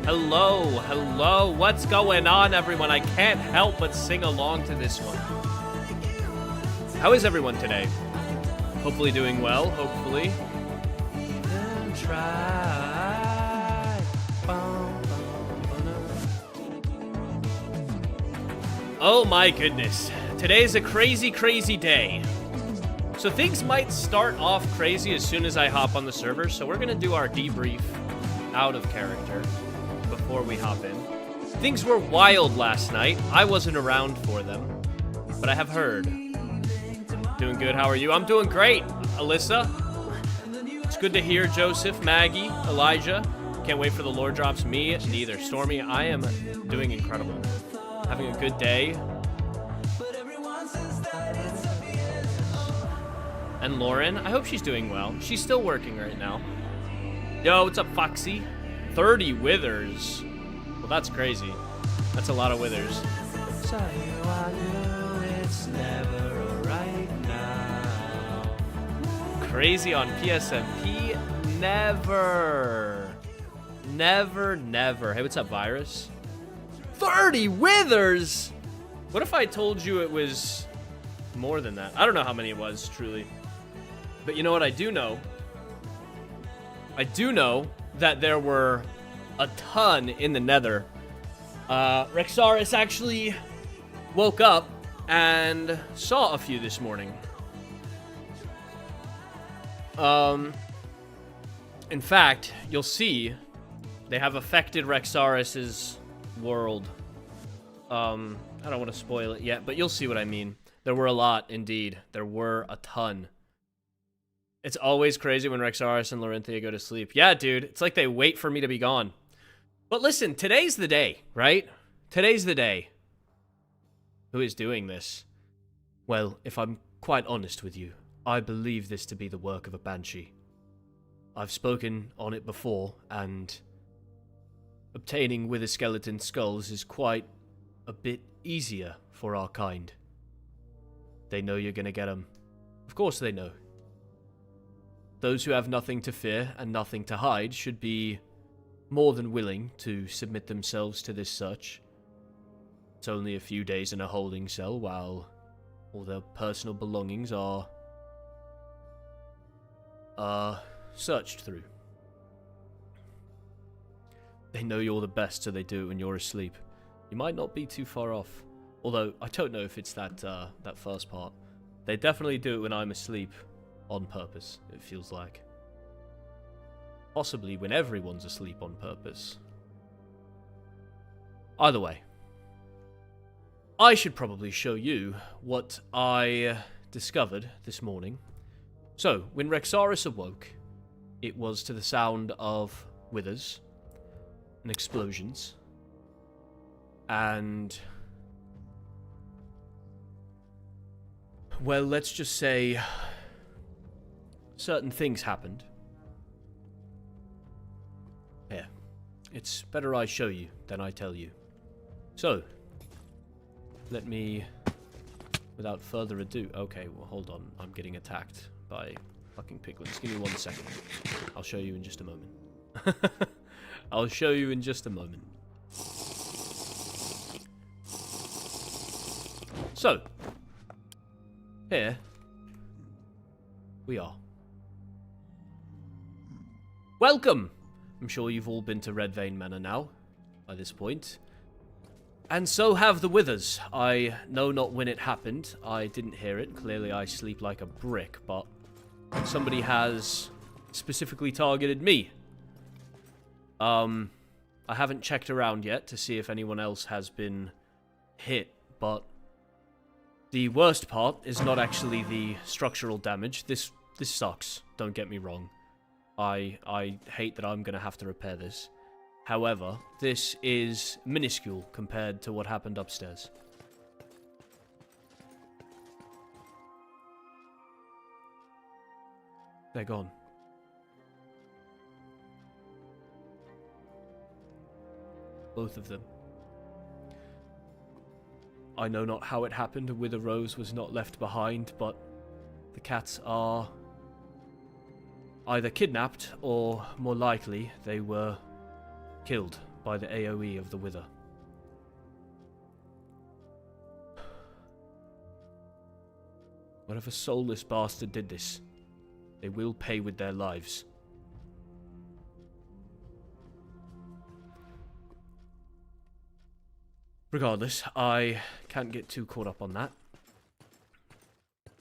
Hello, hello. What's going on, everyone? I can't help but sing along to this one. How is everyone today? Hopefully doing well, hopefully. Oh my goodness. Today's a crazy, crazy day. So things might start off crazy as soon as I hop on the server, so we're gonna do our debrief out of character before we hop in. Things were wild last night. I wasn't around for them, but I have heard. Doing good, how are you? I'm doing great, Alyssa. It's good to hear Joseph, Maggie, Elijah. Can't wait for the lore drops. Me, neither. Stormy, I am doing incredible. Having a good day. And Lauren, I hope she's doing well. She's still working right now. Yo, what's up, Foxy? 30 withers. Well, that's crazy. That's a lot of withers. So I knew it's never right now. Crazy on PSMP? Never. Never, never. Hey, what's up, Virus? 30 withers! What if I told you it was more than that? I don't know how many it was, truly. But you know what I do know? I do know that there were a ton in the Nether. Rexaris actually woke up and saw a few this morning. In fact, you'll see they have affected Rexaris's world. I don't want to spoil it yet, but you'll see what I mean. There were a lot, indeed. There were a ton. It's always crazy when Rexaris and Larenthia go to sleep. Yeah, dude, it's like they wait for me to be gone. But listen, today's the day, right? Today's the day. Who is doing this? Well, if I'm quite honest with you, I believe this to be the work of a banshee. I've spoken on it before, and obtaining wither skeleton skulls is quite a bit easier for our kind. They know you're gonna get them. Of course they know. Those who have nothing to fear and nothing to hide should be more than willing to submit themselves to this search. It's only a few days in a holding cell while all their personal belongings are searched through. They know you're the best, so they do it when you're asleep. You might not be too far off. Although, I don't know if it's that first part. They definitely do it when I'm asleep. On purpose, it feels like. Possibly when everyone's asleep on purpose. Either way. I should probably show you what I discovered this morning. So, when Rexaris awoke, it was to the sound of withers and explosions. And well, let's just say certain things happened. Here. It's better I show you than I tell you. So, let me, without further ado... Okay, well, hold on. I'm getting attacked by fucking piglins. Give me 1 second. I'll show you in just a moment. I'll show you in just a moment. So, here we are. Welcome! I'm sure you've all been to Red Vein Manor now, by this point. And so have the withers. I know not when it happened. I didn't hear it. Clearly I sleep like a brick, but somebody has specifically targeted me. I haven't checked around yet to see if anyone else has been hit, but the worst part is not actually the structural damage. This sucks, don't get me wrong. I hate that I'm going to have to repair this. However, this is minuscule compared to what happened upstairs. They're gone. Both of them. I know not how it happened, Wither Rose was not left behind, but the cats are either kidnapped or, more likely, they were killed by the AoE of the Wither. Whatever soulless bastard did this, they will pay with their lives. Regardless, I can't get too caught up on that.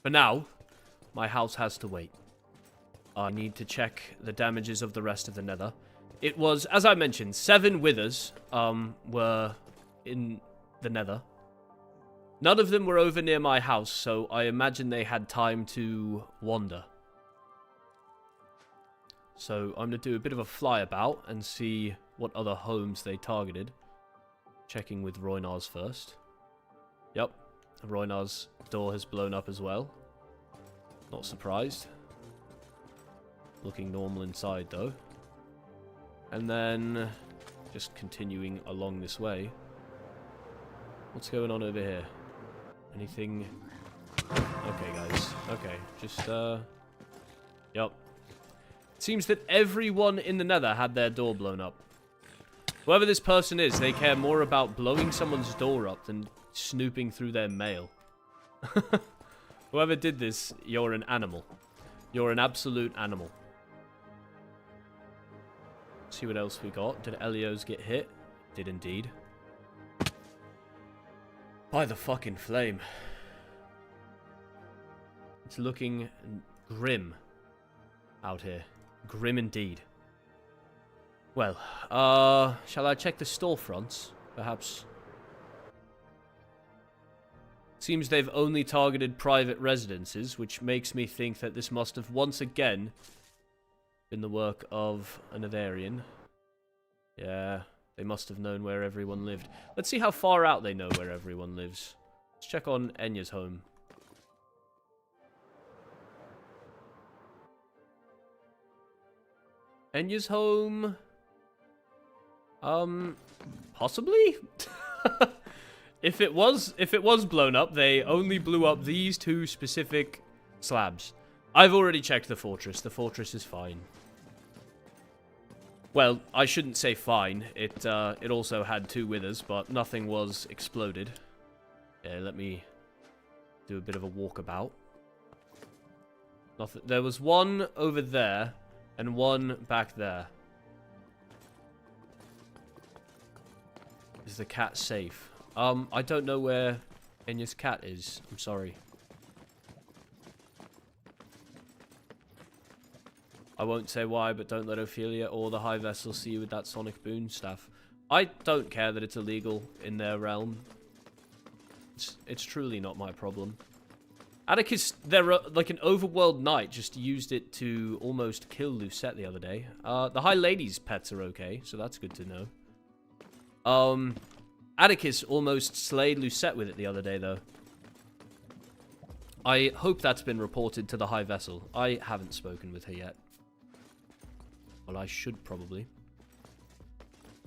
For now, my house has to wait. I need to check the damages of the rest of the Nether. It was, as I mentioned, 7 Withers were in the Nether. None of them were over near my house, so I imagine they had time to wander. So I'm going to do a bit of a flyabout and see what other homes they targeted. Checking with Roynar's first. Yep, Roynar's door has blown up as well. Not surprised. Looking normal inside though. And then just continuing along this way. What's going on over here? Anything? Okay, guys. Okay, just yep. It seems that everyone in the Nether had their door blown up. Whoever this person is, they care more about blowing someone's door up than snooping through their mail. Whoever did this, you're an animal. You're an absolute animal. See what else we got. Did Elio's get hit? Did indeed. By the fucking flame. It's looking grim out here. Grim indeed. Well, shall I check the storefronts? Perhaps. Seems they've only targeted private residences, which makes me think that this must have once again been the work of a Netherian. Yeah, they must have known where everyone lived. Let's see how far out they know where everyone lives. Let's check on Enya's home. Enya's home... possibly? If it was blown up, they only blew up these 2 specific slabs. I've already checked the fortress. The fortress is fine. Well, I shouldn't say fine. It also had 2 withers, but nothing was exploded. Yeah, let me do a bit of a walkabout. Nothing. There was one over there and one back there. Is the cat safe? I don't know where Enya's cat is. I'm sorry. I won't say why, but don't let Ophelia or the High Vessel see you with that Sonic Boon staff. I don't care that it's illegal in their realm. It's truly not my problem. Atticus, like an overworld knight, just used it to almost kill Lucette the other day. The High Lady's pets are okay, so that's good to know. Atticus almost slayed Lucette with it the other day, though. I hope that's been reported to the High Vessel. I haven't spoken with her yet. Well, I should probably.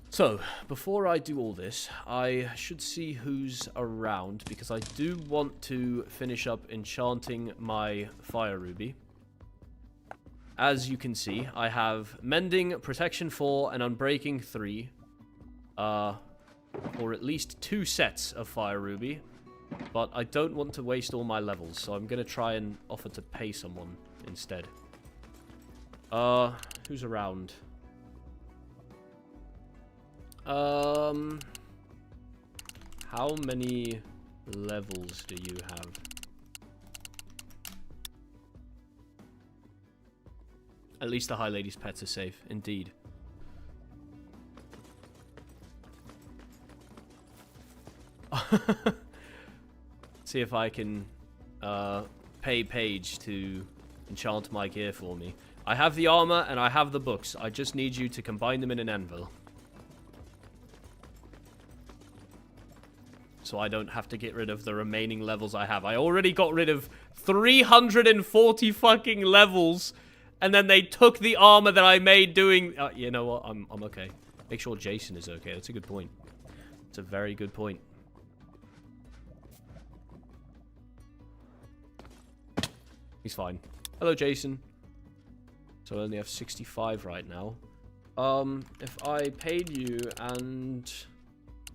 So, before I do all this, I should see who's around, because I do want to finish up enchanting my Fire Ruby. As you can see, I have Mending, Protection 4, and Unbreaking 3. Or at least 2 sets of Fire Ruby. But I don't want to waste all my levels, so I'm going to try and offer to pay someone instead. Who's around? How many levels do you have? At least the High Lady's pets are safe, indeed. See if I can pay Paige to enchant my gear for me. I have the armor and I have the books. I just need you to combine them in an anvil. So I don't have to get rid of the remaining levels I have. I already got rid of 340 fucking levels. And then they took the armor that I made doing... you know what? I'm okay. Make sure Jason is okay. That's a good point. It's a very good point. He's fine. Hello, Jason. So I only have 65 right now. If I paid you and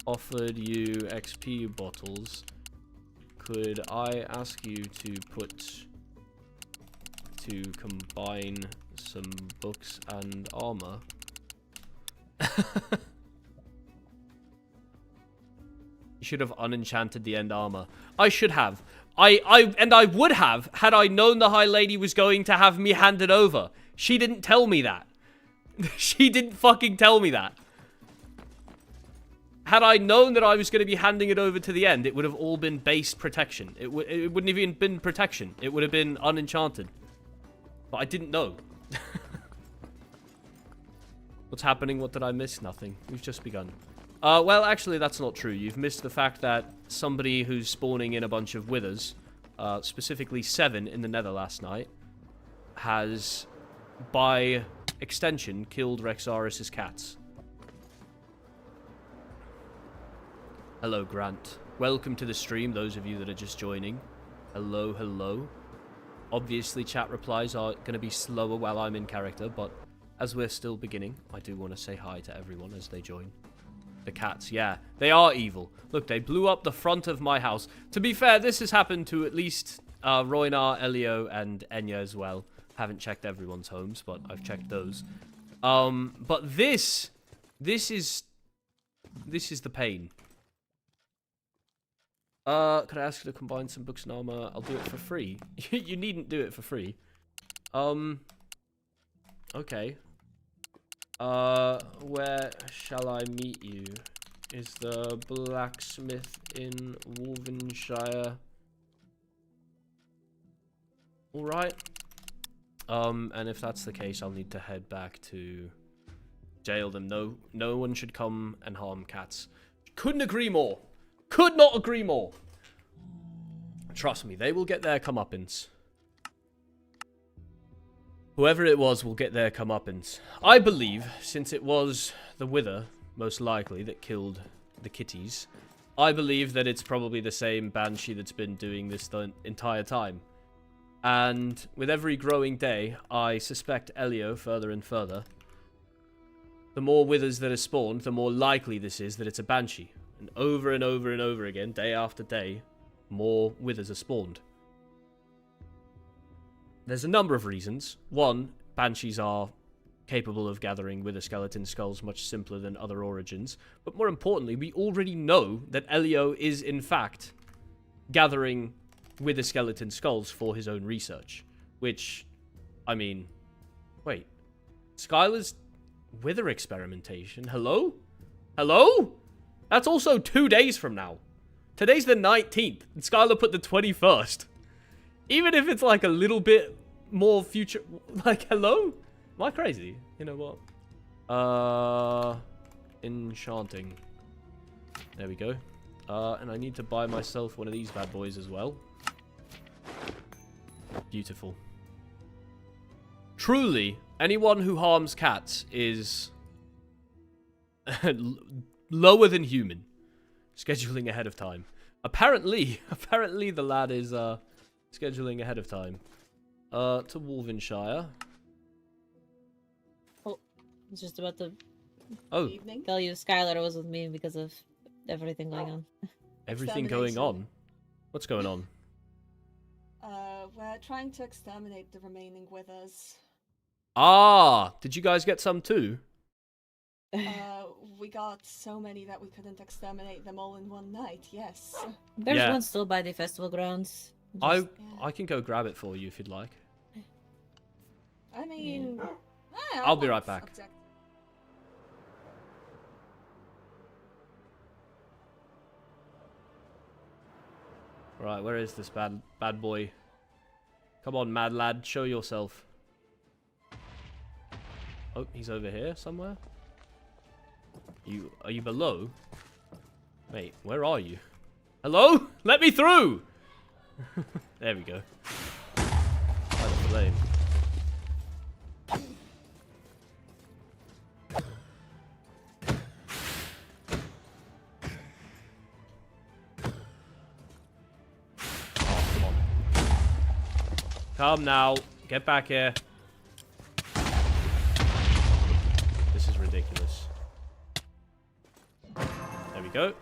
offered you XP bottles, could I ask you to combine some books and armor? You should have unenchanted the end armor. I should have. I would have had I known the High Lady was going to have me handed over. She didn't tell me that. She didn't fucking tell me that. Had I known that I was going to be handing it over to the end, it would have all been base protection. It wouldn't have even been protection. It would have been unenchanted. But I didn't know. What's happening? What did I miss? Nothing. We've just begun. Well, actually, that's not true. You've missed the fact that somebody who's spawning in a bunch of withers, specifically 7 in the Nether last night, has, by extension, killed Rexaris' cats. Hello, Grant. Welcome to the stream, those of you that are just joining. Hello, hello. Obviously, chat replies are going to be slower while I'm in character, but as we're still beginning, I do want to say hi to everyone as they join. The cats, yeah, they are evil. Look, they blew up the front of my house. To be fair, this has happened to at least Roinar, Elio, and Enya as well. Haven't checked everyone's homes, but I've checked those. But this is the pain. Could I ask you to combine some books and armor? I'll do it for free. You needn't do it for free. Okay. Where shall I meet you? Is the blacksmith in Wolvenshire? Alright. And if that's the case, I'll need to head back to jail them. No one should come and harm cats. Couldn't agree more. Could not agree more. Trust me, they will get their comeuppance. Whoever it was will get their comeuppance. I believe, since it was the Wither, most likely, that killed the kitties, I believe that it's probably the same banshee that's been doing this the entire time. And with every growing day, I suspect Elio further and further. The more withers that are spawned, the more likely this is that it's a banshee. And over and over and over again, day after day, more withers are spawned. There's a number of reasons. One, banshees are capable of gathering wither skeleton skulls much simpler than other origins. But more importantly, we already know that Elio is, in fact, gathering wither skeleton skulls for his own research. Which, I mean... Wait. Skylar's wither experimentation? Hello? Hello? That's also 2 days from now. Today's the 19th, and Skylar put the 21st. Even if it's like a little bit more future... Like, hello? Am I crazy? You know what? Enchanting. There we go. And I need to buy myself one of these bad boys as well. Beautiful. Truly, anyone who harms cats is... lower than human. Scheduling ahead of time. Apparently the lad is, scheduling ahead of time. To Wolvenshire. Oh, I was just about to Evening. tell you Skylar was with me because of everything going on. Everything going on? What's going on? We're trying to exterminate the remaining withers. Ah! Did you guys get some too? We got so many that we couldn't exterminate them all in one night, yes. There's Yeah. one still by the festival grounds. I can go grab it for you if you'd like. I mean... I'll be right back. Right, where is this bad boy? Come on, mad lad, show yourself. Oh, he's over here somewhere. Are you below? Mate, where are you? Hello? Let me through! There we go. By the flame. Oh, come on. Come now. Get back here. This is we go.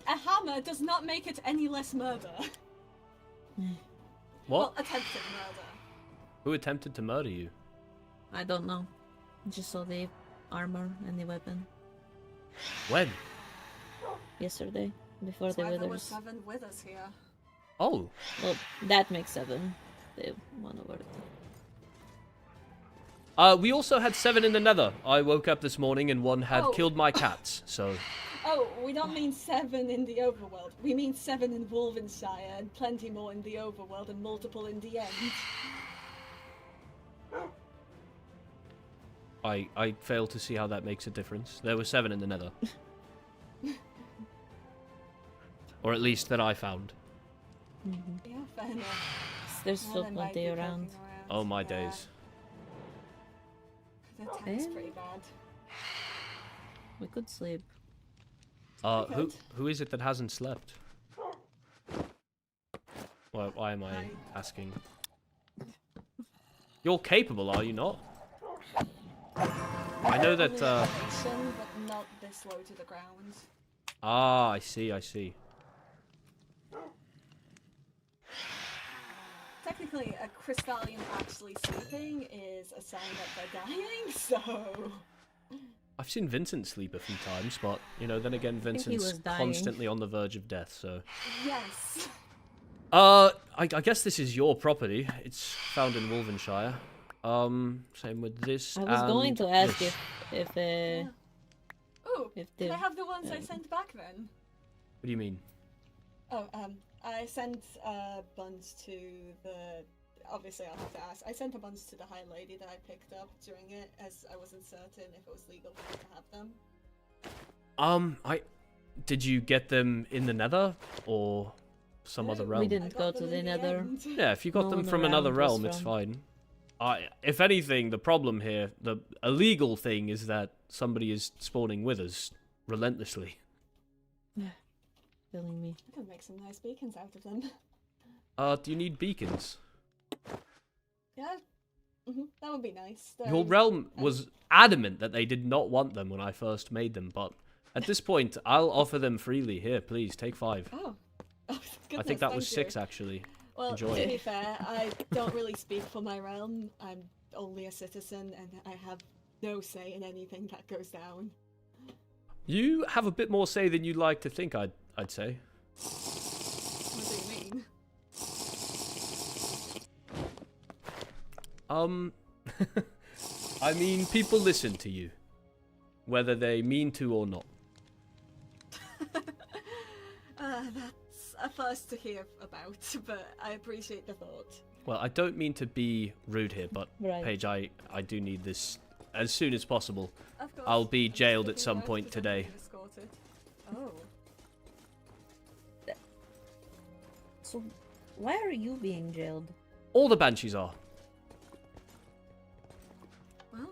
A hammer does not make it any less murder. What? Well, attempted murder. Who attempted to murder you? I don't know. Just saw the armor and the weapon When? yesterday before That's the why there were withers. 7 withers here. Oh. Well, that makes 7. The 1 over. We also had 7 in the Nether. I woke up this morning and one had Oh. killed my cats, so... Oh, we don't mean 7 in the overworld. We mean 7 in Wolvenshire and plenty more in the overworld and multiple in the end. I fail to see how that makes a difference. There were 7 in the Nether. Or at least that I found. Yeah, fair enough. There's Well, still they might plenty be around. poking around. Oh my Yeah. days. The tank's Eh? pretty bad. We could sleep. Who is it that hasn't slept? Why am I asking? You're capable, are you not? I know that, Only elevation, but not this low to the ground. Ah, I see, I see. Technically, a Crystallian actually sleeping is a sign that they're dying, so... I've seen Vincent sleep a few times, but, you know, then again, think he Vincent's was dying. constantly on the verge of death, so... Yes. I guess this is your property. It's found in Wolvenshire. Same with this. I was going to ask this. if Ooh, If can the- I have the ones I sent back then? What do you mean? Oh, I sent buns to the... Obviously, I'll have to ask. I sent a bunch to the High Lady that I picked up during it, as I wasn't certain if it was legal for me to have them. Did you get them in the Nether or some other No, realm? We didn't I got go them to the in Nether. end. Yeah, if you got No them one from another around was realm, it's from- fine. If anything, the problem here, the illegal thing is that somebody is spawning withers relentlessly. Killing me. I could make some nice beacons out of them. Do you need beacons? Yeah, that would be nice. Your realm was adamant that they did not want them when I first made them, but at this point, I'll offer them freely. Here, please, take 5. Oh, I goodness, think that was thank 6, you. actually. Well, Enjoy. to be fair, I don't really speak for my realm. I'm only a citizen, and I have no say in anything that goes down. You have a bit more say than you'd like to think, I'd say. What do you mean? I mean, people listen to you, whether they mean to or not. That's a first to hear about, but I appreciate the thought. Well, I don't mean to be rude here, but Right. Paige, I do need this as soon as possible. Of course. I'll be I'm just jailed at looking some around point for somebody today. to escort it. Oh. So, why are you being jailed? All the banshees are. Well,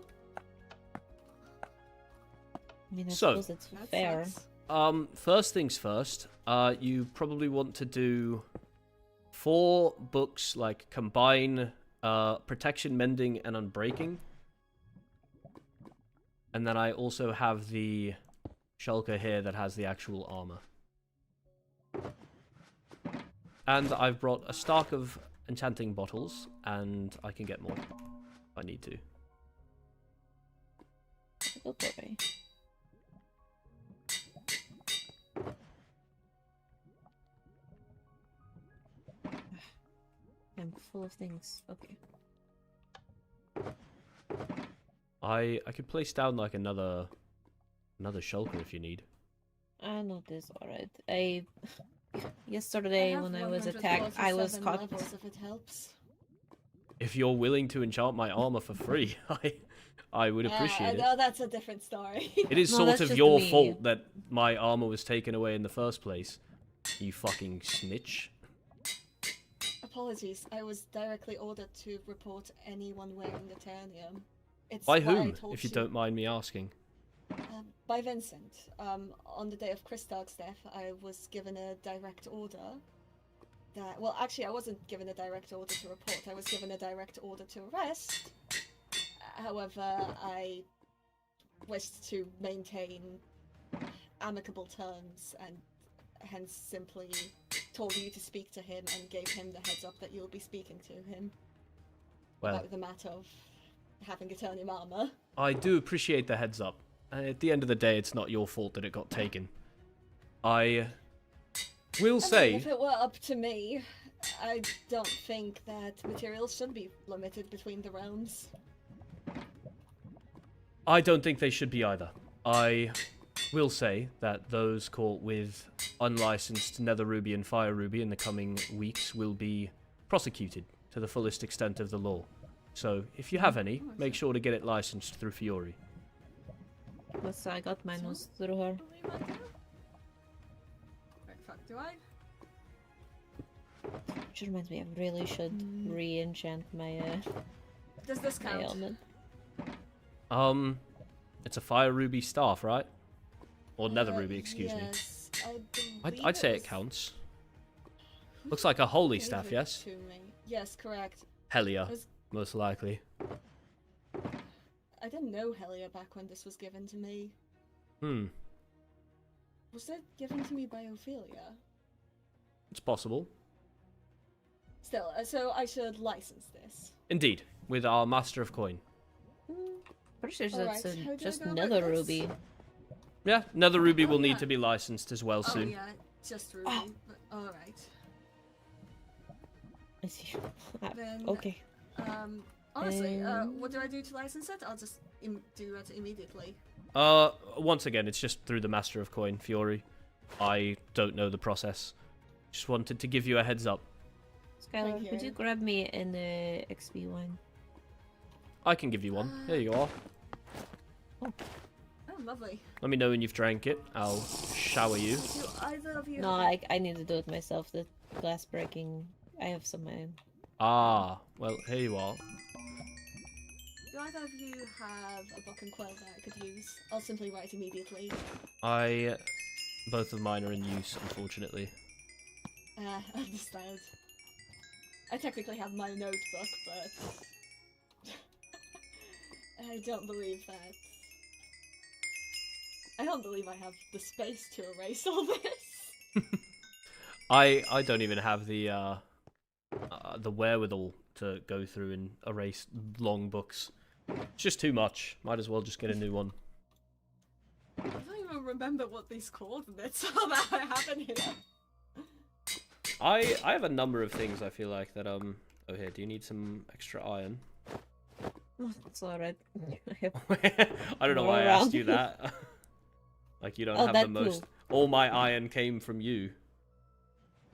I mean, I So- suppose it's that fair. sucks. First things first, you probably want to do 4 books, like combine protection, mending, and unbreaking. And then I also have the shulker here that has the actual armor. And I've brought a stock of enchanting bottles, and I can get more if I need to. Go for it. I'm full of things. Okay. I could place down like another shulker if you need. I know this alright. Yesterday have when I was attacked, I was 147 caught. levels if it helps. If you're willing to enchant my armor for free, I would appreciate it. No, that's a different story. It is No, sort that's of just your me. fault that my armor was taken away in the first place. You fucking snitch. Apologies, I was directly ordered to report anyone wearing the Tyrannium. It's By what I whom, told if you don't mind me asking? By Vincent. On the day of Christog's death, I was given a direct order that... Well, actually, I wasn't given a direct order to report. I was given a direct order to arrest. However, I wished to maintain amicable terms and hence simply told you to speak to him and gave him the heads up that you'll be speaking to him about the matter of having Eternium armor. I do appreciate the heads up. At the end of the day, it's not your fault that it got taken. I will say... If it were up to me, I don't think that materials should be limited between the realms. I don't think they should be either. I will say that those caught with unlicensed Nether Ruby and Fire Ruby in the coming weeks will be prosecuted to the fullest extent of the law. So, if you have any, make sure to get it licensed through Fiori. But I got mine was through her. Fuck, do I? Which reminds me, I really should re-enchant my, Does this my count? ailment. It's a Fire Ruby staff, right? Or Nether Ruby, excuse me. Yes, I'd say it counts. Looks like a holy Gave staff, it yes? to me. Yes, correct. Helia, most likely. I didn't know Helia back when this was given to me. Was it given to me by Ophelia? It's possible. Still, so I should license this. Indeed, with our Master of Coin. Pretty sure Alright, that's how do I just go about Nether this? Ruby. Yeah, Nether Ruby will Oh, need yeah. to be licensed as well soon. Oh yeah, just Ruby. But, alright. I see. Then, Okay. Honestly, what do I do to license it? I'll just do it immediately. Once again, it's just through the Master of Coin, Fiori. I don't know the process. Just wanted to give you a heads up. Skylar, Thank would you you. grab me an XP wine? I can give you one. There you are. Oh, lovely. Let me know when you've drank it. I'll shower you. Do either of you No, have... I need to do it myself. The glass breaking. I have some my own. Ah, well, here you are. Do either of you have a book and quill that I could use? I'll simply write immediately. Both of mine are in use, unfortunately. Understand. I technically have my notebook, but... I don't believe that. I don't believe I have the space to erase all this. I don't even have the wherewithal to go through and erase long books. It's just too much. Might as well just get a new one. I don't even remember what these coordinates are that I have in here. I have a number of things I feel like that Oh here, do you need some extra iron? Oh, it's alright. I have I don't know More why I around. asked you that. Like you don't Oh, have that the most. too. All my iron came from you.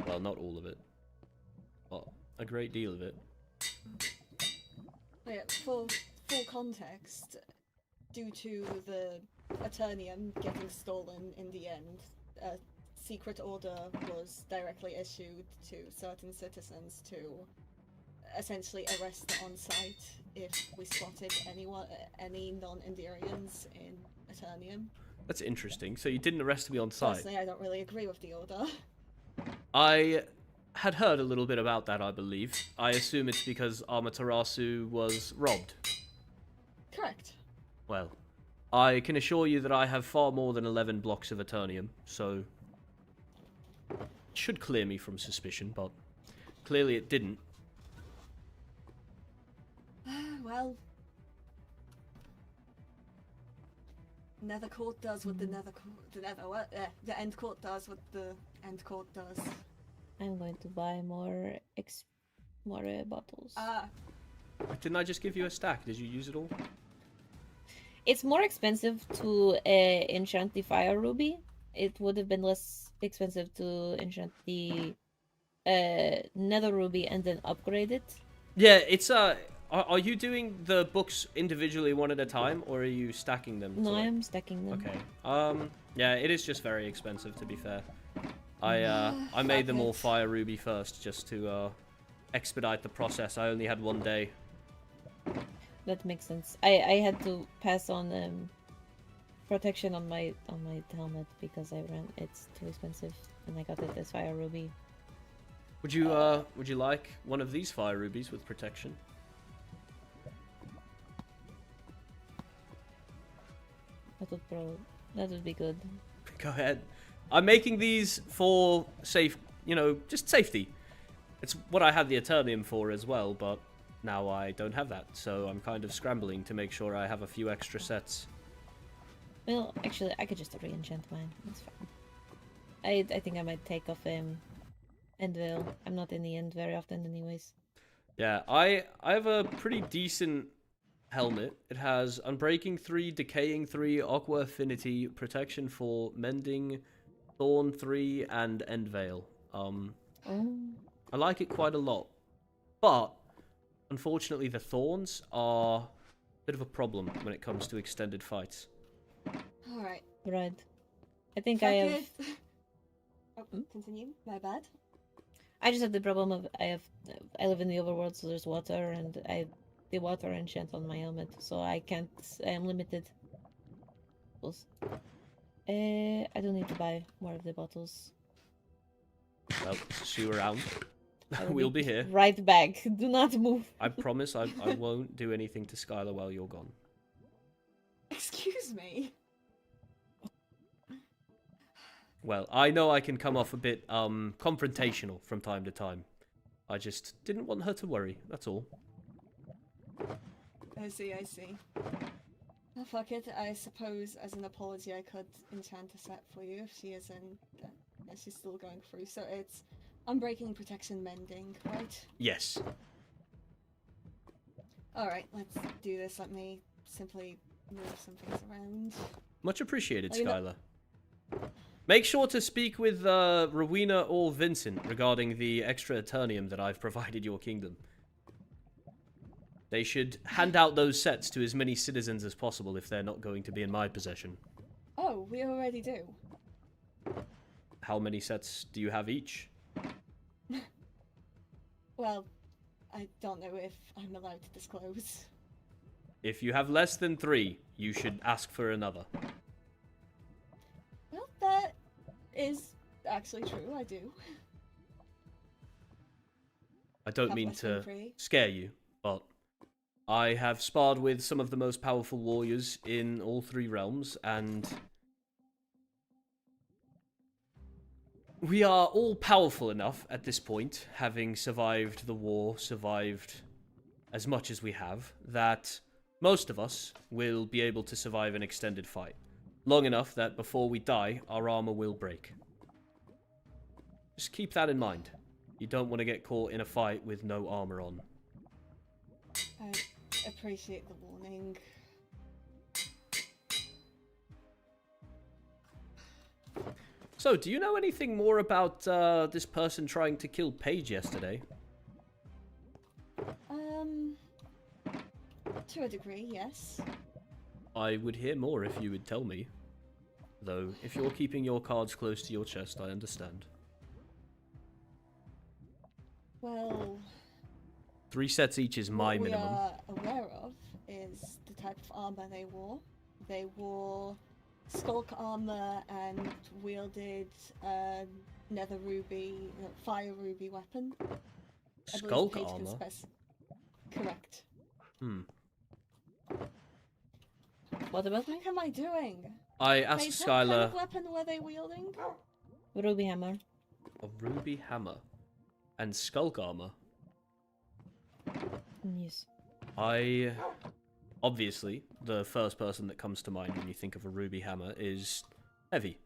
Well, not all of it. Well, a great deal of it. Wait, for full context, due to the Eternium getting stolen in the end, a secret order was directly issued to certain citizens to essentially arrest on site if we spotted any non-Enderians in Eternium. That's interesting. So you didn't arrest me on site. Personally, I don't really agree with the order. I had heard a little bit about that, I believe. I assume it's because Amaterasu was robbed. Correct. Well, I can assure you that I have far more than 11 blocks of Eternium, so it should clear me from suspicion, but clearly it didn't. Well, Nether Court does what the the End Court does what the End Court does. I'm going to buy more bottles. Didn't I just give you a stack? Did you use it all? It's more expensive to enchant the Fire Ruby. It would have been less expensive to enchant the Nether Ruby and then upgrade it. Yeah, it's Are you doing the books individually one at a time, or are you stacking them? No, I'm stacking them. Okay. Yeah, it is just very expensive, to be fair. I made them all Fire Ruby first, just to expedite the process. I only had one day. That makes sense. I had to pass on protection on my helmet because it's too expensive, and I got it as fire ruby. Would you like one of these fire rubies with protection? That would be good. Go ahead. I'm making these for just safety. It's what I had the Eternium for as well, but now I don't have that, so I'm kind of scrambling to make sure I have a few extra sets. Well, actually, I could just re-enchant mine. That's fine. I think I might take off Endvale. I'm not in the end very often, anyways. Yeah, I have a pretty decent helmet. It has Unbreaking 3, Decaying 3, Aqua Affinity, Protection 4, Mending, Thorn 3, and Endvale. I like it quite a lot, but unfortunately the thorns are a bit of a problem when it comes to extended fights. Alright. Right. I think I have... Oh, continue. My bad. I just have the problem of I live in the overworld, so there's water, and the water enchant on my helmet, so I can't. I am limited. I don't need to buy more of the bottles. Well, see you around. I We'll be here. Right back. Do not move. I promise I won't do anything to Skylar while you're gone. Excuse me. Well, I know I can come off a bit confrontational from time to time. I just didn't want her to worry, that's all. I see. Oh, fuck it. I suppose as an apology I could enchant a set for you if she isn't... if she's still going through. So it's Unbreaking, Protection, Mending, right? Yes. Alright, let's do this. Let me simply move some things around. Much appreciated, Oh, you know- Skylar. Make sure to speak with Rowena or Vincent regarding the extra Eternium that I've provided your kingdom. They should hand out those sets to as many citizens as possible if they're not going to be in my possession. Oh, we already do. How many sets do you have each? Well, I don't know if I'm allowed to disclose. If you have less than 3, you should ask for another. Well, that is actually true, I do. I don't Have mean less than to 3. scare you, but I have sparred with some of the most powerful warriors in all 3 realms, and we are all powerful enough at this point, having survived the war, survived as much as we have, that most of us will be able to survive an extended fight. Long enough that before we die, our armor will break. Just keep that in mind. You don't want to get caught in a fight with no armor on. I appreciate the warning. So, do you know anything more about this person trying to kill Paige yesterday? To a degree, yes. I would hear more if you would tell me. Though, if you're keeping your cards close to your chest, I understand. Well, 3 sets each is my what minimum. we are aware of is the type of armor they wore. They wore skulk armor and wielded a nether ruby, fire ruby weapon. I believe Skulk Paige can armor? Correct. What about me? What am I doing? I asked Paige, what kind Skylar of weapon were they wielding? Ruby hammer. a ruby hammer and skulk armor. Yes. Obviously, the first person that comes to mind when you think of a ruby hammer is Heavy.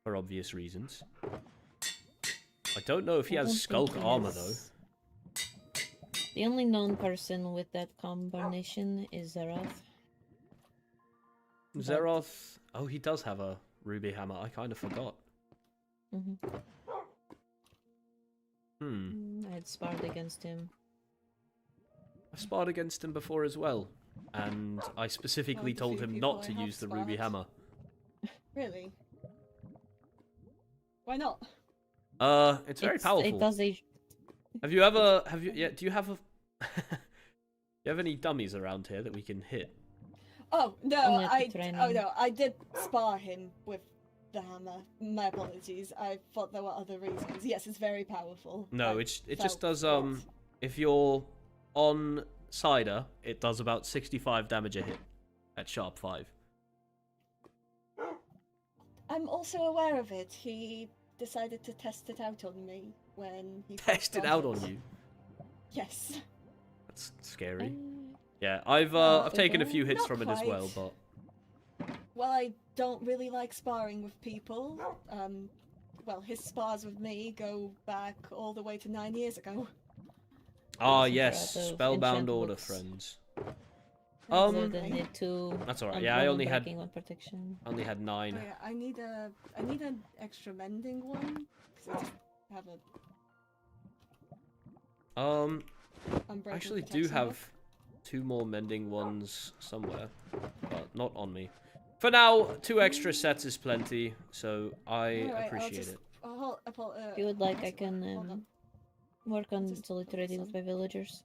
For obvious reasons. I don't know if he I has don't skulk think he armor, has. though. The only known person with that combination is Zaryth. Zaryth... Oh, he does have a ruby hammer. I kind of forgot. I had sparred against him. I've sparred against him before as well. And I specifically the told few him people not I to have use the ruby sparred. hammer. Really? Why not? It's very powerful. It does a... Do you have a... you have any dummies around here that we can hit? Oh no, Only at the training. I did spar him with the hammer. My apologies. I thought there were other reasons. Yes, it's very powerful. No, I it just does felt it. if you're on cider, it does about 65 damage a hit at sharp 5. I'm also aware of it. He decided to test it out on me when he Test it out on you. Yes. That's scary. Yeah, I've taken a few hits Not from it as well, quite. but Well, I don't really like sparring with people. Well, his spars with me go back all the way to 9 years ago. ah Listen, yes, those spellbound enchant order books. friends. Other than the 2. That's alright. on Yeah, I one only had breaking, 1 protection. 9. Oh, yeah, I need an extra mending one because I just have a unbreaking Actually do protection have book. 2 more mending ones somewhere, but not on me. For now, 2 extra sets is plenty, so I Alright, appreciate it. If you would like, I can work on Just solid trading with my villagers.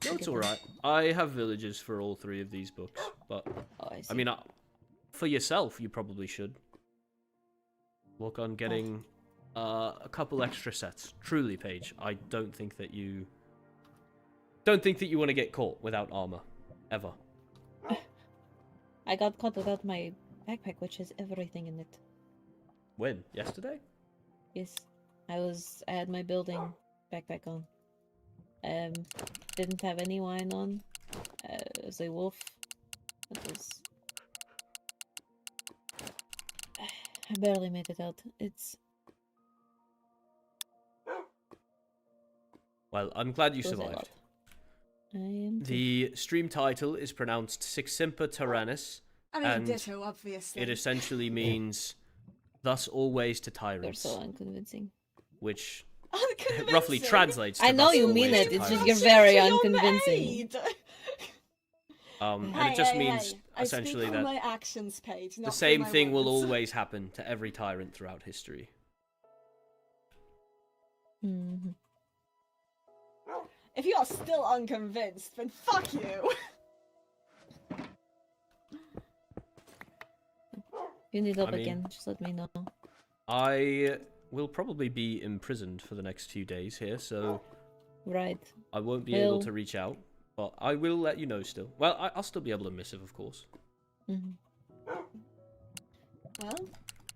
No, it's Get them. alright. I have villages for all 3 of these books, but Oh, I see. I mean, for yourself, you probably should work on getting a couple extra sets. Truly, Paige, I don't think that you want to get caught without armor, ever. I got caught without my backpack, which has everything in it. When? Yesterday? Yes, I had my building backpack on. Didn't have any wine on. As a wolf, it was. I barely made it out. It's. Well, I'm glad you it was a survived. lot. I am. Too. The stream title is pronounced Semper Tyrannis. I mean, and ditto, obviously. It essentially means thus always to You're tyrants, so unconvincing. which Unconvincing. roughly translates to I know thus you always mean to it, it's just tyrants. you're very To your unconvincing. maid. And Hey, it just hey, means hey. I essentially speak from that my actions page, the not same from my thing will words. always happen to every tyrant throughout history. Mhm. If you are still unconvinced, then fuck you. If you need help I mean- again, just let me know. I will probably be imprisoned for the next few days here, so Right. I won't be able Well- to reach out. But I will let you know still. Well, I'll still be able to missive, of course. Mhm. Well,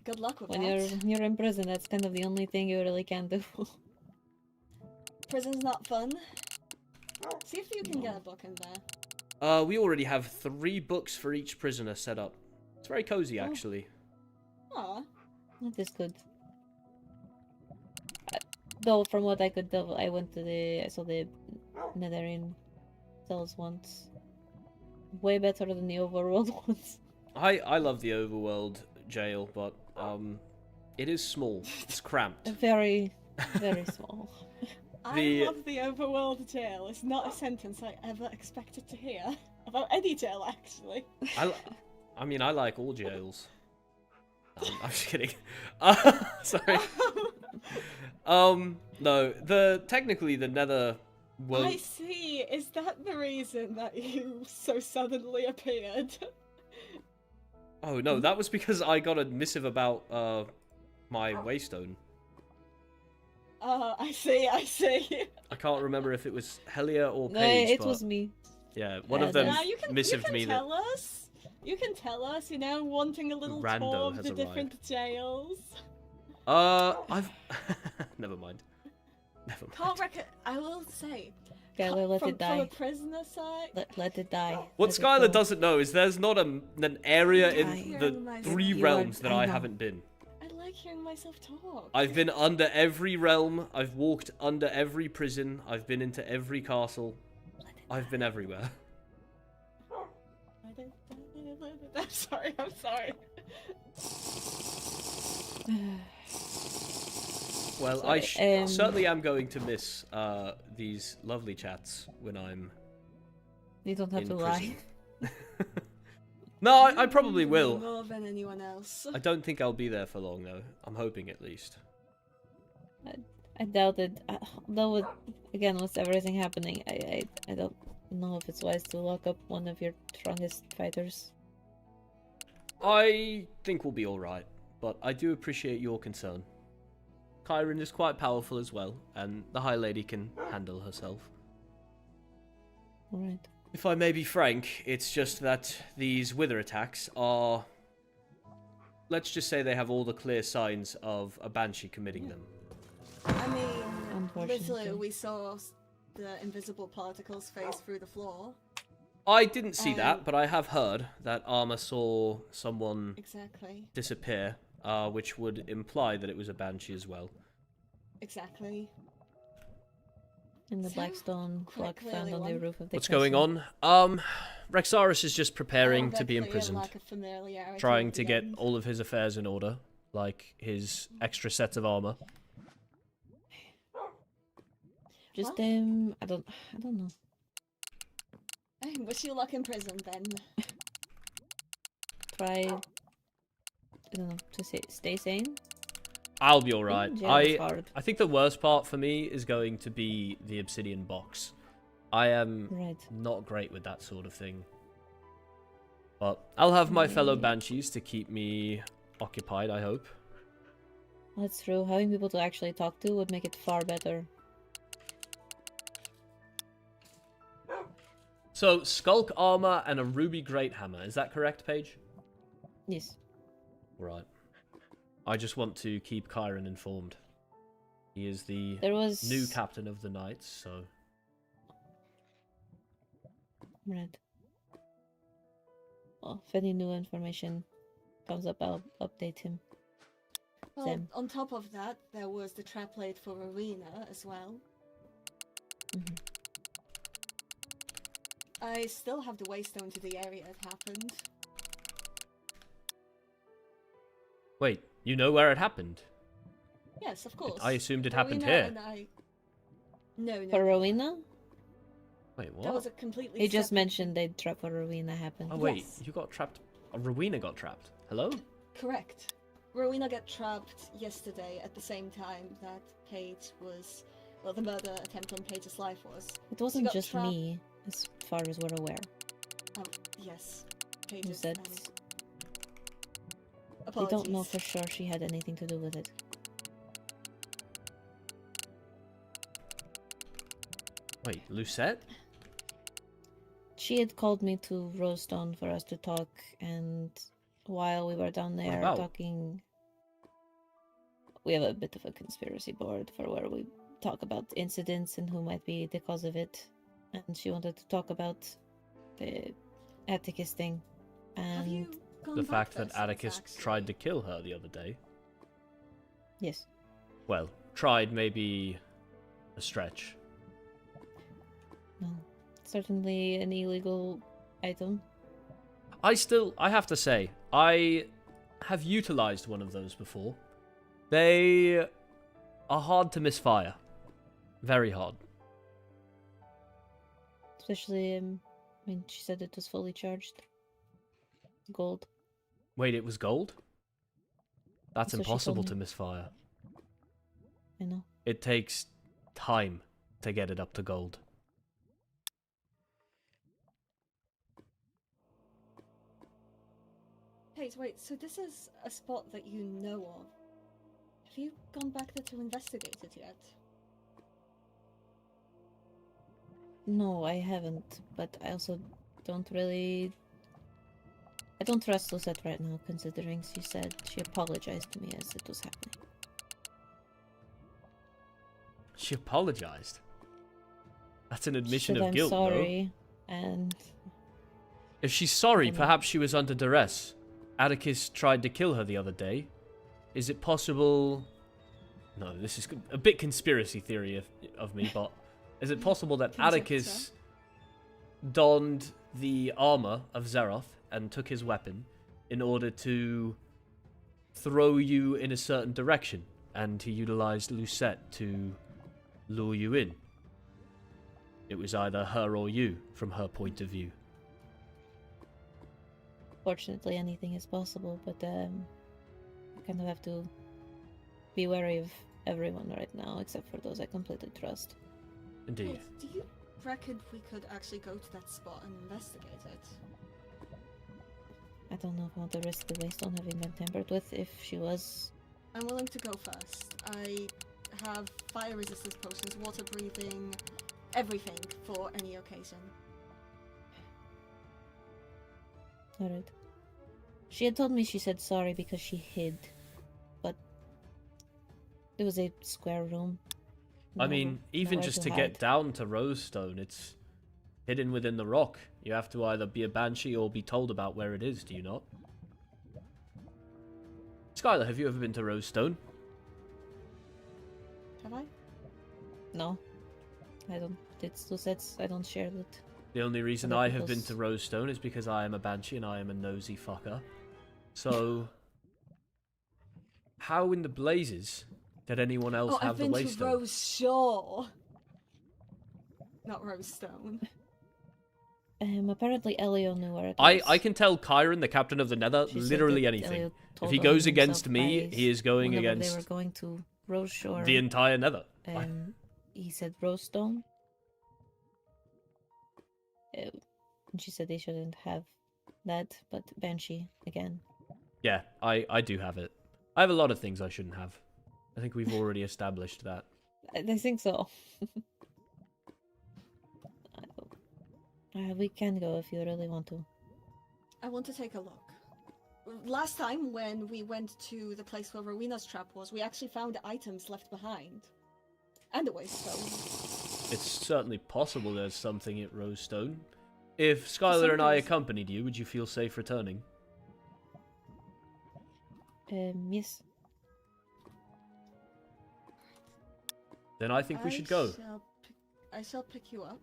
good luck with When that. you're in prison, that's kind of the only thing you really can do. Prison's not fun. See if you can get a book in there. We already have 3 books for each prisoner set up. It's very cozy, Oh. actually. Aw. That is good. Though, from what I could tell, I saw the Nether cells once. Way better than the overworld ones. I love the overworld jail, but it is small. It's cramped. Very, very small. The- I love the overworld jail. It's not a sentence I ever expected to hear. About any jail, actually. I mean, I like all jails. I'm just kidding. Sorry. No, technically the Nether will. I see. Is that the reason that you so suddenly appeared? Oh no, that was because I got a missive about my waystone. I see. I can't remember if it was Helia or No, Paige, it but was me. yeah, one Yeah, of them Now you can missived me that. tell us. You can tell us, wanting a little Rando tour of has the arrived. different jails. I've never mind. Never mind. Can't reckon. I will say. Skylar, let from, it From a die. prisoner side. Let it die. What Let it Skylar go. doesn't know is there's not an area in I- the 3 You realms are- that I I know. haven't been. I like hearing myself talk. I've been under every realm. I've walked under every prison. I've been into every castle. I've been everywhere. I'm sorry. I'm sorry. Well, Sorry, certainly am going to miss these lovely chats when I'm You don't have in to prison. lie. No, I probably will. More than anyone else. I don't think I'll be there for long though. I'm hoping at least. I doubt it. Though, again, with everything happening, I don't. know if it's wise to lock up one of your strongest fighters. I think we'll be alright, but I do appreciate your concern. Kairen is quite powerful as well, and the High Lady can handle herself. Alright. If I may be frank, it's just that these wither attacks are... Let's just say they have all the clear signs of a banshee committing them. I mean, literally, Unfortunately. we saw the invisible particles phase through the floor. I didn't see that, but I have heard that Armor saw someone Exactly. disappear, which would imply that it was a banshee as well. Exactly. In the So, blackstone quite block clearly found on the one. roof of the What's castle. going on? Rexaris is just preparing to be Clear imprisoned. lack of familiarity Trying at to the get end. all of his affairs in order, like his extra sets of armor. Just Well, I don't know. I wish you luck in prison then. Try, I don't know, to stay sane. I'll be alright. Being in jail is hard. I think the worst part for me is going to be the obsidian box. I am Right. not great with that sort of thing. But I'll have my fellow Yeah. banshees to keep me occupied, I hope. That's true. Having people to actually talk to would make it far better. So, Skulk Armor and a Ruby Great Hammer, is that correct, Paige? Yes. Right. I just want to keep Kairen informed. He is the There was new captain of the Knights, so... Right. Well, if any new information comes up, I'll update him. Well, Same. on top of that, there was the trap laid for Arena as well. Mhm. I still have the waystone to the area it happened. Wait, you know where it happened? Yes, of course. I assumed it happened Rowena here. and I... No, For no. Rowena? Wait, what? That was a completely He just separate- mentioned they'd trap for Rowena happened. Oh wait, Yes. you got trapped. Rowena got trapped. Hello? Correct. Rowena got trapped yesterday at the same time that Paige was... Well, the murder attempt on Paige's life was. It wasn't got just trapped- me, as far as we're aware. Yes. Who Paige's said and... we don't know Apologies. for sure she had anything to do with it. Wait, Lucette? She had called me to Rosestone for us to talk, and while we were down there about? talking, we have a bit of a conspiracy board for where we talk about incidents and who might be the cause of it. And she wanted to talk about the Atticus thing. Have you And gone The back fact there that since, Atticus actually? tried to kill her the other day. yes, Well, tried maybe a stretch. well, certainly an illegal item. I have to say, I have utilized one of those before. They are hard to misfire. Very hard. Especially, I mean, she said it was fully charged. Gold. Wait, it was gold? That's That's what she told impossible me. to misfire. I know. It takes time to get it up to gold. Paige, wait, so this is a spot that you know of. Have you gone back there to investigate it yet? No, I haven't, but I also don't really... I don't trust Lucette right now, considering she said she apologized to me as it was happening. She apologized. That's an She admission said, of I'm guilt, though. sorry, and If she's sorry, I know. perhaps she was under duress. Atticus tried to kill her the other day. Is it possible... No, this is a bit conspiracy theory of me, but... Is it possible that Conjecture. Atticus donned the armor of Zaryth and took his weapon in order to throw you in a certain direction, and he utilized Lucette to lure you in? It was either her or you, from her point of view. fortunately anything is possible, but I kind of have to be wary of everyone right now, except for those I completely trust. Indeed. Wait, do you reckon we could actually go to that spot and investigate it. I don't know if I want to risk the waystone having been tampered with if she was... I'm willing to go first. I have fire resistance potions, water breathing, everything for any occasion. Alright. She had told me she said sorry because she hid. But it was a square room. I mean, even nowhere just to hide. get down to Rosestone, it's hidden within the rock. You have to either be a banshee or be told about where it is, do you not? Skylar, have you ever been to Rosestone? Have I? No. I don't. It's two sets. I don't share that. The only reason Other I have been people's- to Rosestone is because I am a banshee and I am a nosy fucker. So, how in the blazes did anyone else Oh, have I've the been to waystone? Rose Shore. Not Rosestone. Apparently Elio knew where it I was. can tell Kairen, the captain of the Nether, She said literally that anything. Elio If told he on goes himself against me, by he is going whenever against they were going to Rose Shore. the entire Nether. He said Rosestone. And she said they shouldn't have that, but Banshee again. Yeah, I do have it. I have a lot of things I shouldn't have. I think we've already established that. I think so. We can go if you really want to. I want to take a look. Last time when we went to the place where Rowena's trap was, we actually found items left behind. And a waystone. It's certainly possible there's something at Rosestone. If some Skylar and I reason- accompanied you, would you feel safe returning? Yes. Then I think we should go. I shall pick you up.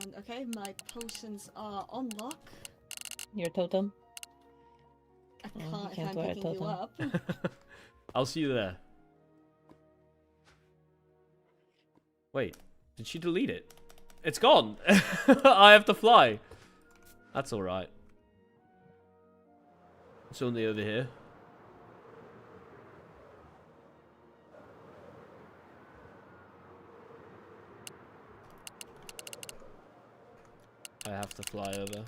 And okay, my potions are on lock. Your totem. I Oh, you can't if can't I'm wear a picking you totem. up. I'll see you there. Wait, did she delete it? It's gone! I have to fly. That's alright. It's only over here. I have to fly over.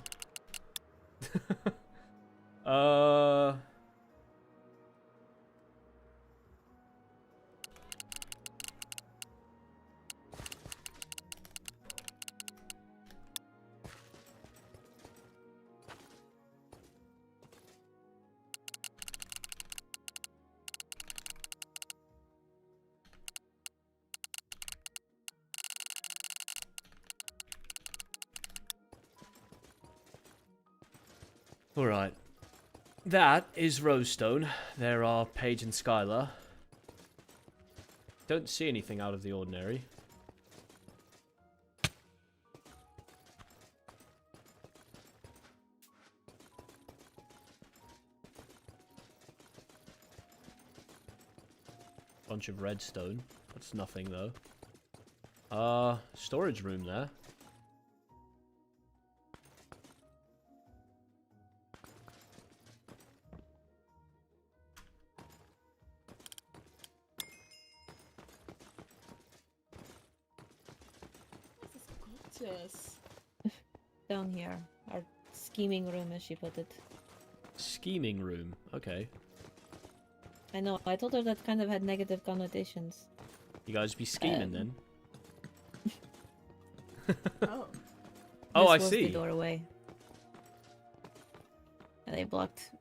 Alright. That is Rosestone. There are Paige and Skylar. Don't see anything out of the ordinary. Bunch of redstone. That's nothing though. Storage room there. This is gorgeous. Down here. Our scheming room, as she put it. Scheming room. Okay. I know, I told her that kind of had negative connotations. You guys be scheming then? Oh. Oh, I This was see. the doorway. And they blocked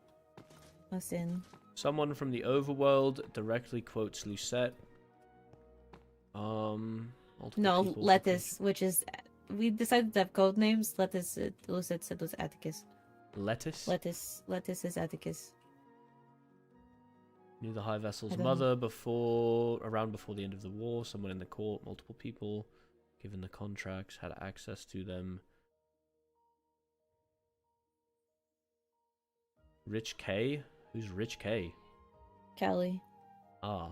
us in. Someone from the overworld directly quotes Lucette. Multiple No, people- Lettuce, which is... We decided to have code names. Lettuce, Lucette said was Atticus. Lettuce? Lettuce is Atticus. Knew the High Vessel's I don't mother around before the end of the war. Someone in the court, multiple people, given the contracts, had access to them. Rich K? Who's Rich K? Callie. Ah.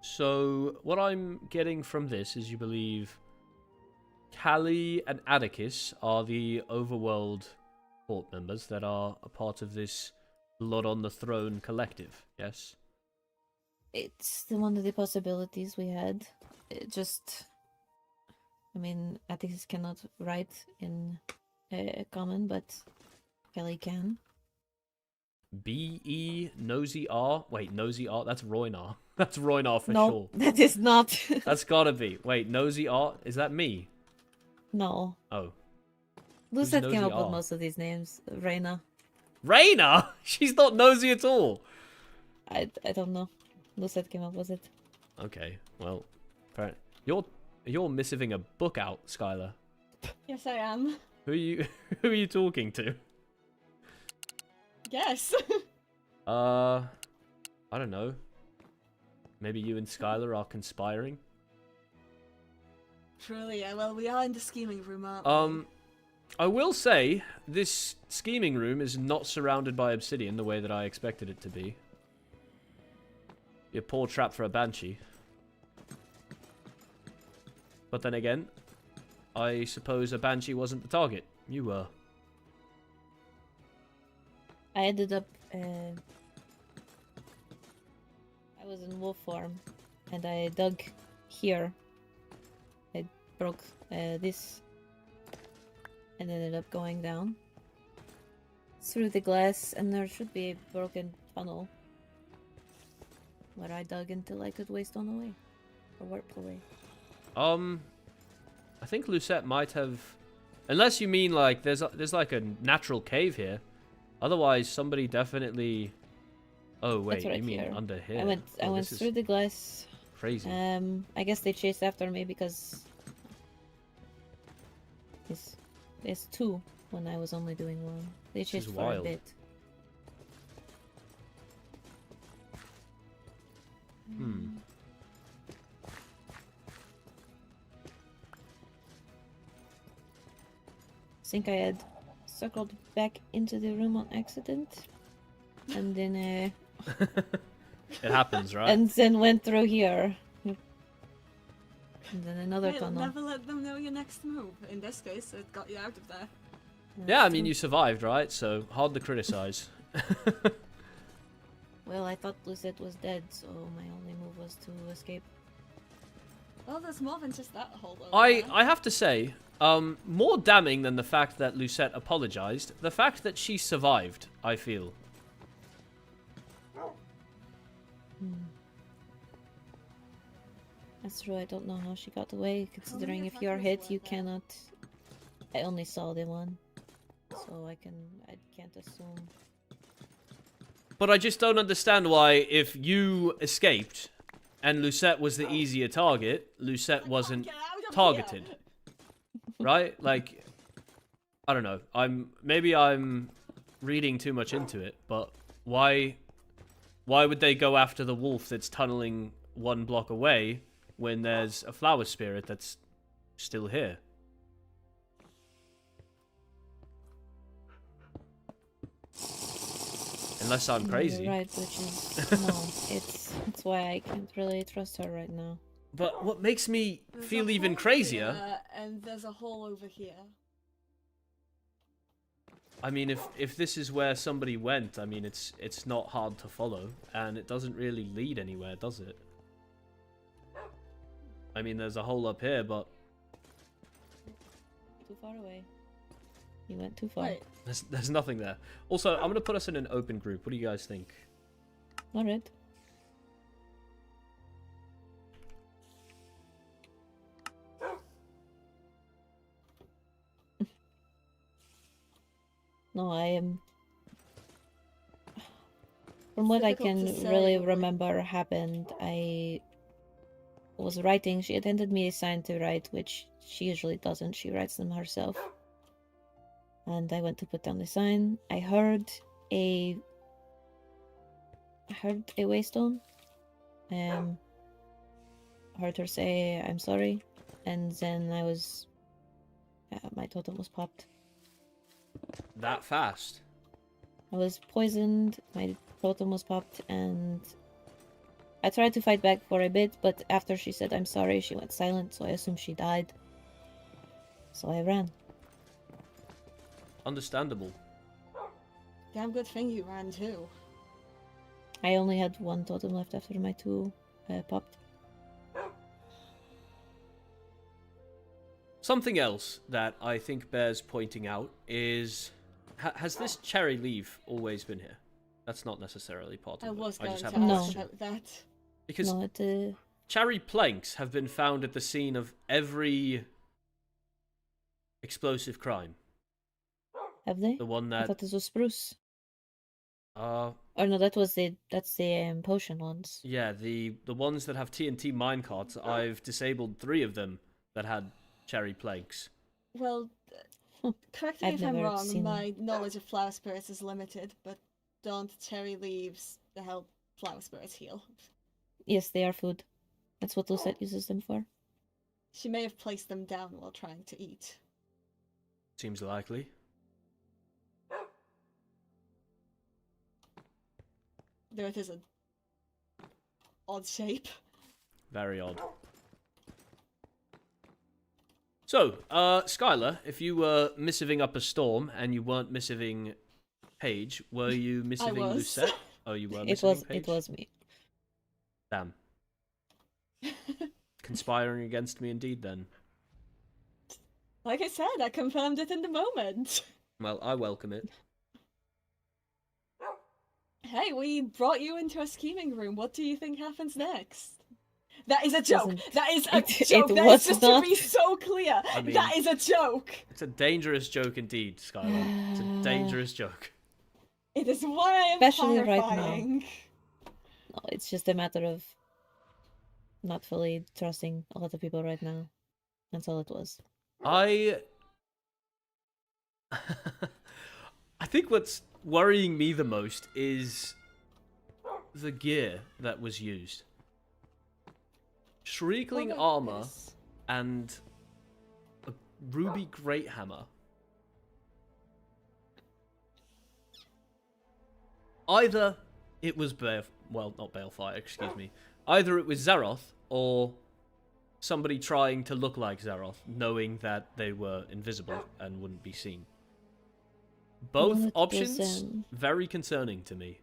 So, what I'm getting from this is you believe Callie and Atticus are the overworld court members that are a part of this Blood on the Throne Collective, yes? It's the one of the possibilities we had. It just, I mean, Atticus cannot write in common, but Kelly can. B-E Nosy R? Wait, Nosy R? That's Roynar. That's Roynar for No, sure. that is not. That's gotta be. Wait, Nosy R? Is that me? No. Oh. Lucette Nosy came up R? with most of these names. Reina. Rayna? She's not nosy at all. I don't know. Lucette came up with it. Okay, well, you're missiving a book out, Skylar. Yes, I am. Who are you talking to? Yes. I don't know. Maybe you and Skylar are conspiring? Truly, yeah. Well, we are in the scheming room, aren't we? I will say, this scheming room is not surrounded by obsidian the way that I expected it to be. Be a poor trap for a banshee. But then again, I suppose a banshee wasn't the target. You were. I ended up. I was in wolf form, and I dug here. I broke this, and ended up going down through the glass, and there should be a broken tunnel where I dug until I could waste on away or warp away. I think Lucette might have, unless you mean like there's like a natural cave here. Otherwise, somebody definitely. Oh wait, right you mean here. under here? I went Oh, this through is the glass. crazy. I guess they chased after me because it's two when I was only doing one. They is chased for wild. a bit. I think I had circled back into the room on accident, and then It happens, right? and then went through here, and then another Hey, tunnel. never let them know your next move. In this case, it got you out of there. Yeah, I mean you survived, right? So hard to criticize. Well, I thought Lucette was dead, so my only move was to escape. Well, there's more than just that hole over I there. have to say, more damning than the fact that Lucette apologized, the fact that she survived, I feel. That's true, I don't know how she got away, considering if if you're that was hit, worth you it. cannot... I only saw the one, so I can't assume. But I just don't understand why, if you escaped and Lucette was the easier target, Lucette wasn't Get out of targeted. here. Right? Like, I don't know. Maybe I'm reading too much into it, but why would they go after the wolf that's tunneling 1 block away when there's a flower spirit that's still here? Unless I'm No, crazy. you're right, which is... no, it's why I can't really trust her right now. But what makes me There's feel a even hole crazier... here, and there's a hole over here. I mean, if this is where somebody went, I mean, it's not hard to follow, and it doesn't really lead anywhere, does it? I mean, there's a hole up here, but Too far away. You went too far. Wait, there's nothing there. Also, I'm gonna put us in an open group. What do you guys think? Alright. No, I am... From what I difficult can to say, really like- remember happened, I was writing. She had handed me a sign to write, which she usually doesn't. She writes them herself. And I went to put down the sign. I heard a waystone. Heard her say, "I'm sorry," and then I was... my totem was popped. That fast? I was poisoned, my totem was popped, and I tried to fight back for a bit, but after she said I'm sorry, she went silent, so I assumed she died. So I ran. Understandable. Damn good thing you ran too. I only had one totem left after my two popped. Something else that I think bears pointing out is, has this cherry leaf always been here? That's not necessarily part of I it. was going just to have a No. ask question. about that. Because No, it cherry planks have been found at the scene of every explosive crime. have they? The one I that thought this was spruce. uh Or no, that's the potion ones. yeah, the ones that have TNT minecarts, I've disabled 3 of them that had cherry planks. Well, correct me I've if I'm never wrong, seen them. my knowledge of flower spirits is limited, but don't cherry leaves help flower spirits heal? Yes, they are food. That's what Lucette uses them for. She may have placed them down while trying to eat. Seems likely. Though it is an odd shape. Very odd. So, Skylar, if you were missiving up a storm and you weren't missiving Paige, were you missiving was. Lucette? Oh, you were It missiving Paige? it was me. Damn. Conspiring against me indeed, then. Like I said, I confirmed it in the moment. Well, I welcome it. Hey, we brought you into a scheming room. What do you think happens next? That is a joke. Doesn't- That is a it joke. That was is just not. to be so clear. I mean- that is a joke. It's a dangerous joke indeed, Skylar. It's a dangerous joke. It is why I am Especially right now. horrifying. No, it's just a matter of not fully trusting a lot of people right now. That's all it was. I think what's worrying me the most is the gear that was used. Shrieking What about armor this? and a ruby great hammer. Either it was not Balefire, excuse me. Either it was Zaryth or somebody trying to look like Zaryth, knowing that they were invisible and wouldn't be seen. Both Well, it options was, very concerning to me.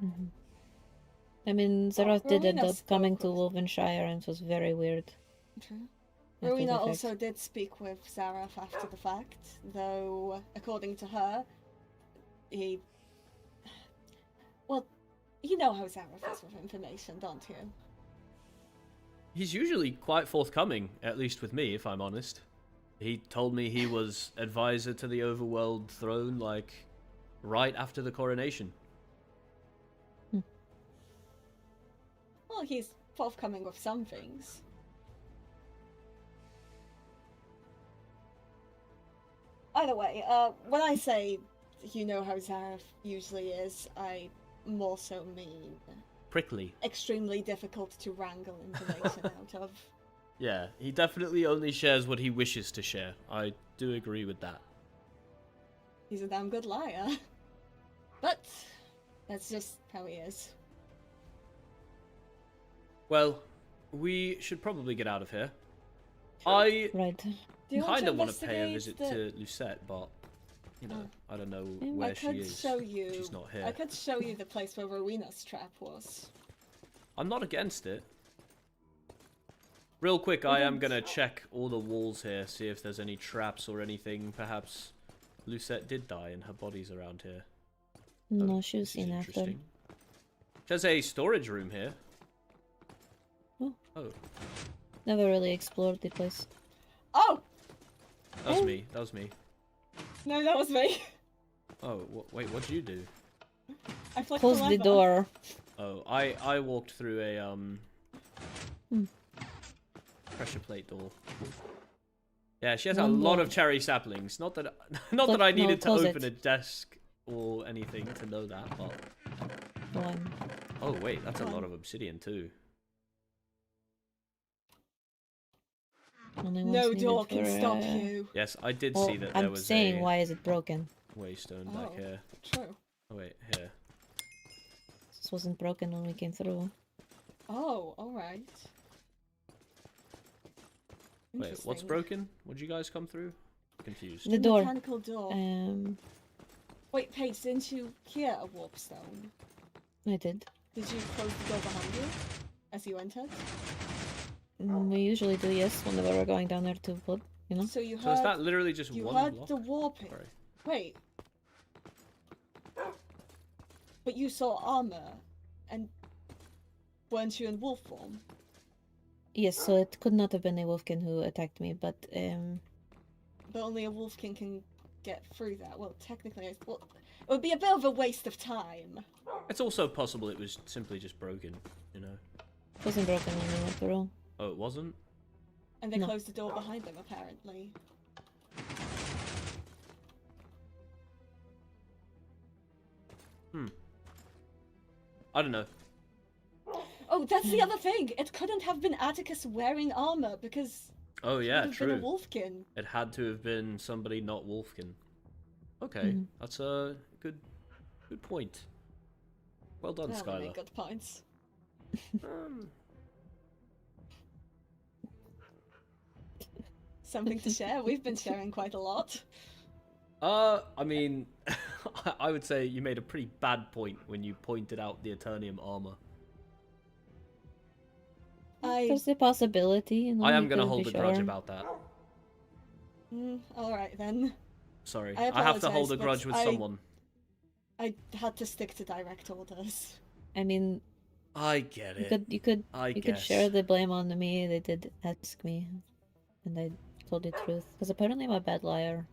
Mhm. I mean, Zaryth did end Rowena up coming spoke to with- Wolvenshire and it was very weird. True. after Rowena the fact. also did speak with Zaryth after the fact, though, according to her, he... Well, you know how Zaryth is with information, don't you? He's usually quite forthcoming, at least with me, if I'm honest. He told me he was advisor to the Overworld throne, like, right after the coronation. Well, he's forthcoming with some things. Either way, when I say you know how Zaryth usually is, I more so mean Prickly. extremely difficult to wrangle information out of. Yeah, he definitely only shares what he wishes to share. I do agree with that. He's a damn good liar. But that's just how he is. Well, we should probably get out of here. I Right. Do you kind of want to investigate pay a visit the- to Lucette, but, you know, I don't know Yeah, where I she could is. show you. She's not here. I could show you the place where Rowena's trap was. I'm not against it. Real quick, I am gonna check all the walls here, see if there's any traps or anything. Perhaps Lucette did die and her body's around here. No, Oh, she was this is seen after. interesting. There's a storage room here. Oh. Oh, Never really explored the place. Oh! that was me. That was me. No, that was me. Oh, wait, what did you do? I flicked Close the lever. door. Oh, I walked through a Hmm. pressure plate door. Yeah, she has a One lot more. of cherry saplings. Not that not Clo- that I no, needed to close open it. a desk or anything to know that, but One. oh wait, that's a lot of obsidian too. Only one's No needed door can for, stop you. Yes, I did Well, see that there I'm was saying, a why is it broken? waystone Oh. back here. True. Oh wait, here. This wasn't broken when we came through. Oh, alright. Wait, what's broken? Would you guys come through? Confused. The door. Mechanical door. Wait, Paige, didn't you hear a warp stone? I did. Did you close the door behind you as you entered? We usually do, yes, whenever we're going down there to put, you know. So you heard. So is that literally just you one heard block? the warping. Sorry. Wait. But you saw armor, and weren't you in wolf form? Yes, so it could not have been a wolfkin who attacked me, but But only a wolfkin can get through that. Well, technically, well, it would be a bit of a waste of time. It's also possible it was simply just broken, you know. it wasn't broken when we went through. Oh, it wasn't? And they No. closed the door behind them, apparently. I don't know. Oh, that's the other thing! It couldn't have been Atticus wearing armor, because Oh it yeah, would have been true. a wolfkin. It had to have been somebody not Wolfkin. Okay, Mhm. that's a good point. Well done, That would make Skylar. good points. Um, Something to share. We've been sharing quite a lot. I mean, I would say you made a pretty bad point when you pointed out the Eternium armor. There's a possibility, you know. I am you going to couldn't hold be a grudge sure. about that. Alright then. Sorry, I I have to apologise, hold a but grudge with someone. I had to stick to direct orders. I mean, I get you it. could, you could, I you guess. could share the blame on me. They did ask me, and I told the truth. Because apparently I'm a bad liar.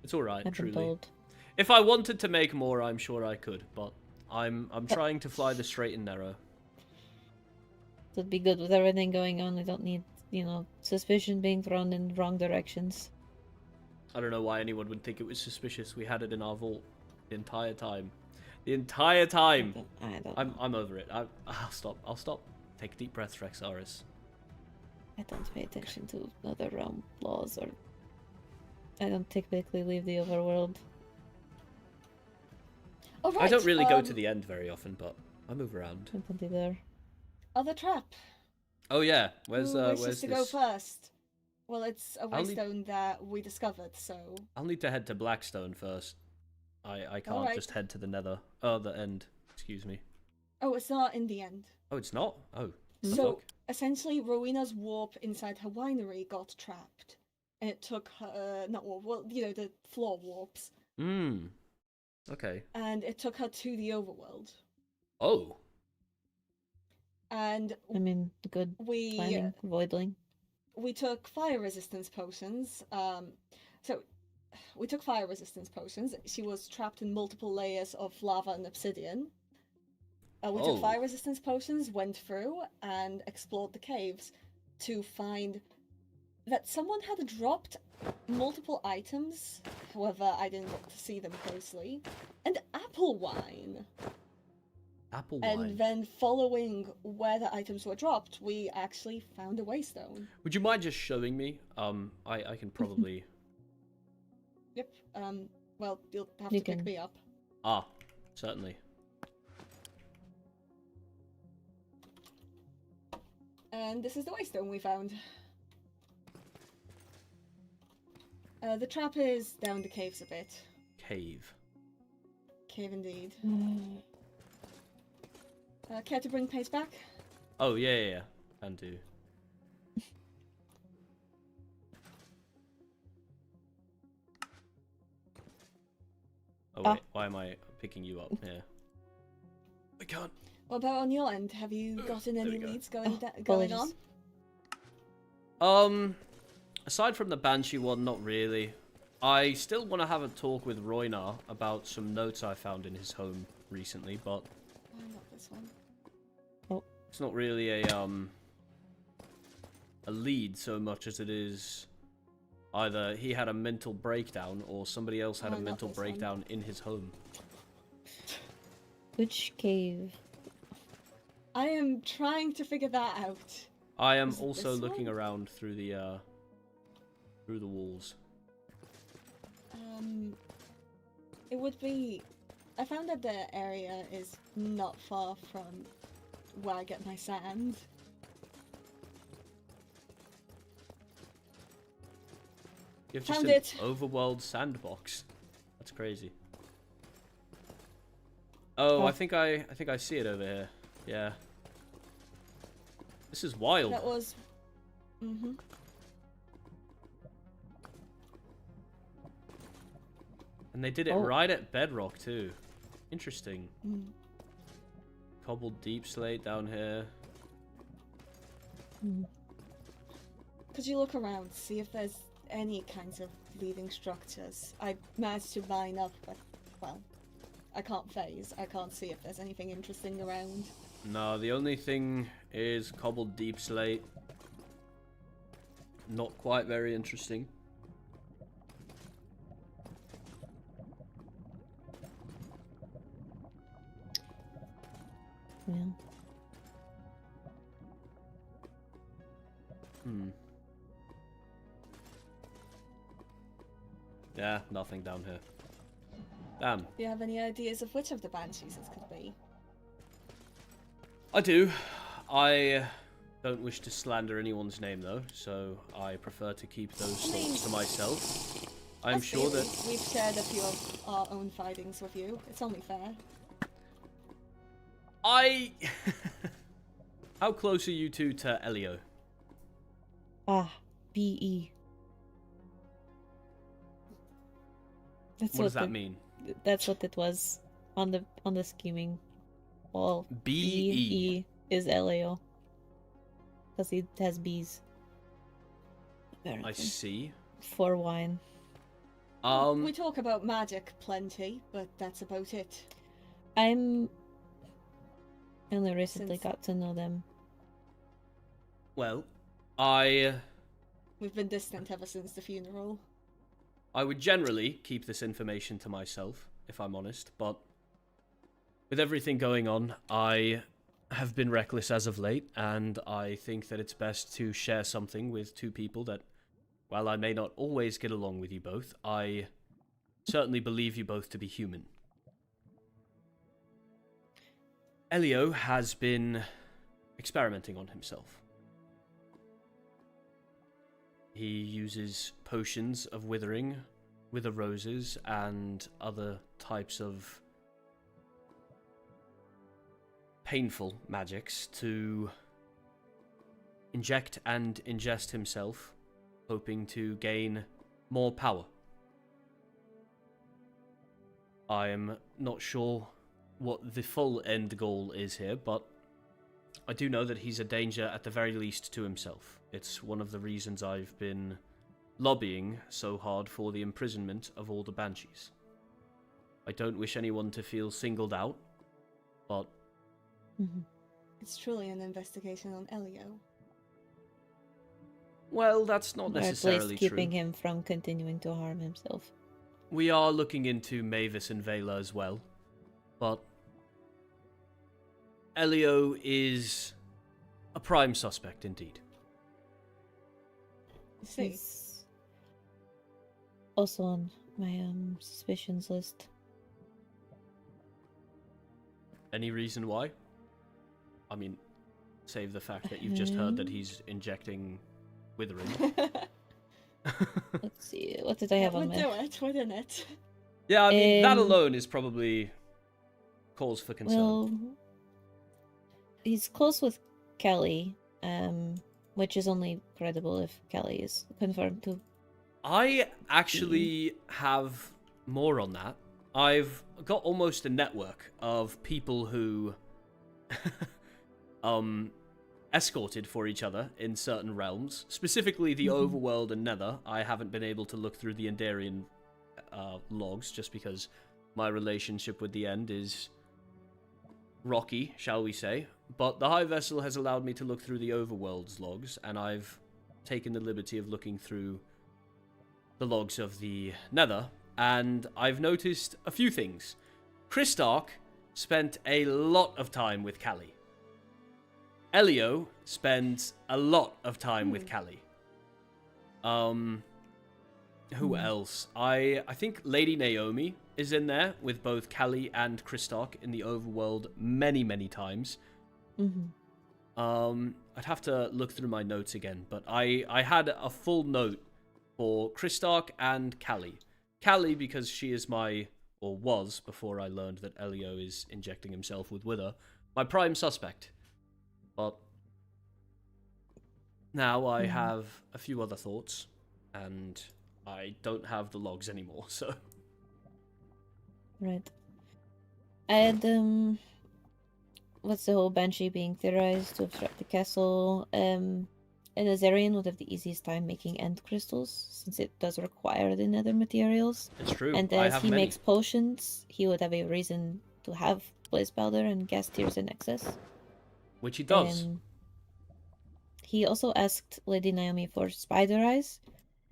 It's all right, I've been truly. told. If I wanted to make more, I'm sure I could, but I'm trying to fly the straight and narrow. It'd be good with everything going on. I don't need, you know, suspicion being thrown in wrong directions. I don't know why anyone would think it was suspicious. We had it in our vault the entire time. The entire time. I don't. I'm over it. I'll stop. I'll stop. Take a deep breath, Rexaris. I don't pay attention to other realm laws, or I don't typically leave the overworld. Oh, right. I don't really go to the end very often, but I move around. I don't either. Other trap. Oh yeah, where's Who wishes where's to this? go first? Well, it's a I'll need- waystone that we discovered, so... I'll need to head to Blackstone first. I can't Alright. just head to the Nether. Oh, the end. Excuse me. Oh, it's not in the end. Oh, it's not. Oh, Hmm? So, fuck. essentially, Rowena's warp inside her winery got trapped. And it took her... not warp, well, you know, the floor warps. Okay. And it took her to the overworld. Oh. And I mean, good we... planning, voidling. we took fire resistance potions. So we took fire resistance potions. She was trapped in multiple layers of lava and obsidian. We Oh. took fire resistance potions, went through, and explored the caves to find that someone had dropped multiple items. However, I didn't get to see them closely. And apple wine. Apple wine. And then following where the items were dropped, we actually found a waystone. Would you mind just showing me? I can probably. Yep. Well, you'll have You to pick can- me up. Ah, certainly. And this is the waystone we found. The trap is down the caves a bit. Cave. Cave indeed. Care to bring Pace back? Oh yeah. Can do. Oh Ah. wait, why am I picking you up? Yeah. I can't. What about on your end? Have you gotten There any we go. leads going apologies. on? Aside from the Banshee one, not really. I still want to have a talk with Roynar about some notes I found in his home recently, but Not this one. it's not really a lead so much as it is either he had a mental breakdown or somebody else had Oh, a not mental this one. breakdown in his home. Which cave? I am trying to figure that out. I am Is it also this looking one? around through the walls. It would be... I found that the area is not far from where I get my sand. You have just Found an it. overworld sandbox. That's crazy. Oh, I think I see it over here. Yeah. This is wild. That was. Mhm. And they did it right at bedrock too. Interesting. Cobbled deep slate down here. Could you look around, see if there's any kinds of leading structures? I managed to line up, but well, I can't phase. I can't see if there's anything interesting around. No, the only thing is cobbled deep slate. Not quite very interesting. Yeah. Yeah, nothing down here. Damn. Do you have any ideas of which of the banshees it could be? I do. I don't wish to slander anyone's name though, so I prefer to keep those thoughts to myself. I'm sure that we've shared a few of our own findings with you. It's only fair. How close are you two to Elio? BE. That's What does that mean? That's what it was on the scheming wall. BE is Elio. Because he has bees. Apparently. I see. For wine. We talk about magic plenty, but that's about it. I only recently got to know them. Well, We've been distant ever since the funeral. I would generally keep this information to myself, if I'm honest, but with everything going on, I have been reckless as of late, and I think that it's best to share something with two people that, while I may not always get along with you both, I certainly believe you both to be human. Elio has been experimenting on himself. He uses potions of withering, wither roses, and other types of painful magics to inject and ingest himself, hoping to gain more power. I am not sure what the full end goal is here, but I do know that he's a danger at the very least to himself. It's one of the reasons I've been lobbying so hard for the imprisonment of all the banshees. I don't wish anyone to feel singled out, but It's truly an investigation on Elio. well, that's not Or at necessarily least keeping true. him from continuing to harm himself. We are looking into Mavis and Vela as well, but Elio is a prime suspect indeed. See, He's also on my suspicions list. Any reason why? I mean, save the fact that you've just heard that he's injecting withering. Let's see, what did I have on would my... do it, wouldn't it? Yeah, I mean, that alone is probably cause for concern. Well, he's close with Kelly, which is only credible if Kelly is confirmed to. I actually have more on that. I've got almost a network of people who escorted for each other in certain realms. Specifically the overworld and Nether. I haven't been able to look through the Endarian logs just because my relationship with the End is rocky, shall we say. But the High Vessel has allowed me to look through the overworld's logs, and I've taken the liberty of looking through the logs of the Nether, and I've noticed a few things. Christarch spent a lot of time with Callie. Elio spends a lot of time with Callie. Who else? I think Lady Naomi is in there with both Callie and Christarch in the overworld many, many times. I'd have to look through my notes again, but I had a full note for Kristark and Callie. Callie, because she is or was, before I learned that Elio is injecting himself with Wither, my prime suspect. But now I have a few other thoughts, and I don't have the logs anymore, so... Right. And, what's the whole Banshee being theorized to obstruct the castle? An Azarian would have the easiest time making end crystals, since it does require the nether materials. It's true, And I as have he many. makes potions, he would have a reason to have blaze powder and gas tears in excess. Which he does. He also asked Lady Naomi for spider eyes,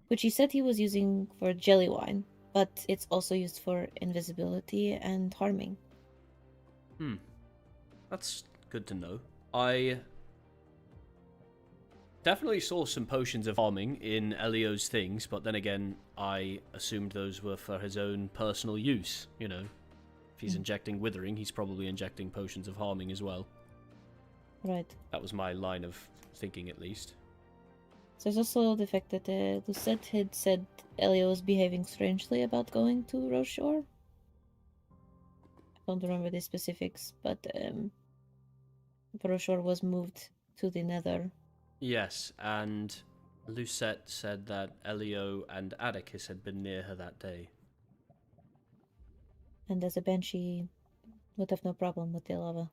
which he said he was using for jelly wine, but it's also used for invisibility and harming. That's good to know. I definitely saw some potions of harming in Elio's things, but then again, I assumed those were for his own personal use, you know. If he's injecting withering, he's probably injecting potions of harming as well. Right. That was my line of thinking, at least. So there's also the fact that Lucette had said Elio was behaving strangely about going to Roshore. I don't remember the specifics, but Roshore was moved to the Nether. Yes, and Lucette said that Elio and Atticus had been near her that day. And as a Banshee, would have no problem with the lava.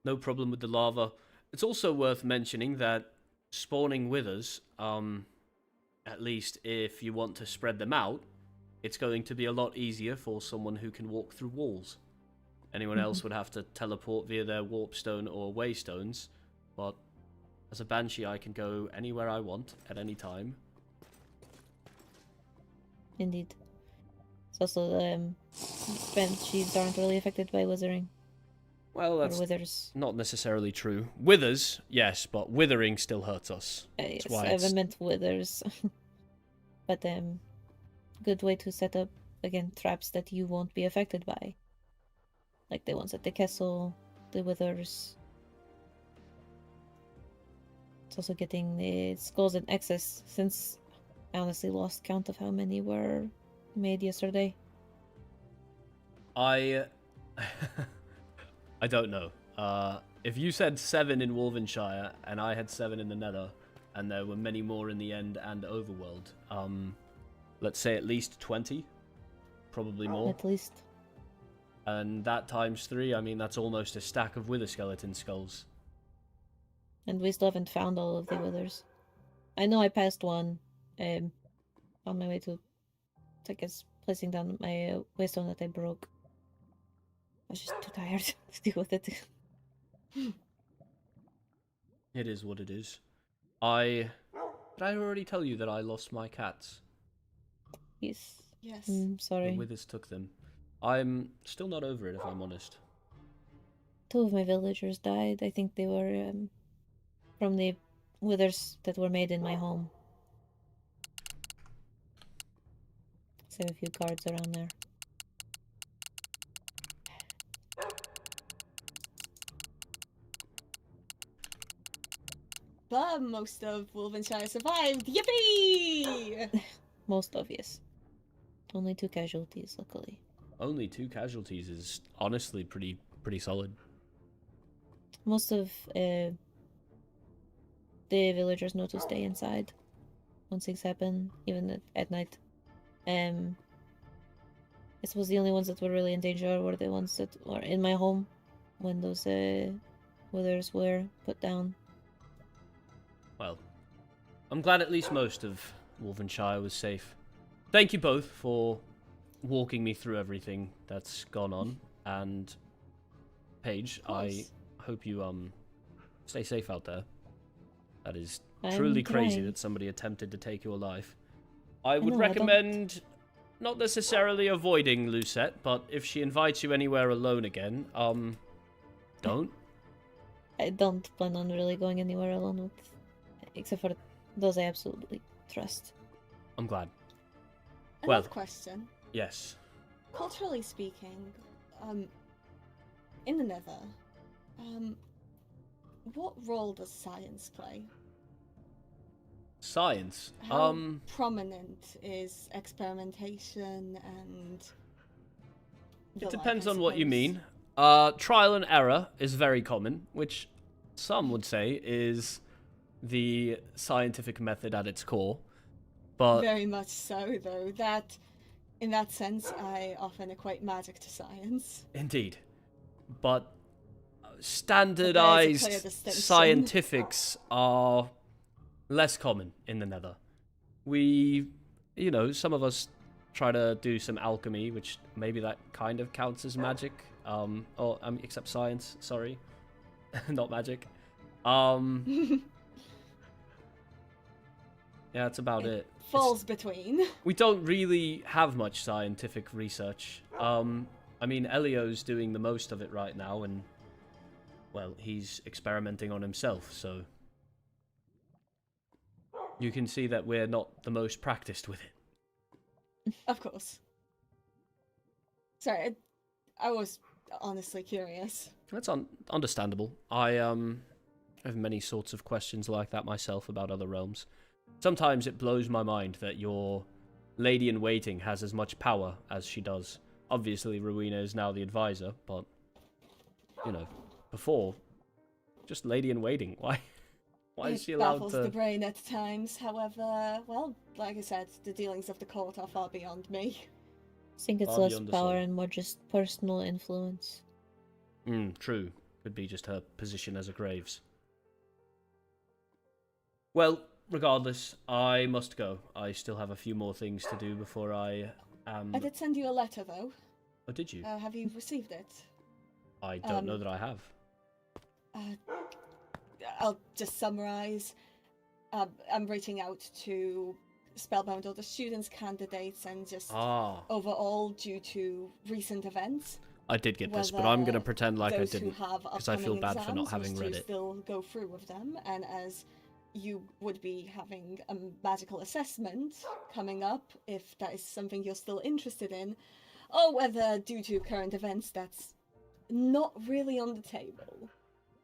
No problem with the lava. It's also worth mentioning that spawning withers, at least if you want to spread them out, it's going to be a lot easier for someone who can walk through walls. Anyone else would have to teleport via their warpstone or waystones, but as a Banshee I can go anywhere I want at any time. Indeed. It's also Banshees aren't really affected by withering. Well, that's withers. not necessarily true. Withers, yes, but withering still hurts us. Yes, why I meant withers. But good way to set up, again, traps that you won't be affected by. Like the ones at the castle, the withers. It's also getting the skulls in excess, since I honestly lost count of how many were made yesterday. I don't know. If you said 7 in Wolvenshire, and I had 7 in the Nether, and there were many more in the End and Overworld, let's say at least 20, probably more. At least. And that times 3, I mean, that's almost a stack of Wither skeleton skulls. And we still haven't found all of the withers. I know I passed one on my way to, I guess, placing down my waystone that I broke. I was just too tired to deal with it. It is what it is. Did I already tell you that I lost my cats? Yes. Yes. Sorry. The Withers took them. I'm still not over it, if I'm honest. 2 of my villagers died. I think they were from the withers that were made in my home. So I have a few guards around there. But most of Wolvenshire survived. Yippee! Most obvious. Only 2 casualties, luckily. Only 2 casualties is honestly pretty solid. Most of the villagers know to stay inside once things happen, even at night. I suppose the only ones that were really in danger were the ones that were in my home when those withers were put down. Well, I'm glad at least most of Wolvenshire was safe. Thank you both for walking me through everything that's gone on, and Paige, I hope you stay safe out there. That is truly crazy that somebody attempted to take your life. I would recommend not necessarily avoiding Lucette, but if she invites you anywhere alone again, don't. I don't plan on really going anywhere alone with, except for those I absolutely trust. I'm glad. Another question. Yes. Culturally speaking, in the Nether, what role does science play? Science. How prominent is experimentation and... It depends on what you mean. Trial and error is very common, which some would say is the scientific method at its core. But Very much so, though. In that sense, I often equate magic to science. indeed. But standardized clear distinction. scientifics are less common in the Nether. We, some of us try to do some alchemy, which maybe that kind of counts as magic. Except science, sorry. Not magic. Yeah, that's about it. Falls between. We don't really have much scientific research. I mean, Elio's doing the most of it right now, and, well, he's experimenting on himself, so you can see that we're not the most practiced with it. Of course. Sorry, I was honestly curious. That's understandable. I have many sorts of questions like that myself about other realms. Sometimes it blows my mind that your lady-in-waiting has as much power as she does. Obviously, Rowena is now the advisor, but, before, just lady-in-waiting. Why is she allowed baffles to... the brain at times, however, well, like I said, the dealings of the court are far beyond me. I think it's Far less beyond the power soul. and more just personal influence. True. Could be just her position as a Graves. Well, regardless, I must go. I still have a few more things to do before I am... I did send you a letter, though. Oh, did you? Have you received it? I don't know that I have. I'll just summarize. I'm reaching out to Spellbound Order students, candidates, and just overall due to recent events. I did get this, but I'm going to pretend like I those who didn't, have because I feel upcoming bad for not exams having wish read to it. still go through with them, and as you would be having a magical assessment coming up, if that is something you're still interested in, or whether due to current events that's not really on the table.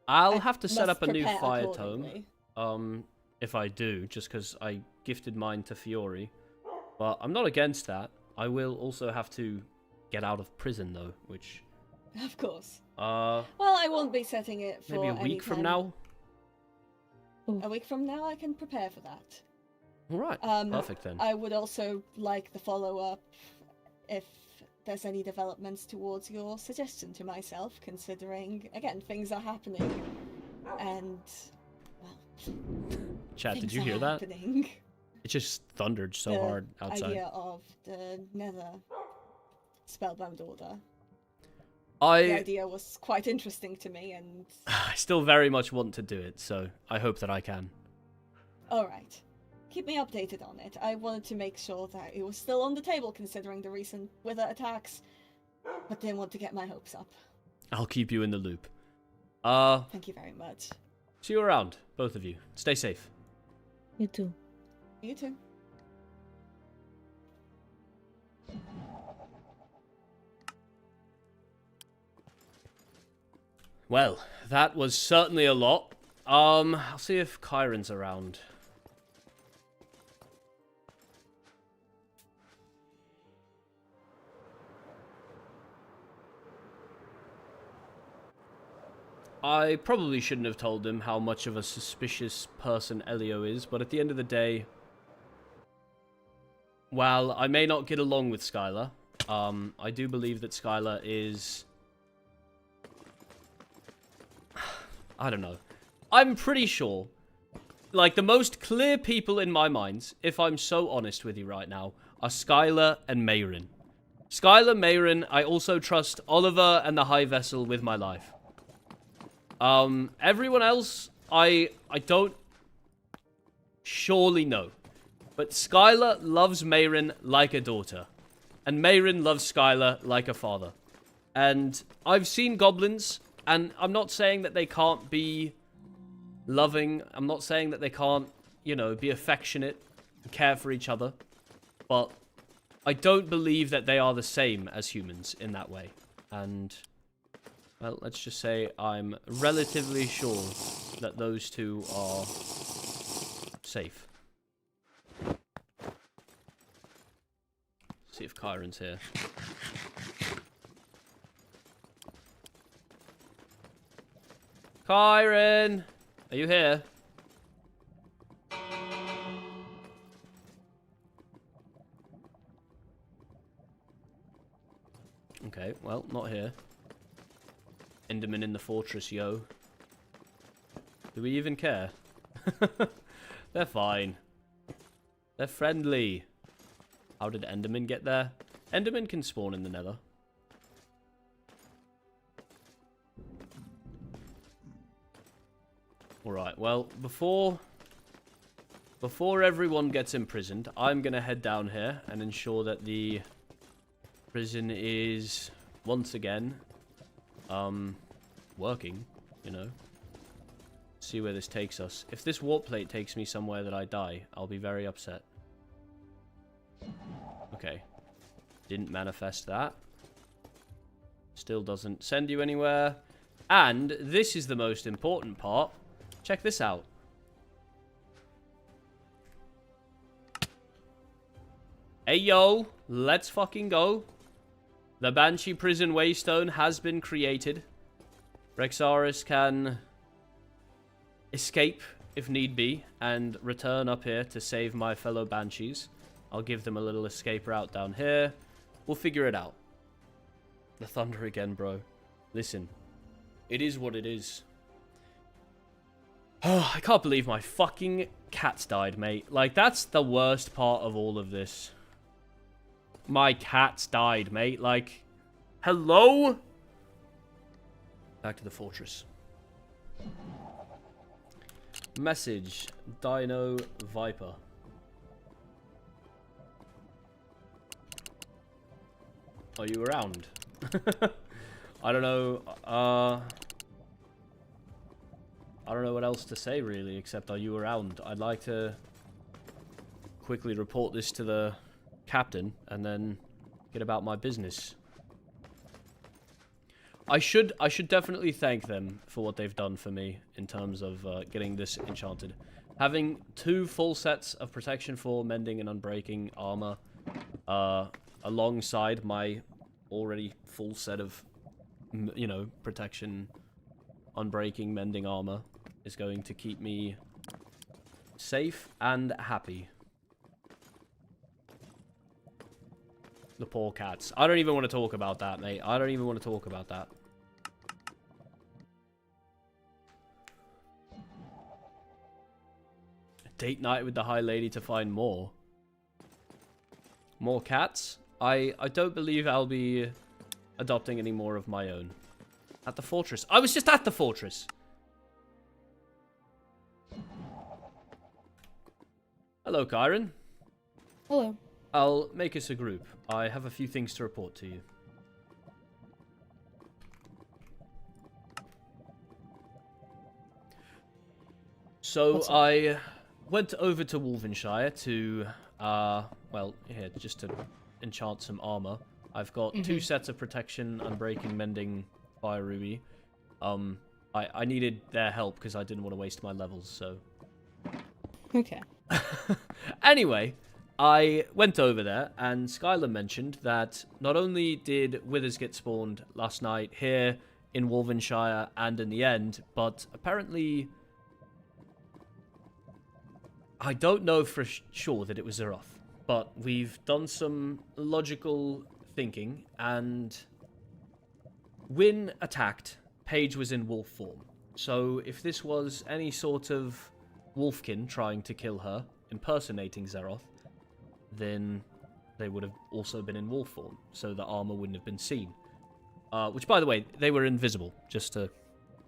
I'll I have to set must up a new prepare fire accordingly. tome, if I do, just because I gifted mine to Fiore. But I'm not against that. I will also have to get out of prison, though, which... Of course. Well, Well, I won't be setting it for maybe a any week from time. now? A week from now, I can prepare for that. Alright, perfect then. I would also like the follow-up if there's any developments towards your suggestion to myself, considering, again, things are happening, and, well... Chad, did things you are hear that? happening. It just thundered so The hard outside. idea of the Nether Spellbound Order. The I idea was quite interesting to me, and... still very much want to do it, so I hope that I can. Alright. Keep me updated on it. I wanted to make sure that it was still on the table considering the recent wither attacks, but didn't want to get my hopes up. I'll keep you in the loop. Thank you very much. See you around, both of you. Stay safe. You too. You too. Well, that was certainly a lot. I'll see if Kairen's around. I probably shouldn't have told him how much of a suspicious person Elio is, but at the end of the day, while I may not get along with Skylar, I do believe that Skylar is... I don't know. I'm pretty sure, like, the most clear people in my mind, if I'm so honest with you right now, are Skylar and Mayrin. Skylar, Mayrin, I also trust Oliver and the High Vessel with my life. Everyone else, I don't surely know. But Skylar loves Mayrin like a daughter. And Mayrin loves Skylar like a father. And I've seen goblins, and I'm not saying that they can't be loving. I'm not saying that they can't, you know, be affectionate and care for each other. But I don't believe that they are the same as humans in that way. And... well, let's just say I'm relatively sure that those two are safe. see if Kairen's here. Kairen! Are you here? Okay, well, not here. Enderman in the fortress, yo. Do we even care? They're fine. They're friendly. How did Enderman get there? Enderman can spawn in the Nether. Alright, well, before everyone gets imprisoned, I'm gonna head down here and ensure that the prison is once again working, you know. See where this takes us. If this warp plate takes me somewhere that I die, I'll be very upset. Okay. Didn't manifest that. Still doesn't send you anywhere. And this is the most important part. Check this out. Hey yo, let's fucking go. The Banshee Prison Waystone has been created. Rexaris can escape if need be and return up here to save my fellow Banshees. I'll give them a little escape route down here. We'll figure it out. The thunder again, bro. Listen, it is what it is. Oh, I can't believe my fucking cats died, mate. Like, that's the worst part of all of this. My cats died, mate. Like, hello? Back to the fortress. Message. Dino Viper. Are you around? I don't know. I don't know what else to say, really, except are you around? I'd like to quickly report this to the captain and then get about my business. I should definitely thank them for what they've done for me in terms of getting this enchanted. Having 2 full sets of protection for mending and unbreaking armor alongside my already full set of, you know, protection, unbreaking, mending armor is going to keep me safe and happy. The poor cats. I don't even want to talk about that, mate. I don't even want to talk about that. Date night with the High Lady to find more. More cats? I don't believe I'll be adopting any more of my own. At the fortress. I was just at the fortress. Hello, Kairen. Hello. I'll make us a group. I have a few things to report to you. So I went over to Wolvenshire to, well, here, just to enchant some armor. I've got 2 sets of protection, unbreaking, mending, fire ruby. I needed their help because I didn't want to waste my levels, so... Okay. Anyway, I went over there, and Skylar mentioned that not only did withers get spawned last night here in Wolvenshire and in the end, but apparently... I don't know for sure that it was Zaryth, but we've done some logical thinking, and when attacked, Paige was in wolf form. So if this was any sort of wolfkin trying to kill her, impersonating Zaryth, then they would have also been in wolf form, so the armor wouldn't have been seen. Which, by the way, they were invisible, just to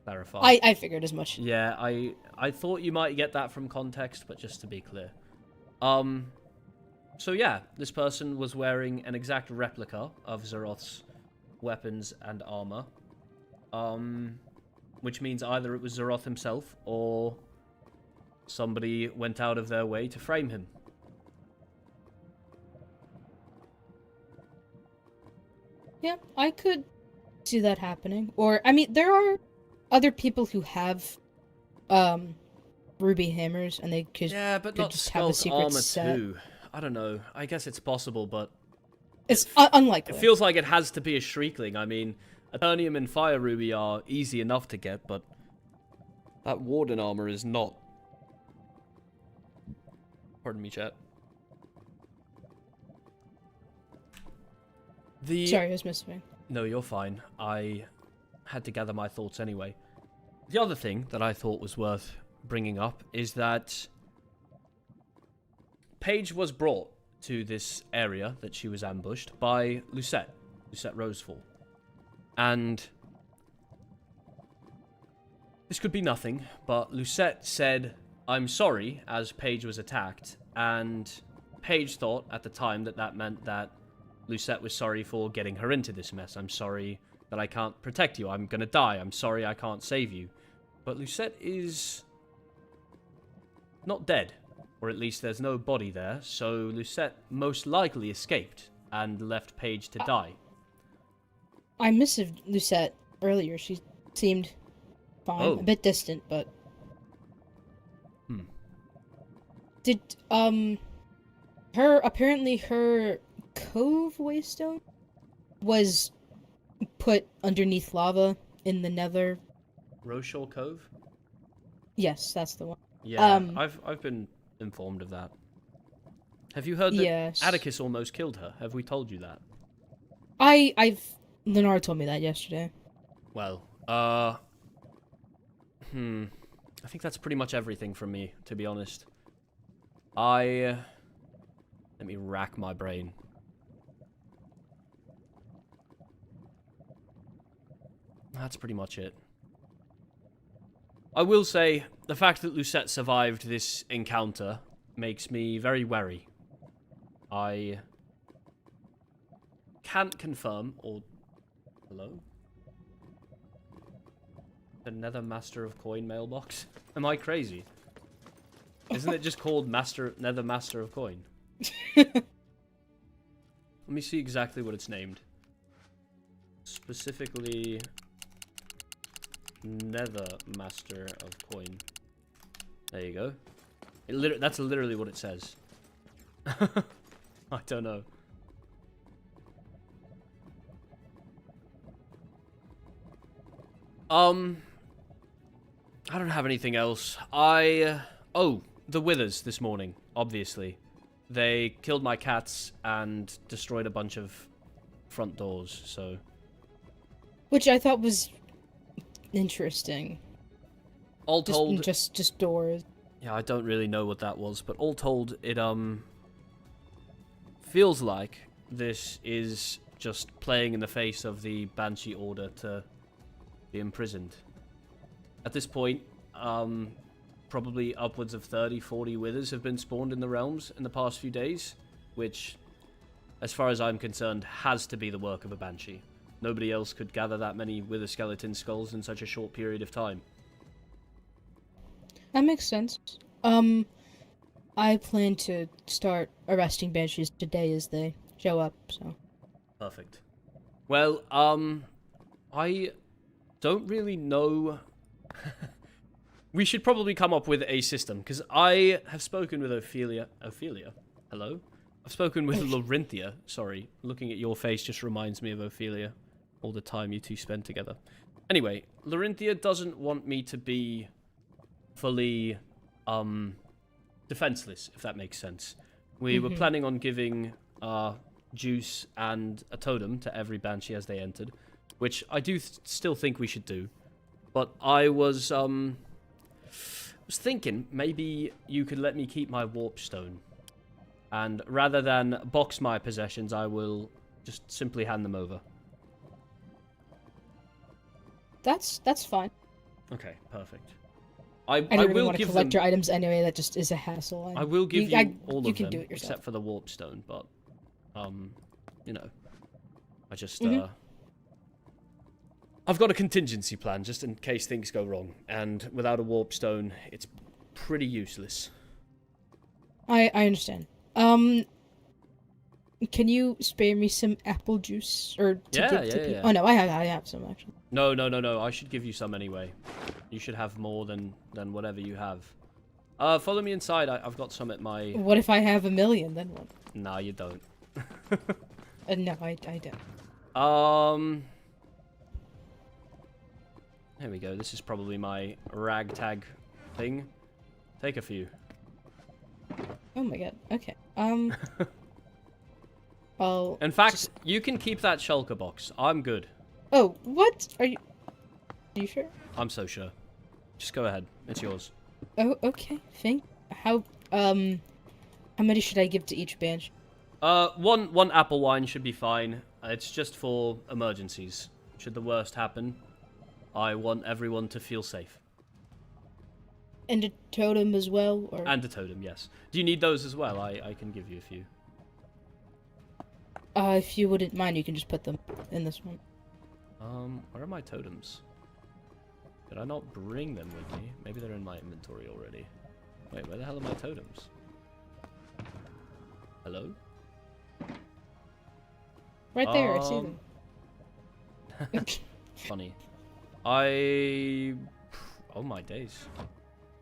clarify. I figured as much. Yeah, I thought you might get that from context, but just to be clear. So yeah, this person was wearing an exact replica of Zaryth's weapons and armor. Which means either it was Zaryth himself, or somebody went out of their way to frame him. Yeah, I could see that happening. Or, I mean, there are other people who have ruby hammers, and they could, yeah, but could not just have a Skull's secret armor set. too. I don't know. I guess it's possible, but It's unlikely. It feels like it has to be a Shriekling. I mean, Eternium and Fire Ruby are easy enough to get, but that Warden armor is not. Pardon me, chat. Sorry, I was missing. No, you're fine. I had to gather my thoughts anyway. The other thing that I thought was worth bringing up is that Paige was brought to this area that she was ambushed by Lucette Rosefall. And this could be nothing, but Lucette said, "I'm sorry," as Paige was attacked, and Paige thought at the time that that meant that Lucette was sorry for getting her into this mess. "I'm sorry that I can't protect you. I'm gonna die. I'm sorry I can't save you." But Lucette is not dead, or at least there's no body there, so Lucette most likely escaped and left Paige to die. I missed Lucette earlier. She seemed fine. Oh. A bit distant, but... Did, apparently her cove waystone was put underneath lava in the Nether. Rochelle Cove? Yes, that's the one. Yeah, I've been informed of that. Have you heard that Yes. Atticus almost killed her? Have we told you that? Lenora told me that yesterday. Well, I think that's pretty much everything from me, to be honest. Let me rack my brain. That's pretty much it. I will say, the fact that Lucette survived this encounter makes me very wary. I can't confirm, or... Hello? The Nether Master of Coin mailbox? Am I crazy? Isn't it just called Nether Master of Coin? Let me see exactly what it's named. Specifically... Nether Master of Coin. There you go. That's literally what it says. I don't know. I don't have anything else. Oh, the Withers this morning, obviously. They killed my cats and destroyed a bunch of front doors, so... Which I thought was interesting. All told... Just doors. Yeah, I don't really know what that was, but all told, it, feels like this is just playing in the face of the Banshee order to be imprisoned. At this point, probably upwards of 30, 40 Withers have been spawned in the realms in the past few days, which, as far as I'm concerned, has to be the work of a Banshee. Nobody else could gather that many Wither skeleton skulls in such a short period of time. That makes sense. I plan to start arresting Banshees today as they show up, so... Perfect. Well, I don't really know... We should probably come up with a system, because I have spoken with Ophelia. Hello? I've spoken with Larinthia. Sorry, looking at your face just reminds me of Ophelia. All the time you two spend together. Anyway, Larinthia doesn't want me to be fully, defenseless, if that makes sense. We were planning on giving, juice and a totem to every Banshee as they entered, which I do still think we should do. But I was thinking maybe you could let me keep my warp stone. And rather than box my possessions, I will just simply hand them over. That's fine. Okay, perfect. I don't really will want to give collect them... your items anyway, that just is a hassle. I will give you all of you can them, do it yourself. except for the warp stone, but, you know, I just, I've got a contingency plan, just in case things go wrong, and without a warp stone, it's pretty useless. I understand. Can you spare me some apple juice, or to give to people? Yeah. Oh no, I have some actually. No, I should give you some anyway. You should have more than whatever you have. Follow me inside, I've got some at my... What if I have 1 million, then what? Nah, you don't. No, I don't. Here we go. This is probably my ragtag thing. Take a few. Oh my god. Okay. I'll. In fact, you can keep that shulker box. I'm good. Oh, what? Are you sure? I'm so sure. Just go ahead. It's yours. Oh, okay. How many should I give to each banshee? One apple wine should be fine. It's just for emergencies. Should the worst happen, I want everyone to feel safe. And a totem as well, or? And a totem, yes. Do you need those as well? I can give you a few. If you wouldn't mind, you can just put them in this one. Where are my totems? Did I not bring them with me? Maybe they're in my inventory already. Wait, where the hell are my totems? Hello? Right there, I see them. Funny. Oh my days.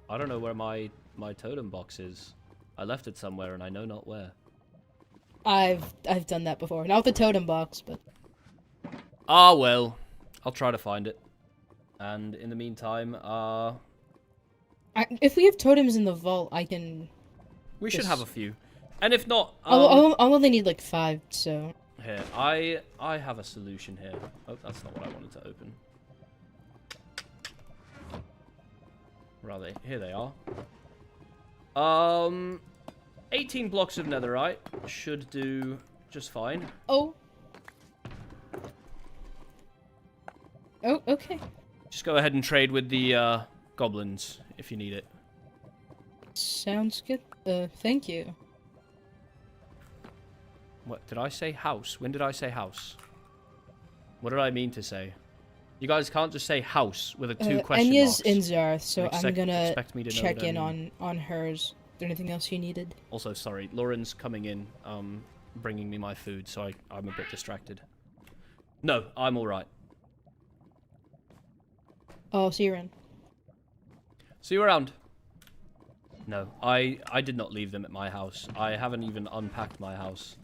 I don't know where my totem box is. I left it somewhere and I know not where. I've done that before. Not with the totem box, but... Ah, well. I'll try to find it. And in the meantime, if we have totems in the vault, I can... we should have a few. And if not, I'll only need like 5, so... Here, I have a solution here. Oh, that's not what I wanted to open. Where are they? Here they are. 18 blocks of netherite should do just fine. Oh. Oh, okay. Just go ahead and trade with the goblins if you need it. Sounds good. Thank you. What did I say? House? When did I say house? What did I mean to say? You guys can't just say house with a 2 question Enya's marks. in Zaryth, so I'm gonna expect me to know check in them. on hers. Is there anything else you needed? Also, sorry, Lauren's coming in, bringing me my food, so I'm a bit distracted. No, I'm all right. Oh, see you around. See you around. No, I did not leave them at my house. I haven't even unpacked my house.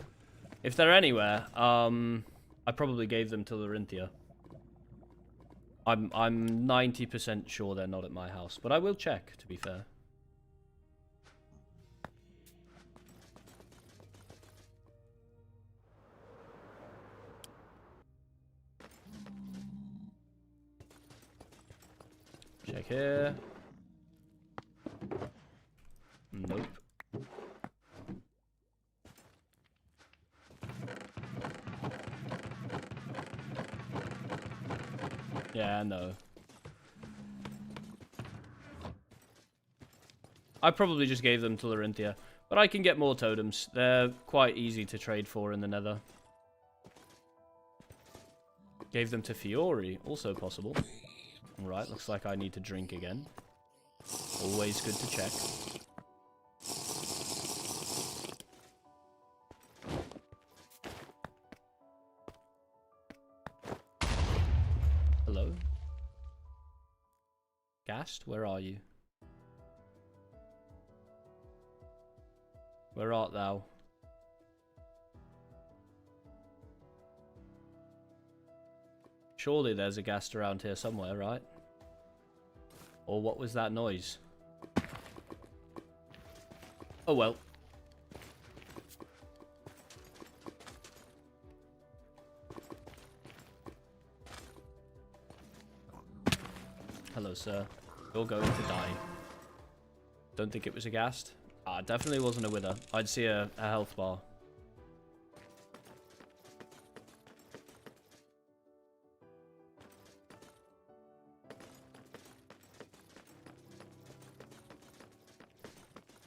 If they're anywhere, I probably gave them to Larinthia. I'm 90% sure they're not at my house, but I will check, to be fair. Check here. Nope. Yeah, no. I probably just gave them to Larinthia, but I can get more totems. They're quite easy to trade for in the Nether. Gave them to Fiori, also possible. Alright, looks like I need to drink again. Always good to check. Hello? Gast, where are you? Where art thou? Surely there's a Gast around here somewhere, right? Or what was that noise? Oh well. Hello, sir. You're going to die. Don't think it was a Gast. Ah, definitely wasn't a Wither. I'd see a health bar.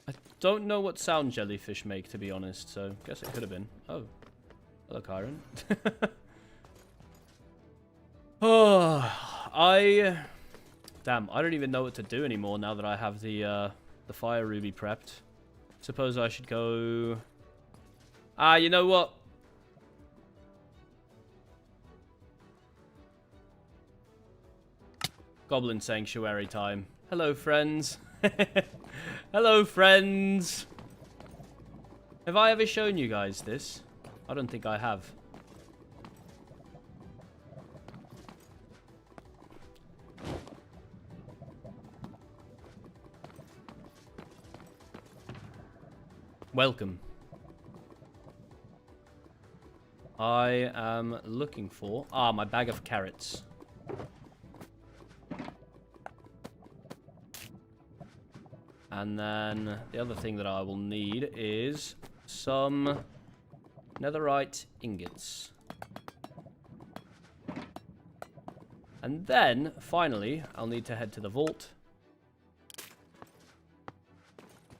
I don't know what sound jellyfish make, to be honest, so guess it could have been. Oh. Hello, Kairen. Oh, damn, I don't even know what to do anymore now that I have the fire ruby prepped. Suppose I should go... Ah, you know what? Goblin Sanctuary time. Hello, friends. Hello, friends. Have I ever shown you guys this? I don't think I have. Welcome. I am looking for... my bag of carrots. And then the other thing that I will need is some netherite ingots. And then, finally, I'll need to head to the vault.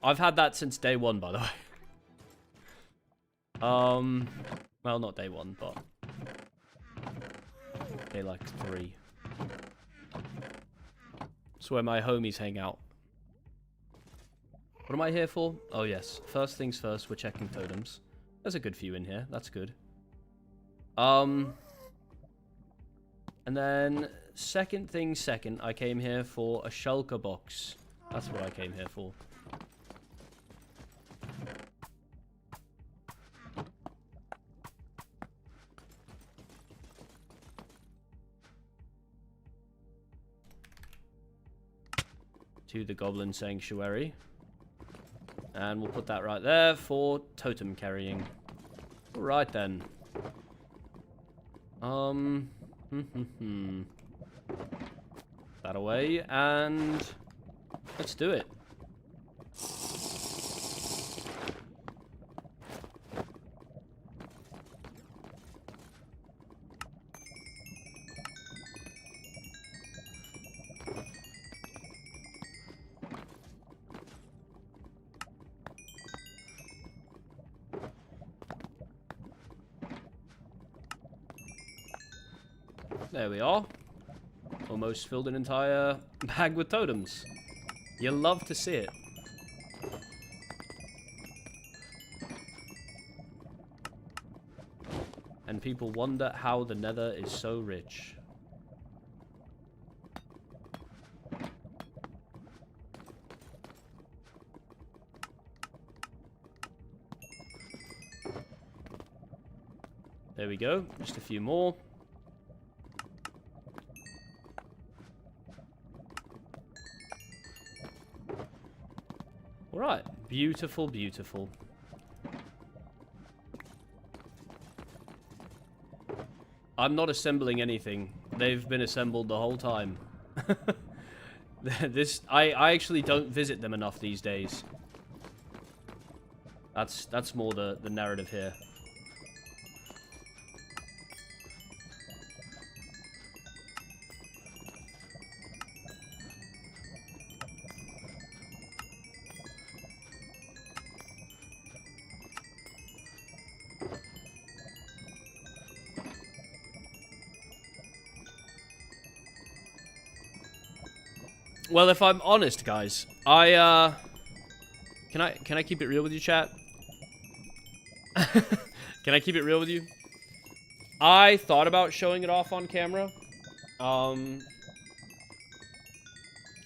I've had that since day 1, by the way. Well, not day 1, but day like 3. It's where my homies hang out. What am I here for? Oh, yes. First things first, we're checking totems. There's a good few in here. That's good. And then, second thing second, I came here for a shulker box. That's what I came here for. To the Goblin Sanctuary. And we'll put that right there for totem carrying. Right then. That away, and let's do it. There we are. Almost filled an entire bag with totems. You'll love to see it. And people wonder how the Nether is so rich. There we go. Just a few more. Alright, beautiful, beautiful. I'm not assembling anything. They've been assembled the whole time. I actually don't visit them enough these days. That's more the narrative here. Well, if I'm honest, guys, can I keep it real with you, chat? Can I keep it real with you? I thought about showing it off on camera.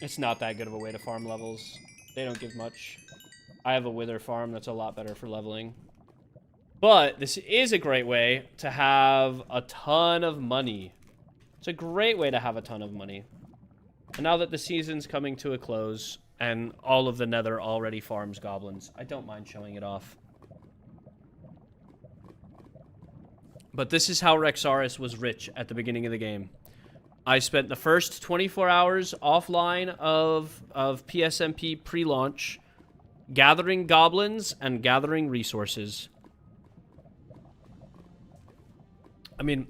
It's not that good of a way to farm levels. They don't give much. I have a wither farm that's a lot better for leveling. But this is a great way to have a ton of money. It's a great way to have a ton of money. And now that the season's coming to a close, and all of the Nether already farms goblins, I don't mind showing it off. But this is how Rexaris was rich at the beginning of the game. I spent the first 24 hours offline of PSMP pre-launch, gathering goblins and gathering resources. I mean,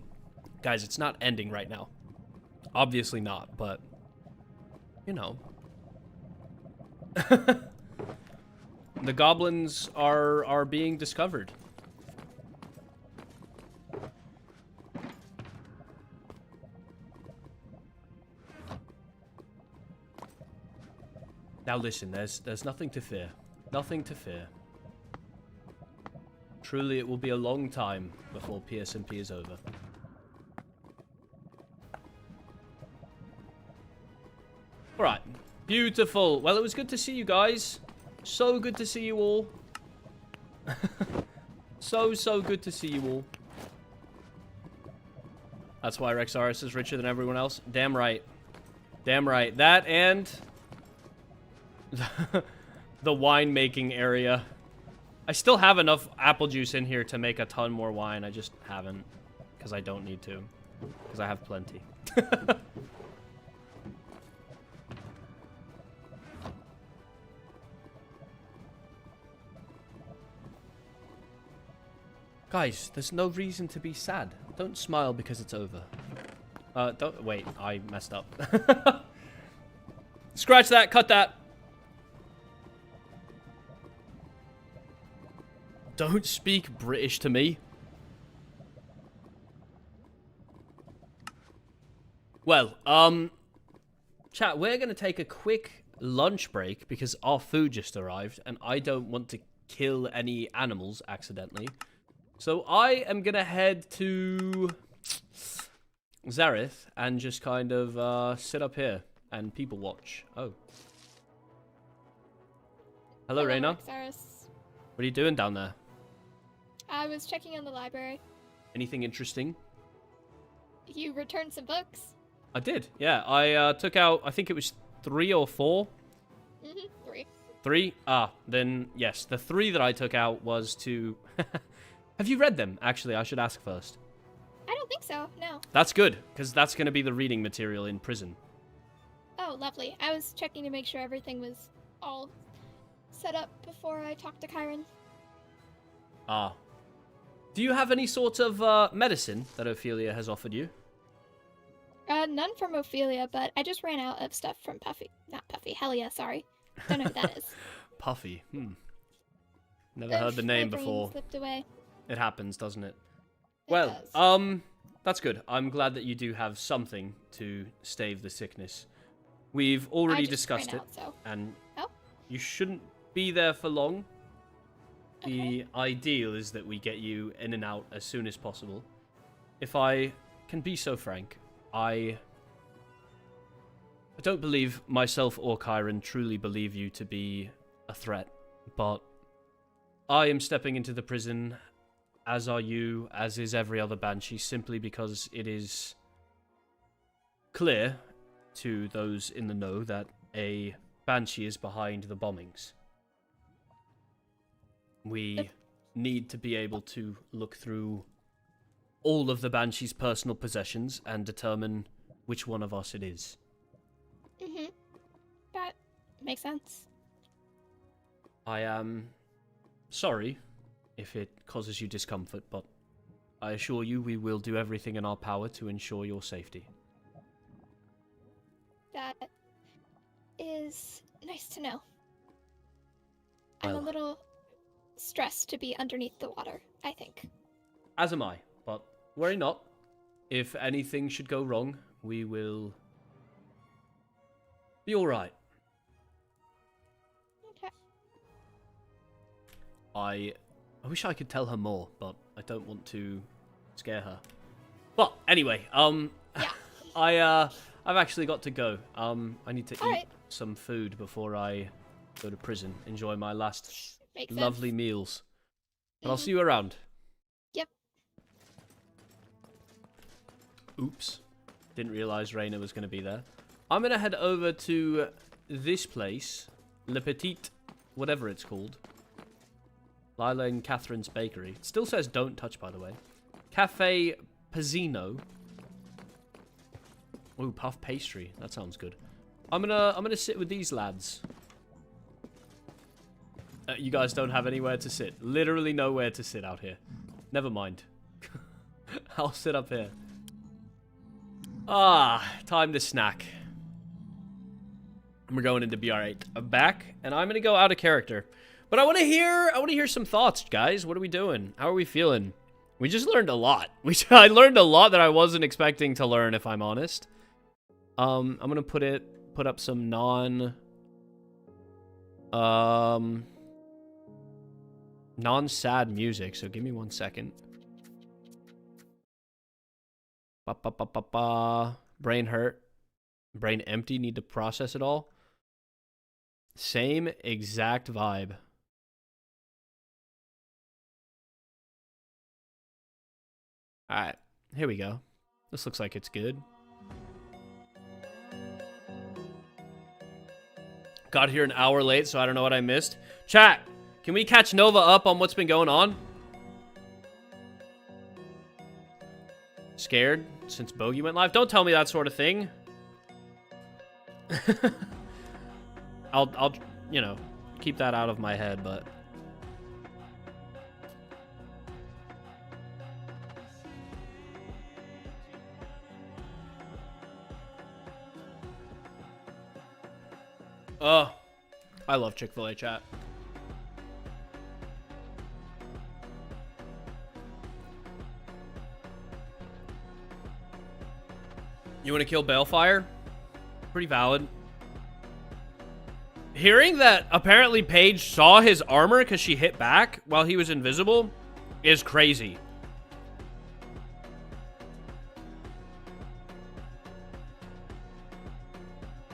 guys, it's not ending right now. Obviously not, but... you know. The goblins are being discovered. Now listen, there's nothing to fear. Nothing to fear. Truly, it will be a long time before PSMP is over. Alright. Beautiful. Well, it was good to see you guys. So good to see you all. So good to see you all. That's why Rexaris is richer than everyone else. Damn right. Damn right. That and... the winemaking area. I still have enough apple juice in here to make a ton more wine. I just haven't. Because I don't need to. Because I have plenty. Guys, there's no reason to be sad. Don't smile because it's over. Don't... Wait, I messed up. Scratch that, cut that. Don't speak British to me. Well, chat, we're going to take a quick lunch break because our food just arrived and I don't want to kill any animals accidentally. So I am going to head to Zaryth and just kind of sit up here and people watch. Oh. Hello, Reyna. Rexaris. What are you doing down there? I was checking in the library. Anything interesting? You returned some books. I did, yeah. I took out, I think it was 3 or 4. 3. 3? Ah, then yes. The 3 that I took out was to... Have you read them? Actually, I should ask first. I don't think so, no. That's good, because that's going to be the reading material in prison. Oh, lovely. I was checking to make sure everything was all set up before I talked to Kairen. Ah. Do you have any sort of medicine that Ophelia has offered you? None from Ophelia, but I just ran out of stuff from Puffy. Not Puffy, Helia, sorry. Don't know who that is. Puffy, Never heard the name My brain before. Slipped away. It happens, doesn't it? It Well, does. that's good. I'm glad that you do have something to stave the sickness. We've I already just discussed ran it, out, so. and Oh. you shouldn't be there for long. Okay. The ideal is that we get you in and out as soon as possible. If I can be so frank, I don't believe myself or Kairen truly believe you to be a threat, but I am stepping into the prison, as are you, as is every other banshee, simply because it is clear to those in the know that a banshee is behind the bombings. We need to be able to look through all of the banshee's personal possessions and determine which one of us it is. That makes sense. I am sorry if it causes you discomfort, but I assure you we will do everything in our power to ensure your safety. That is nice to know. I'm a Well. little stressed to be underneath the water, I think. As am I, but worry not. If anything should go wrong, we will be alright. Okay. I wish I could tell her more, but I don't want to scare her. But anyway, Yeah. I've actually got to go. I need to eat Alright. some food before I go to prison. Enjoy my last Makes lovely sense. meals. But I'll Mhm. see you around. Yep. Oops. Didn't realize Reyna was going to be there. I'm going to head over to this place. Le Petit, whatever it's called. Lila and Catherine's Bakery. It still says don't touch, by the way. Cafe Pizzino. Ooh, puff pastry. That sounds good. I'm gonna sit with these lads. You guys don't have anywhere to sit. Literally nowhere to sit out here. Never mind. I'll sit up here. Ah, time to snack. We're going into BR8. I'm back, and I'm gonna go out of character. But I want to hear some thoughts, guys. What are we doing? How are we feeling? We just learned a lot. I learned a lot that I wasn't expecting to learn, if I'm honest. I'm gonna put up some non-sad music. So give me 1 second. Brain hurt. Brain empty. Need to process it all. Same exact vibe. Alright, here we go. This looks like it's good. Got here an hour late, so I don't know what I missed. Chat, Can we catch Nova up on what's been going on? Scared since Bogey went live? Don't tell me that sort of thing. I'll, you know, keep that out of my head, but... Oh, I love Chick-fil-A chat. You want to kill Balefire? Pretty valid. Hearing that apparently Paige saw his armor because she hit back while he was invisible is crazy.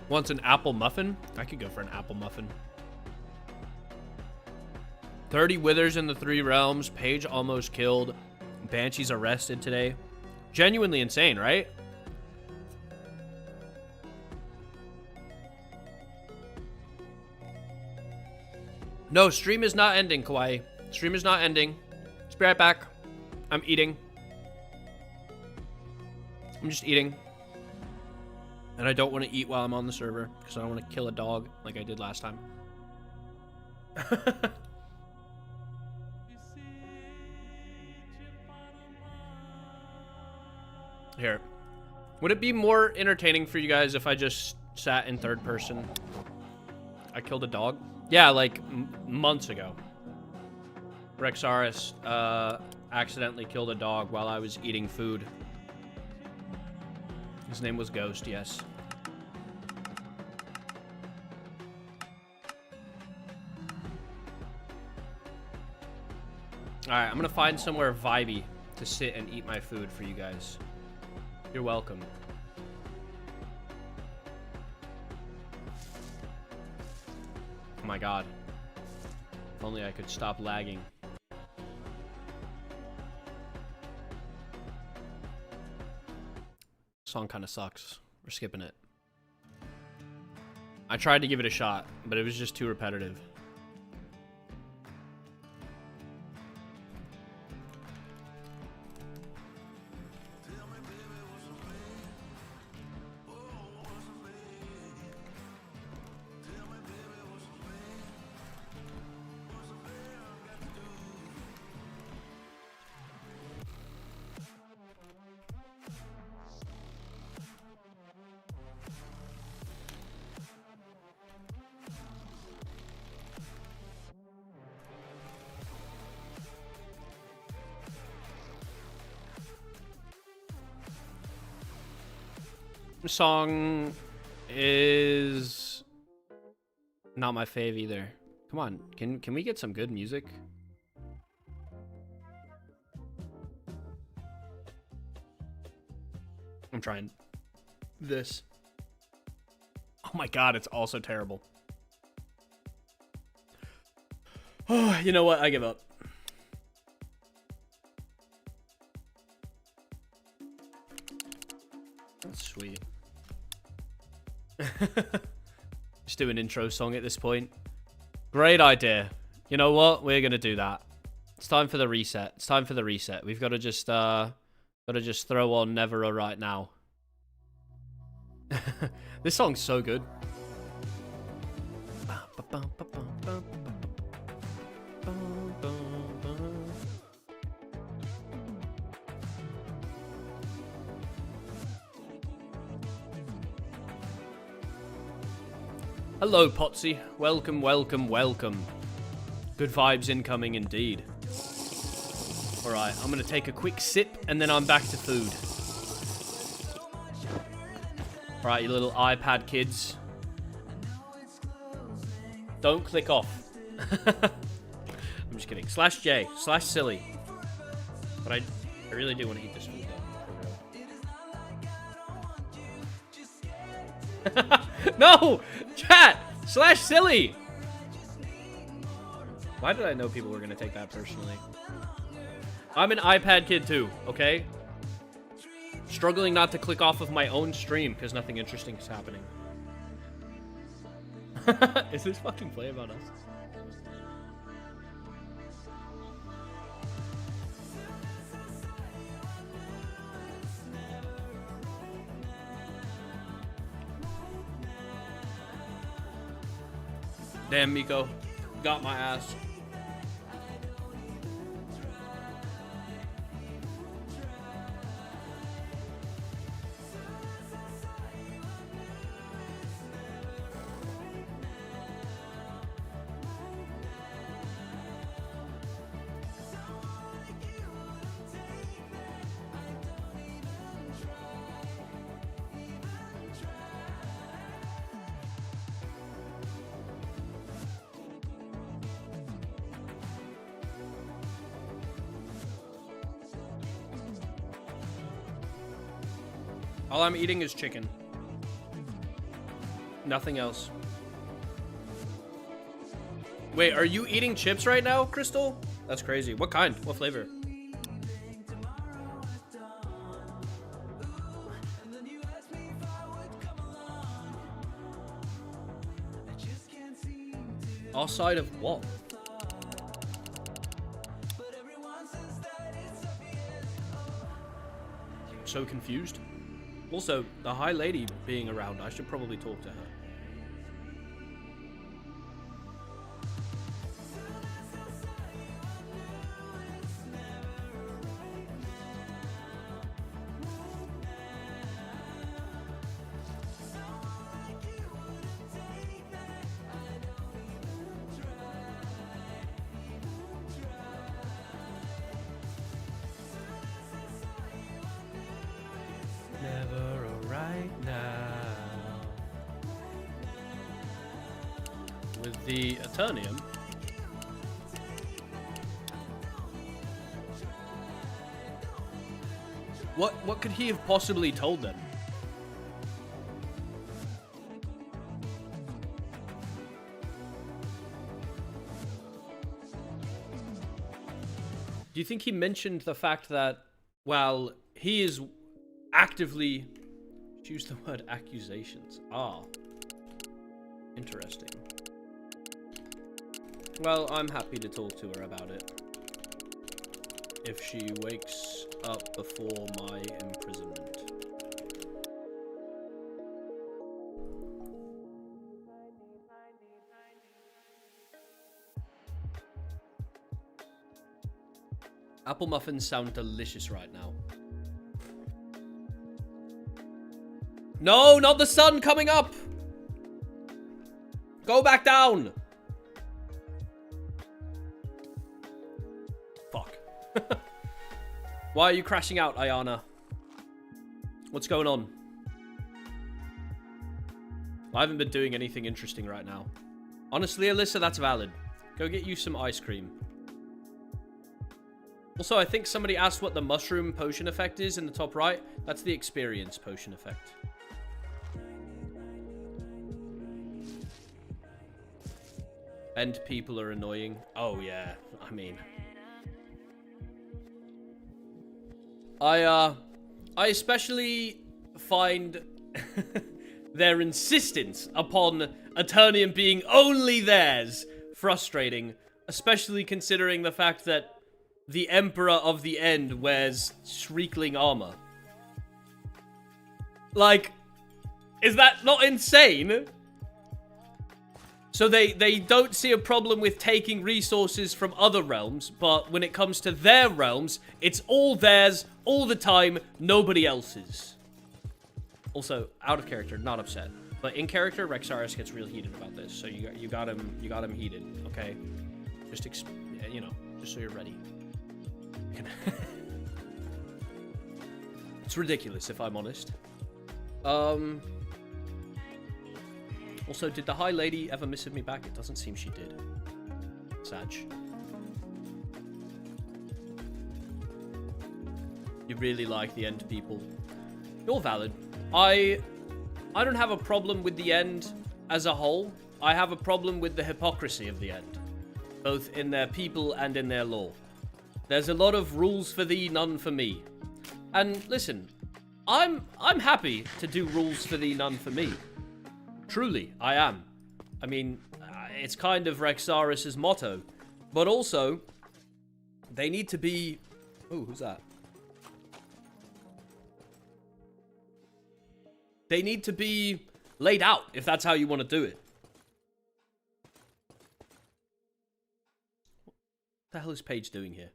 Wants an apple muffin? I could go for an apple muffin. 30 withers in the 3 realms. Paige almost killed. Banshees arrested today. Genuinely insane, right? No, stream is not ending, Kawaii. Stream is not ending. Just be right back. I'm eating. I'm just eating. And I don't want to eat while I'm on the server, because I don't want to kill a dog like I did last time. Here. Would it be more entertaining for you guys if I just sat in third person? I killed a dog? Yeah, like months ago. Rexaris accidentally killed a dog while I was eating food. His name was Ghost, yes. Alright, I'm gonna find somewhere vibey to sit and eat my food for you guys. You're welcome. Oh my god. If only I could stop lagging. Song kind of sucks. We're skipping it. I tried to give it a shot, but it was just too repetitive. Song is not my fave either. Come on, can we get some good music? I'm trying this. Oh my god, it's also terrible. Oh, you know what? I give up. That's sweet. Just do an intro song at this point. Great idea. You know what? We're gonna do that. It's time for the reset. It's time for the reset. We've got to just throw on Never right now. This song's so good. Hello, Potsy. Welcome, welcome, welcome. Good vibes incoming indeed. Alright, I'm gonna take a quick sip and then I'm back to food. Alright, you little iPad kids. Don't click off. I'm just kidding. /J, /silly. But I really do want to eat this food though. No! Chat! /silly! Why did I know people were going to take that personally? I'm an iPad kid too, okay? Struggling not to click off of my own stream because nothing interesting is happening. Is this fucking Play About Us? Damn, Miko. Got my ass. All I'm eating is chicken. Nothing else. Wait, are you eating chips right now, Crystal? That's crazy. What kind? What flavor? Outside of what? I'm so confused. Also, the High Lady being around, I should probably talk to her. Never alright now. With the Eternium. What could he have possibly told them? Do you think he mentioned the fact that, well, he is actively, use the word accusations. Ah. Interesting. Well, I'm happy to talk to her about it. If she wakes up before my imprisonment. Apple muffins sound delicious right now. No, not the sun coming up! Go back down! Fuck. Why are you crashing out, Ayana? What's going on? I haven't been doing anything interesting right now. Honestly, Alyssa, that's valid. Go get you some ice cream. Also, I think somebody asked what the mushroom potion effect is in the top right. That's the experience potion effect. And people are annoying. Oh, yeah. I mean... I especially find their insistence upon Eternium being only theirs frustrating. Especially considering the fact that the Emperor of the End wears Shriekling armor. Like, is that not insane? So they don't see a problem with taking resources from other realms, but when it comes to their realms, it's all theirs, all the time, nobody else's. Also, out of character, not upset. But in character, Rexaris gets real heated about this, so you got him heated, okay? Just, you know, just so you're ready. It's ridiculous, if I'm honest. Also, did the High Lady ever missive me back? It doesn't seem she did. Sag. You really like the End people. You're valid. I don't have a problem with the End as a whole. I have a problem with the hypocrisy of the End. Both in their people and in their law. There's a lot of rules for thee, none for me. And listen, I'm happy to do rules for thee, none for me. Truly, I am. I mean, it's kind of Rexaris' motto. But also, they need to be... Ooh, who's that? They need to be laid out, if that's how you want to do it. the hell is Paige doing here?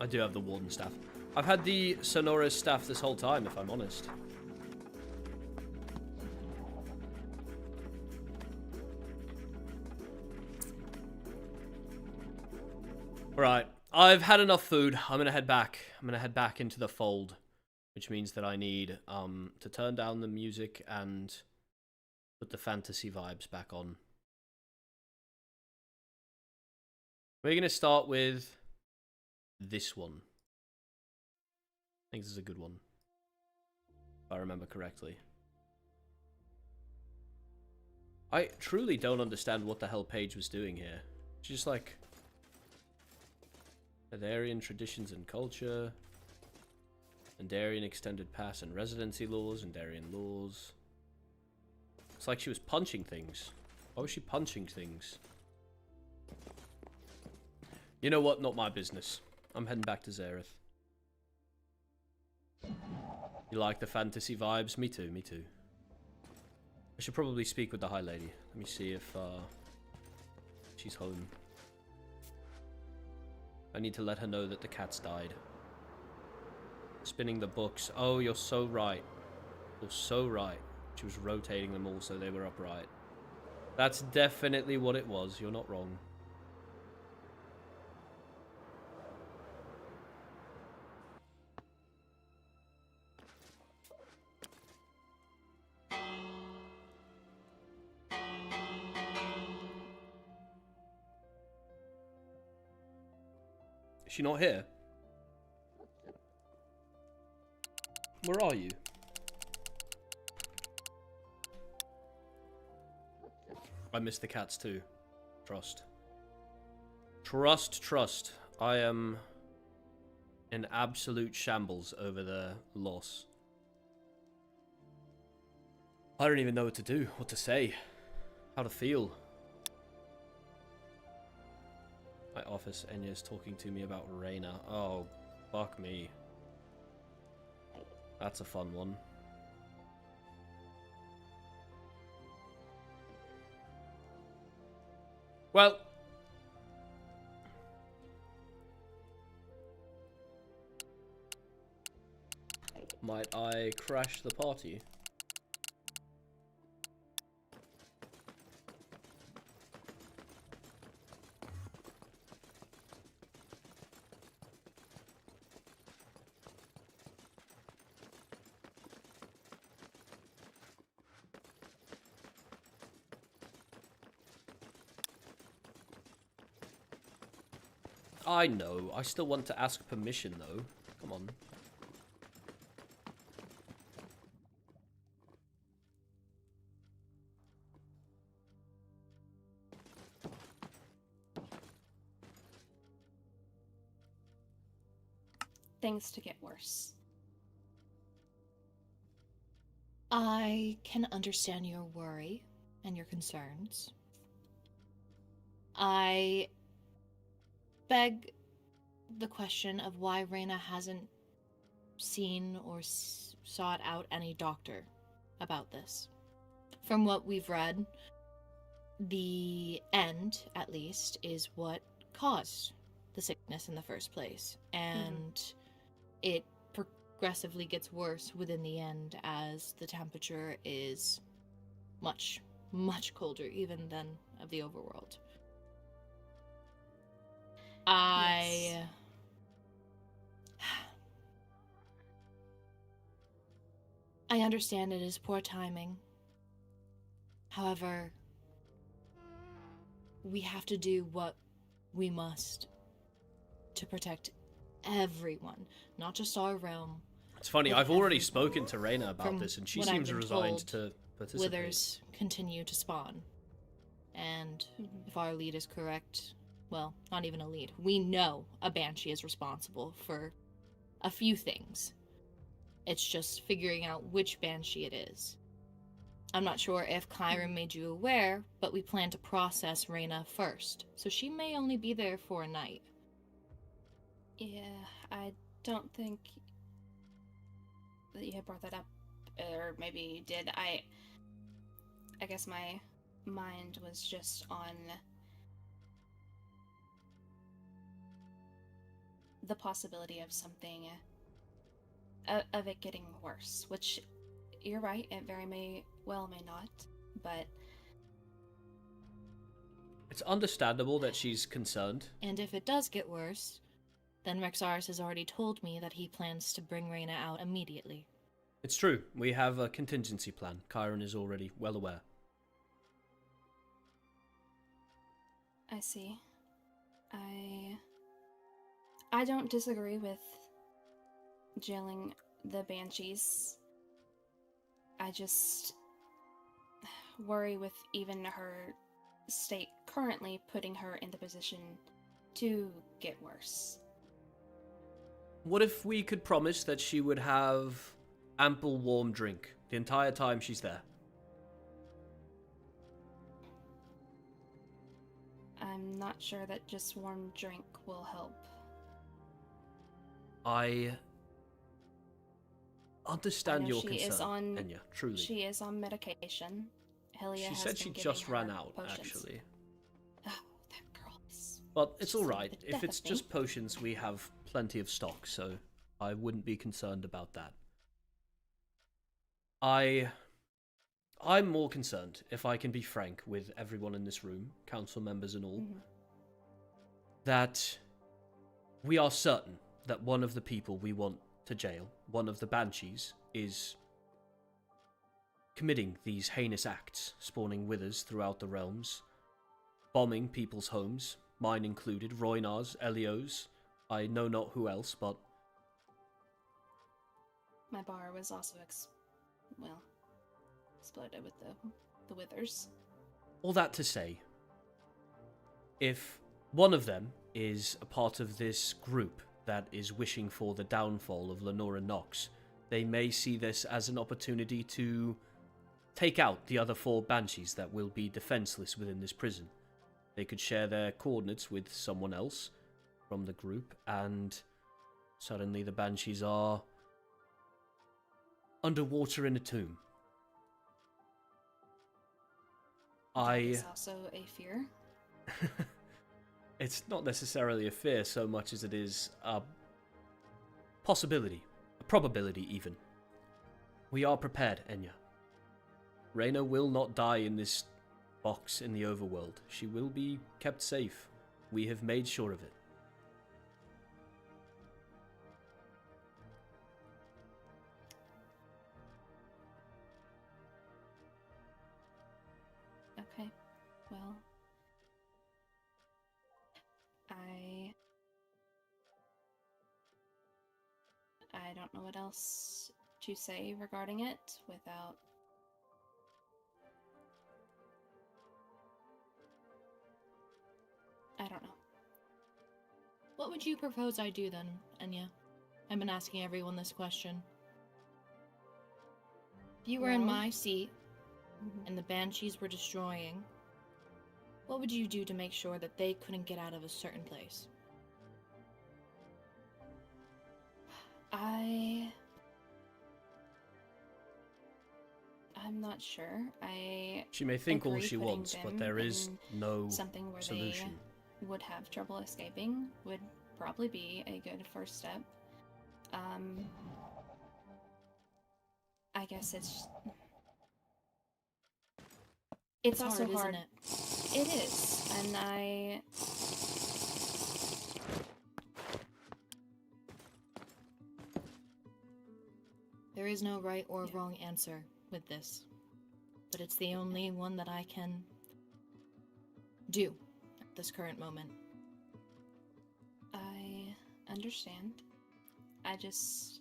I do have the Warden staff. I've had the Sonora's staff this whole time, if I'm honest. Right, I've had enough food. I'm gonna head back. I'm gonna head back into the fold, which means that I need to turn down the music and put the fantasy vibes back on. We're gonna start with this one. I think this is a good one, if I remember correctly. I truly don't understand what the hell Paige was doing here. She's just like Netherian traditions and culture, Netherian extended pass and residency laws, Netherian laws. It's like she was punching things. Why was she punching things? You know what? Not my business. I'm heading back to Zaryth. You like the fantasy vibes? Me too, me too. I should probably speak with the High Lady. Let me see if she's home. I need to let her know that the cats died. Spinning the books. Oh, you're so right. You're so right. She was rotating them all so they were upright. That's definitely what it was. You're not wrong. Is she not here? Where are you? I miss the cats too. Trust. Trust, trust. I am in absolute shambles over the loss. I don't even know what to do, what to say, how to feel. My office, Enya's talking to me about Reyna. Oh, fuck me. That's a fun one. Well, might I crash the party? I know. I still want to ask permission, though. Come on. Things to get worse. I can understand your worry and your concerns. I beg the question of why Reyna hasn't seen or sought out any doctor about this. From what we've read, the end, at least, is what caused the sickness in the first place. And it progressively gets worse within the end as the temperature is much, much colder even than of the overworld. I understand it is poor timing. However, we have to do what we must to protect everyone, not just our realm. It's funny, I've already spoken to Reyna about this, and she what I've seems been resigned told, to participate. Withers continue to spawn. And if our lead is correct, well, not even a lead, we know a banshee is responsible for a few things. It's just figuring out which banshee it is. I'm not sure if Kairen made you aware, but we plan to process Reyna first, so she may only be there for a night. Yeah, I don't think that you had brought that up or maybe you did. I guess my mind was just on the possibility of something, of it getting worse, which, you're right, it very may not, but... It's understandable that she's concerned. And if it does get worse, then Rexaris has already told me that he plans to bring Reyna out immediately. It's true. We have a contingency plan. Kairen is already well aware. I see. I don't disagree with jailing the banshees. I just worry with even her state currently putting her in the position to get worse. What if we could promise that she would have ample warm drink the entire time she's there? I'm not sure that just warm drink will help. I understand your she concern, is on, Enya, truly. She is on medication. Helia She has said been she giving just her ran out, potions. actually. Oh, that girl is... But it's she's alright. the If death it's of me. just potions, we have plenty of stock, so I wouldn't be concerned about that. I'm more concerned, if I can be frank with everyone in this room, council members and all, that we are certain that one of the people we want to jail, one of the banshees, is committing these heinous acts, spawning withers throughout the realms, bombing people's homes, mine included, Roynar's, Elio's, I know not who else, but... My bar was also exploded with the withers. All that to say, if one of them is a part of this group that is wishing for the downfall of Lenora Nox, they may see this as an opportunity to take out the other 4 banshees that will be defenseless within this prison. They could share their coordinates with someone else from the group, and suddenly the banshees are underwater in a tomb. That is also a fear. It's not necessarily a fear so much as it is a possibility, a probability even. We are prepared, Enya. Reyna will not die in this box in the overworld. She will be kept safe. We have made sure of it. Okay, well... I don't know what else to say regarding it without... I don't know. What would you propose I do then, Enya? I've been asking everyone this question. If you were in Well- my seat and the banshees were destroying, what would you do to make sure that they couldn't get out of a certain place? I'm not sure. She may think all agree she putting wants, but them there is in no something where solution. they would have trouble escaping would probably be a good first step. I guess it's also hard, hard. isn't it? It is, and There is no right or wrong answer with this, but it's the only one that I can do at this current moment. I understand. I just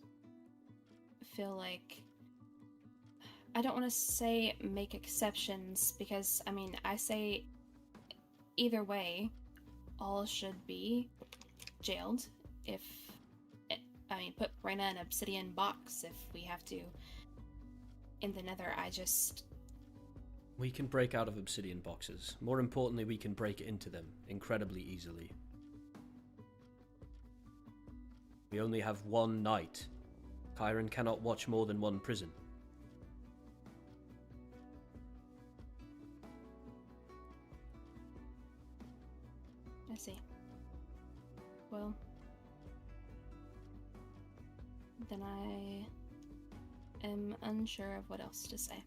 feel like I don't want to say make exceptions because, I mean, I say either way, all should be jailed. Put Reyna in an obsidian box if we have to. In the Nether, We can break out of obsidian boxes. More importantly, we can break into them incredibly easily. We only have one night. Kairen cannot watch more than one prison. then I am unsure of what else to say.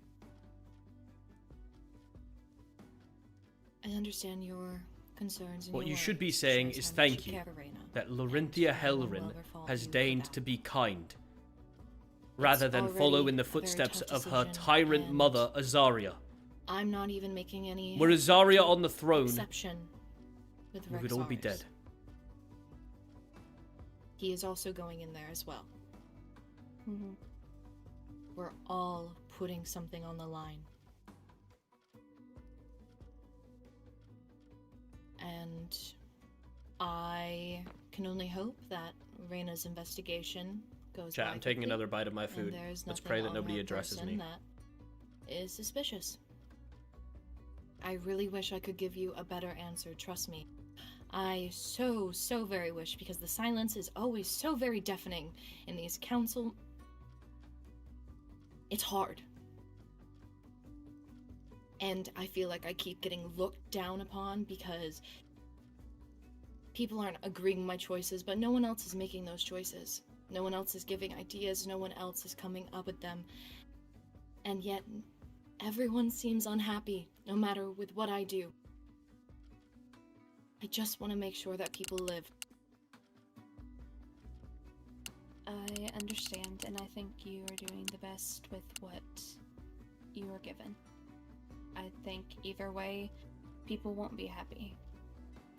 I understand your concerns and What your you should be worries. saying Shows is how much thank you you care for Reyna, that and Larinthia no one will Helrin ever fault has you for deigned that. to be kind, rather than already follow in the a very footsteps tough of her decision, tyrant and mother, Azaria. I'm not even making any Were Azaria on the throne, exception with we would all be Rexaris. dead. He is also going in there as well. Mm-hmm. We're all putting something on the line. And I can only hope that Reyna's investigation goes Chat, by I'm taking quickly, another bite of my and food. there's Let's nothing pray that on nobody her addresses person me. that is suspicious. I really wish I could give you a better answer, trust me. I so very wish, because the silence is always so very deafening in these council. It's hard. And I feel like I keep getting looked down upon because people aren't agreeing with my choices, but no one else is making those choices. No one else is giving ideas, no one else is coming up with them. And yet, everyone seems unhappy, no matter with what I do. I just want to make sure that people live. I understand, and I think you are doing the best with what you are given. I think either way, people won't be happy.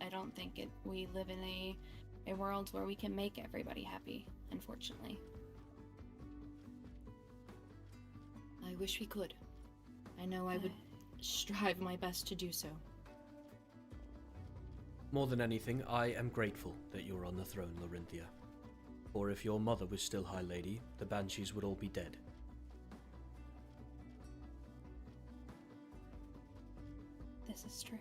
I don't think we live in a world where we can make everybody happy, unfortunately. I wish we could. I know I would strive my best to do so. More than anything, I am grateful that you're on the throne, Larinthia. For if your mother was still High Lady, the Banshees would all be dead. This is true.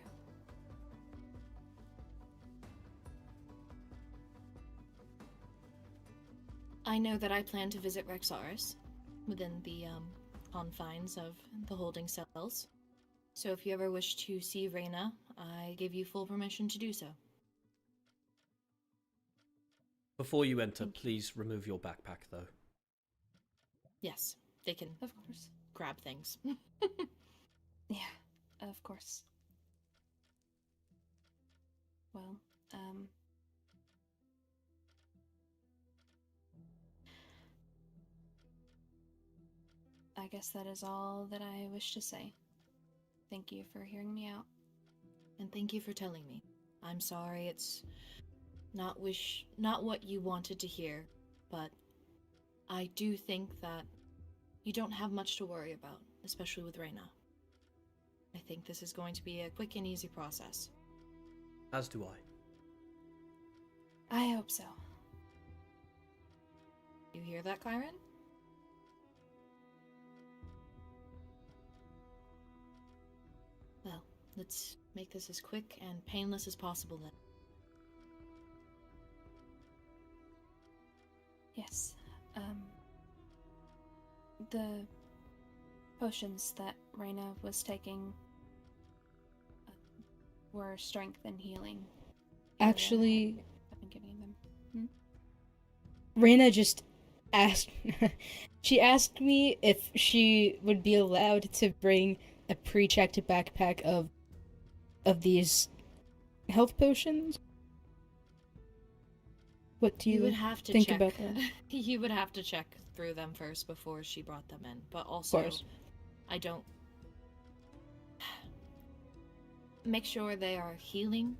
I know that I plan to visit Rexaris within the confines of the holding cells. So if you ever wish to see Reyna, I give you full permission to do so. Before you enter, please remove your backpack, though. Yes, they can Of course. grab things. Yeah, of course. Well, I guess that is all that I wish to say. Thank you for hearing me out. And thank you for telling me. I'm sorry it's not what you wanted to hear, but I do think that you don't have much to worry about, especially with Reyna. I think this is going to be a quick and easy process. As do I. I hope so. You hear that, Kairen? Well, let's make this as quick and painless as possible then. Yes. The potions that Reyna was taking were strength and healing. Actually, I've been giving them. Reyna just asked. She asked me if she would be allowed to bring a pre-checked backpack of these health potions. What do you would have to think check. about that? You would have to check through them first before she brought them in. But Of also, course. I don't... Make sure they are healing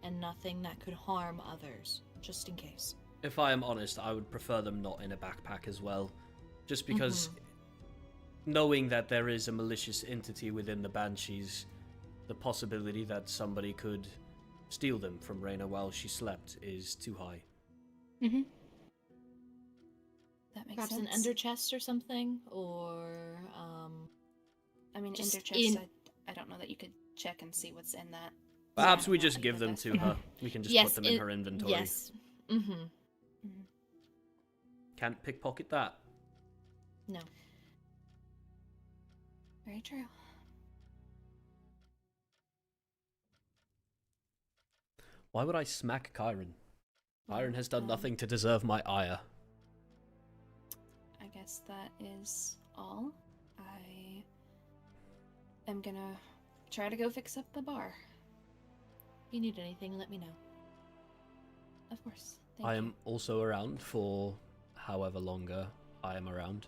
and nothing that could harm others, just in case. If I am honest, I would prefer them not in a backpack as well. Just because knowing that there is a malicious entity within the Banshees, the possibility that somebody could steal them from Reyna while she slept is too high. Mm-hmm. That makes Perhaps sense. an ender chest or something, or I mean, just ender chest, I don't know that you could check and see what's in that. Perhaps So I we don't know just how you give would them best to do her. that. We can just yes, put them in her inventory. Yes. Mm-hmm. Mhm. Can't pickpocket that. No. Very true. Why would I smack Kairen? Well, Kairen has done nothing to deserve my ire. guess that is all. I am gonna try to go fix up the bar. If you need anything, let me know. Of course. Thank I you. am also around for however longer I am around.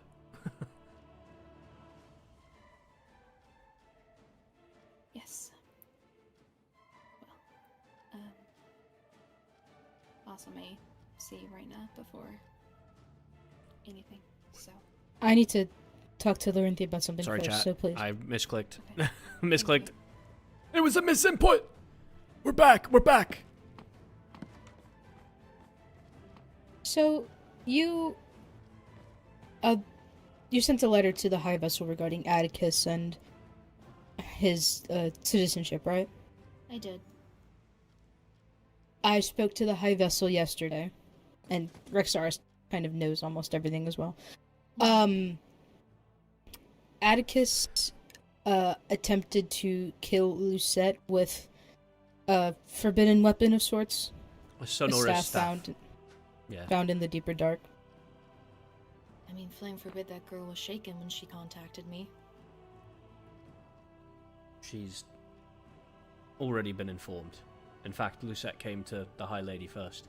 Yes. Well, also may see Raina before anything, so. I need to talk to Larenthia about something Sorry, first, chat. so please. I misclicked. Okay. Misclicked. It was a misinput! We're back! We're back! So, you sent a letter to the High Vessel regarding Atticus and his citizenship, right? I did. I spoke to the High Vessel yesterday, and Rexaris kind of knows almost everything as well. Atticus attempted to kill Lucette with a forbidden weapon of sorts. A sonorous staff. Found in the deeper dark. I mean, flame forbid that girl was shaken when she contacted me. She's already been informed. In fact, Lucette came to the High Lady first.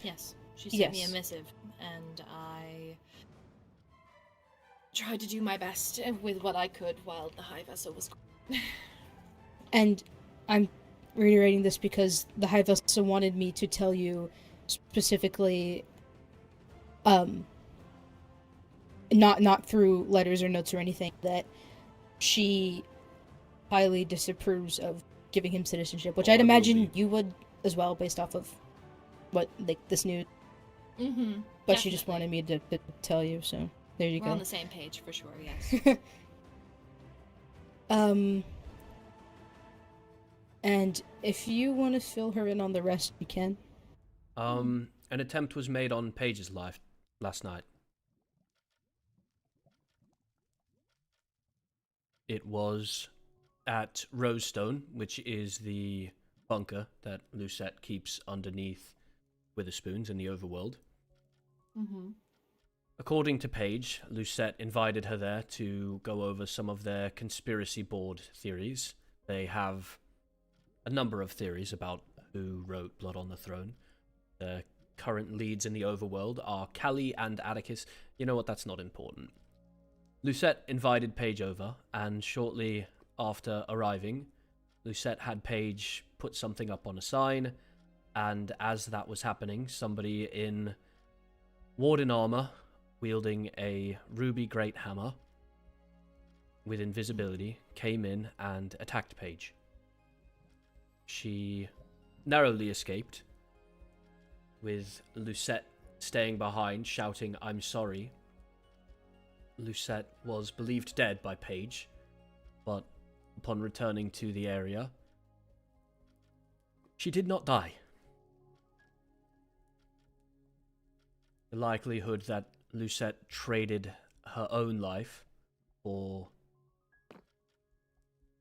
Yes, she sent me a Yes. missive, and I tried to do my best with what I could while the High Vessel was. And I'm reiterating this because the High Vessel wanted me to tell you specifically, not through letters or notes or anything, that she highly disapproves of giving him citizenship, which I'd Oh, imagine Ruby. you would as well, based off of what, like, this news. Mm-hmm. But she just wanted me to tell you, so there you We're go. on the same page for sure. Yes. And if you want to fill her in on the rest, you can. An attempt was made on Paige's life last night. It was at Rosestone, which is the bunker that Lucette keeps underneath Witherspoons in the overworld. Mm-hmm. According to Paige, Lucette invited her there to go over some of their conspiracy board theories. They have a number of theories about who wrote Blood on the Throne. The current leads in the overworld are Callie and Atticus. You know what, that's not important. Lucette invited Paige over, and shortly after arriving, Lucette had Paige put something up on a sign, and as that was happening, somebody in Warden armor, wielding a ruby great hammer with invisibility, came in and attacked Paige. She narrowly escaped, with Lucette staying behind, shouting, "I'm sorry." Lucette was believed dead by Paige, but upon returning to the area, she did not die. The likelihood that Lucette traded her own life for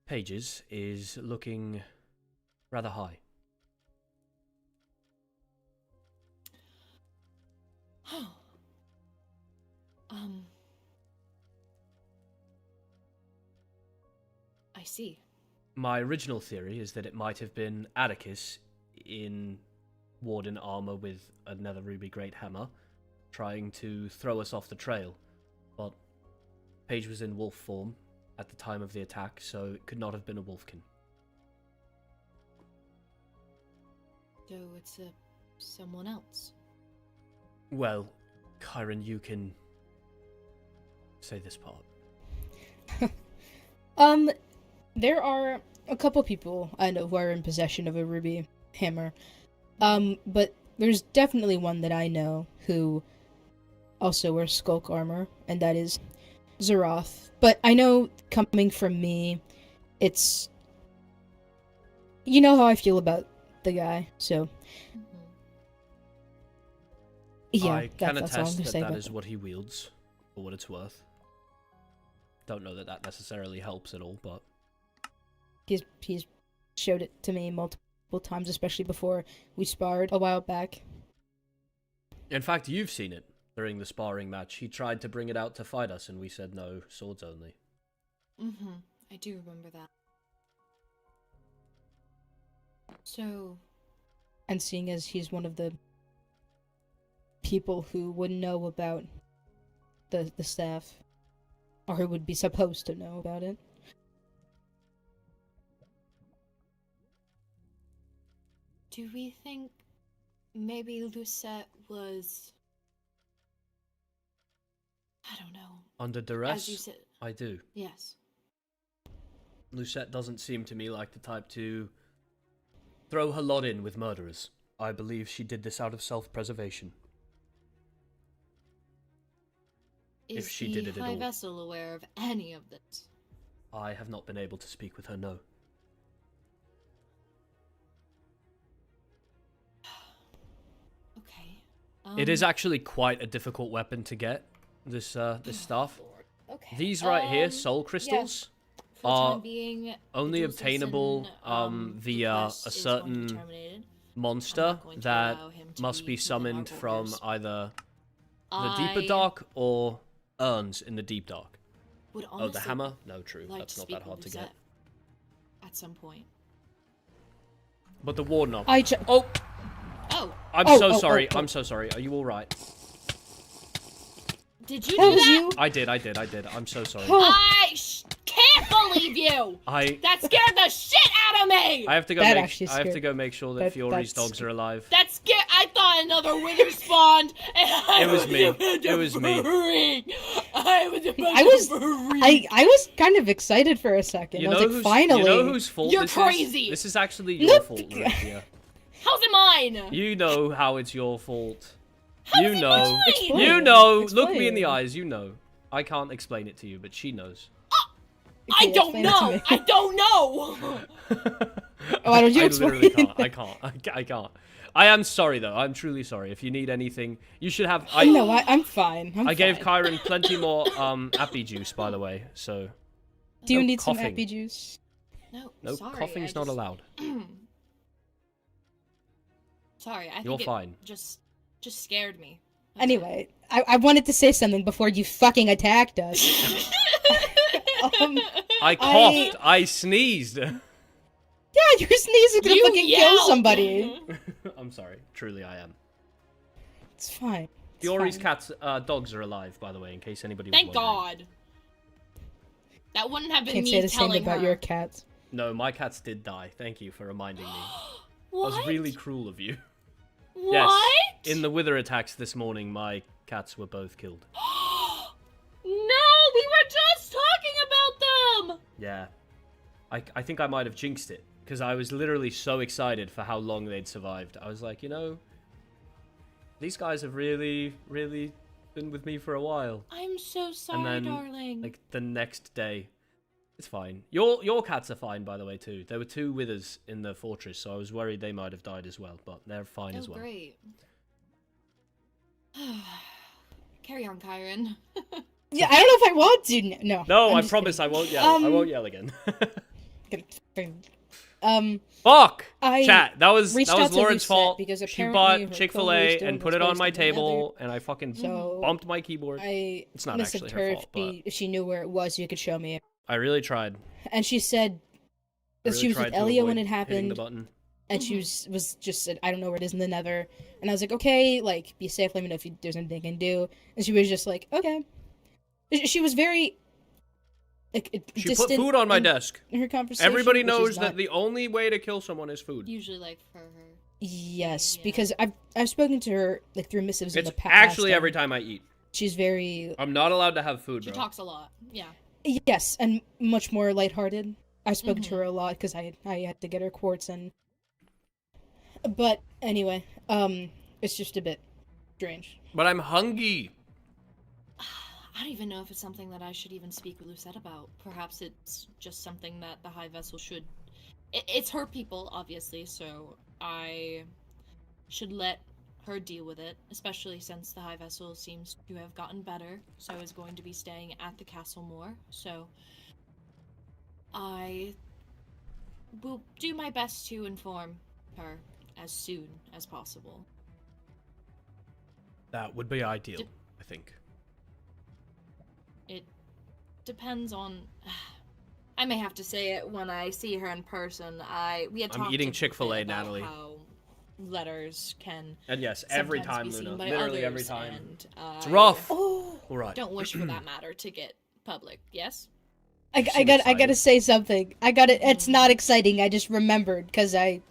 Paige's is looking rather high. I see. My original theory is that it might have been Atticus in Warden armor with another ruby great hammer, trying to throw us off the trail, but Paige was in wolf form at the time of the attack, so it could not have been a wolfkin. So it's someone else. Well, Kairen, you can say this part. There are a couple people I know who are in possession of a ruby hammer. But there's definitely one that I know who also wears skulk armor, and that is Zaryth. But I know, coming from me, it's... You know how I feel about the guy, so... Yeah, I can that's all I'm attest gonna that say that about is what he wields, for what it's worth. Don't know that that necessarily helps at all, but... He's showed it to me multiple times, especially before we sparred a while back. In fact, you've seen it. during the sparring match. He tried to bring it out to fight us, and we said no, swords only. Mm-hmm. I do remember that. So... And seeing as he's one of the people who would know about the staff, or who would be supposed to know about it. Do we think maybe Lucette was... I don't know. Under As you duress? said... I do. Yes. Lucette doesn't seem to me like the type to throw her lot in with murderers. I believe she did this out of self-preservation. Is If she did it at High all. Vessel aware of any of this? I have not been able to speak with her, no. Okay. It is actually quite a difficult weapon to get, this stuff. Okay. These right here, soul crystals, For the are time being, the only dual obtainable citizen, via request a is going to be certain terminated. I'm monster not going to that allow him to must be within our summoned from borders. either the deeper dark or urns in the deep dark. Would Oh, the honestly hammer? No, true. like That's to not speak that hard with to get. Lucette at some point. But the war knob. I Oh, Oh, I'm Oh, so oh, sorry. oh, oh. I'm so sorry. Are you all right? did you That do was that? you. I did. I'm so sorry. Can't believe you! That scared the shit out of me! I have to go That make. actually I have to scared- go make sure that that- Fiori's that's- dogs are alive. That scared. I thought another wither spawned, and I It was me. about to It was me. freak. I was about I was- to freak. I was kind of excited for a second. You I know was like, who's, finally. You know whose fault You're this crazy. is? This is actually your Nope. fault, Lorithia. How's it mine? You know how it's your fault. How's You it know. mine? Explain. You know. Look me in Explain. the eyes. You know. I can't explain it to you, but she knows. I Okay, don't explain it to know. me. I don't know. Oh, why don't you I explain? literally can't. I can't. I am sorry though. I'm truly sorry. If you need anything, you should have. No, I'm fine. I gave fine. Kairen plenty more appy juice, by the way. So Do you no need some coughing. appy juice? No, no sorry, coughing's I not just- allowed. Sorry, I think You're it fine. just scared me. That's Anyway, I wanted to say something before you fucking attacked us. I coughed. I sneezed. Yeah, your sneeze is gonna You fucking kill yelled. somebody. I'm sorry. Truly, I am. It's fine. It's Fiori's fine. cats, dogs are alive, by the way, in case anybody was Thank wondering. God. That wouldn't have been Can't me say the same telling about her. your cats. No, my cats did die. Thank you for reminding me. What? That was really cruel of you. What? Yes. In the wither attacks this morning, my cats were both killed. No, we were just talking about them. Yeah. I think I might have jinxed it, because I was literally so excited for how long they'd survived. I was like, you know, these guys have really, really been with me for a while. I'm so sorry, And then, darling. like, the next day, it's fine. Your cats are fine, by the way, too. There were 2 withers in the fortress, so I was worried they might have died as well, but they're fine as well. Great. Carry on, Kairen. Yeah, I don't know if I want to. No. No, I'm I just promise kidding. I won't yell. I Um, won't yell again. Fuck! Fuck! Chat, that was reached out Lauren's to Lucette fault. because She apparently bought her Chick-fil-A co-host and put was it on supposed my to be table, and I fucking So bumped my keyboard. I It's not messaged actually her her fault, but if she knew where it was, so you could show me. I really tried. And she said I that really she was tried with to Elio when avoid it hitting happened, the button. and she was just said, I don't know where it is in the Nether. And I was like, okay, like, be safe, let me know if there's anything I can do. And she was just like, okay. She was very, like, She distant put food on my desk. in her conversation. Everybody which is knows not- that the only way to kill someone is food. Usually, like, for her. Yes, Yeah. because I've spoken to her, like, through missives in It's the past. actually and every time I eat. She's very, I'm not allowed to have food, She bro. talks a lot. Yeah. yes, and much more lighthearted. I've spoken Mm-hmm. to her a lot because I had to get her quartz and. But anyway, it's just a bit strange. But I'm hungry. I don't even know if it's something that I should even speak with Lucette about. Perhaps it's just something that the High Vessel should... It's her people, obviously, so I should let her deal with it, especially since the High Vessel seems to have gotten better, so is going to be staying at the castle more, so I will do my best to inform her as soon as possible. That would be ideal. I think. It depends on. I may have to say it when I see her in person. We had I'm talked eating a bit Chick-fil-A, about Natalie. How letters can And yes, every sometimes time, be seen Luna. by Literally every others, time. and It's rough. Oh, All right. don't wish for that matter to get public. Yes. I seem gotta excited. say something. I got it. It's not exciting. I just remembered because I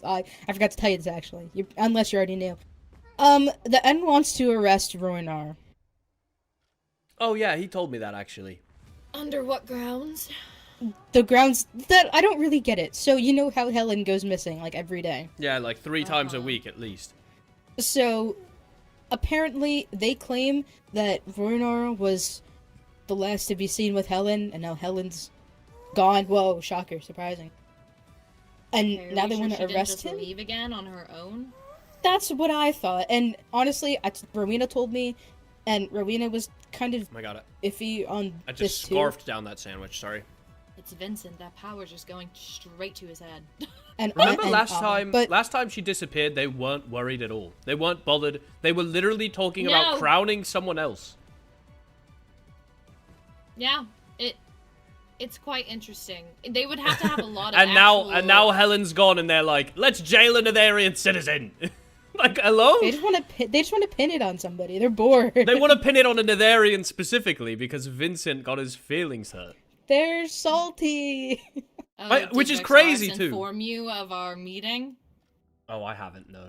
forgot to tell you this actually. Unless you already knew. The N wants to arrest Ruinar. Oh yeah, he told me that actually. Under what grounds? The grounds that I don't really get it. So you know how Helen goes missing like every day. Yeah, like 3 times a week at least. So apparently they claim that Ruinar was the last to be seen with Helen, and now Helen's gone. Whoa, shocker, surprising. And Okay, are now we they sure want she to didn't arrest just him. leave again on her own? That's what I thought. And honestly, Rowena told me, and Rowena was kind of I got it. iffy on I this just too. scarfed down that sandwich, sorry. It's Vincent. That power's just going straight to his head. And Remember and last Alma. time But last time she disappeared, they weren't worried at all. They weren't bothered. They were literally talking about No. crowning someone else. Yeah, it's quite interesting. They would have to have a lot of And actual... now Helen's gone and they're like, let's jail a Netherian citizen. Like, hello? they just want to pin it on somebody. They're bored. They want to pin it on a Netherian specifically because Vincent got his feelings hurt. They're salty. Oh, Which did is Rexaris crazy, too. inform you of our meeting? Oh, I haven't, no.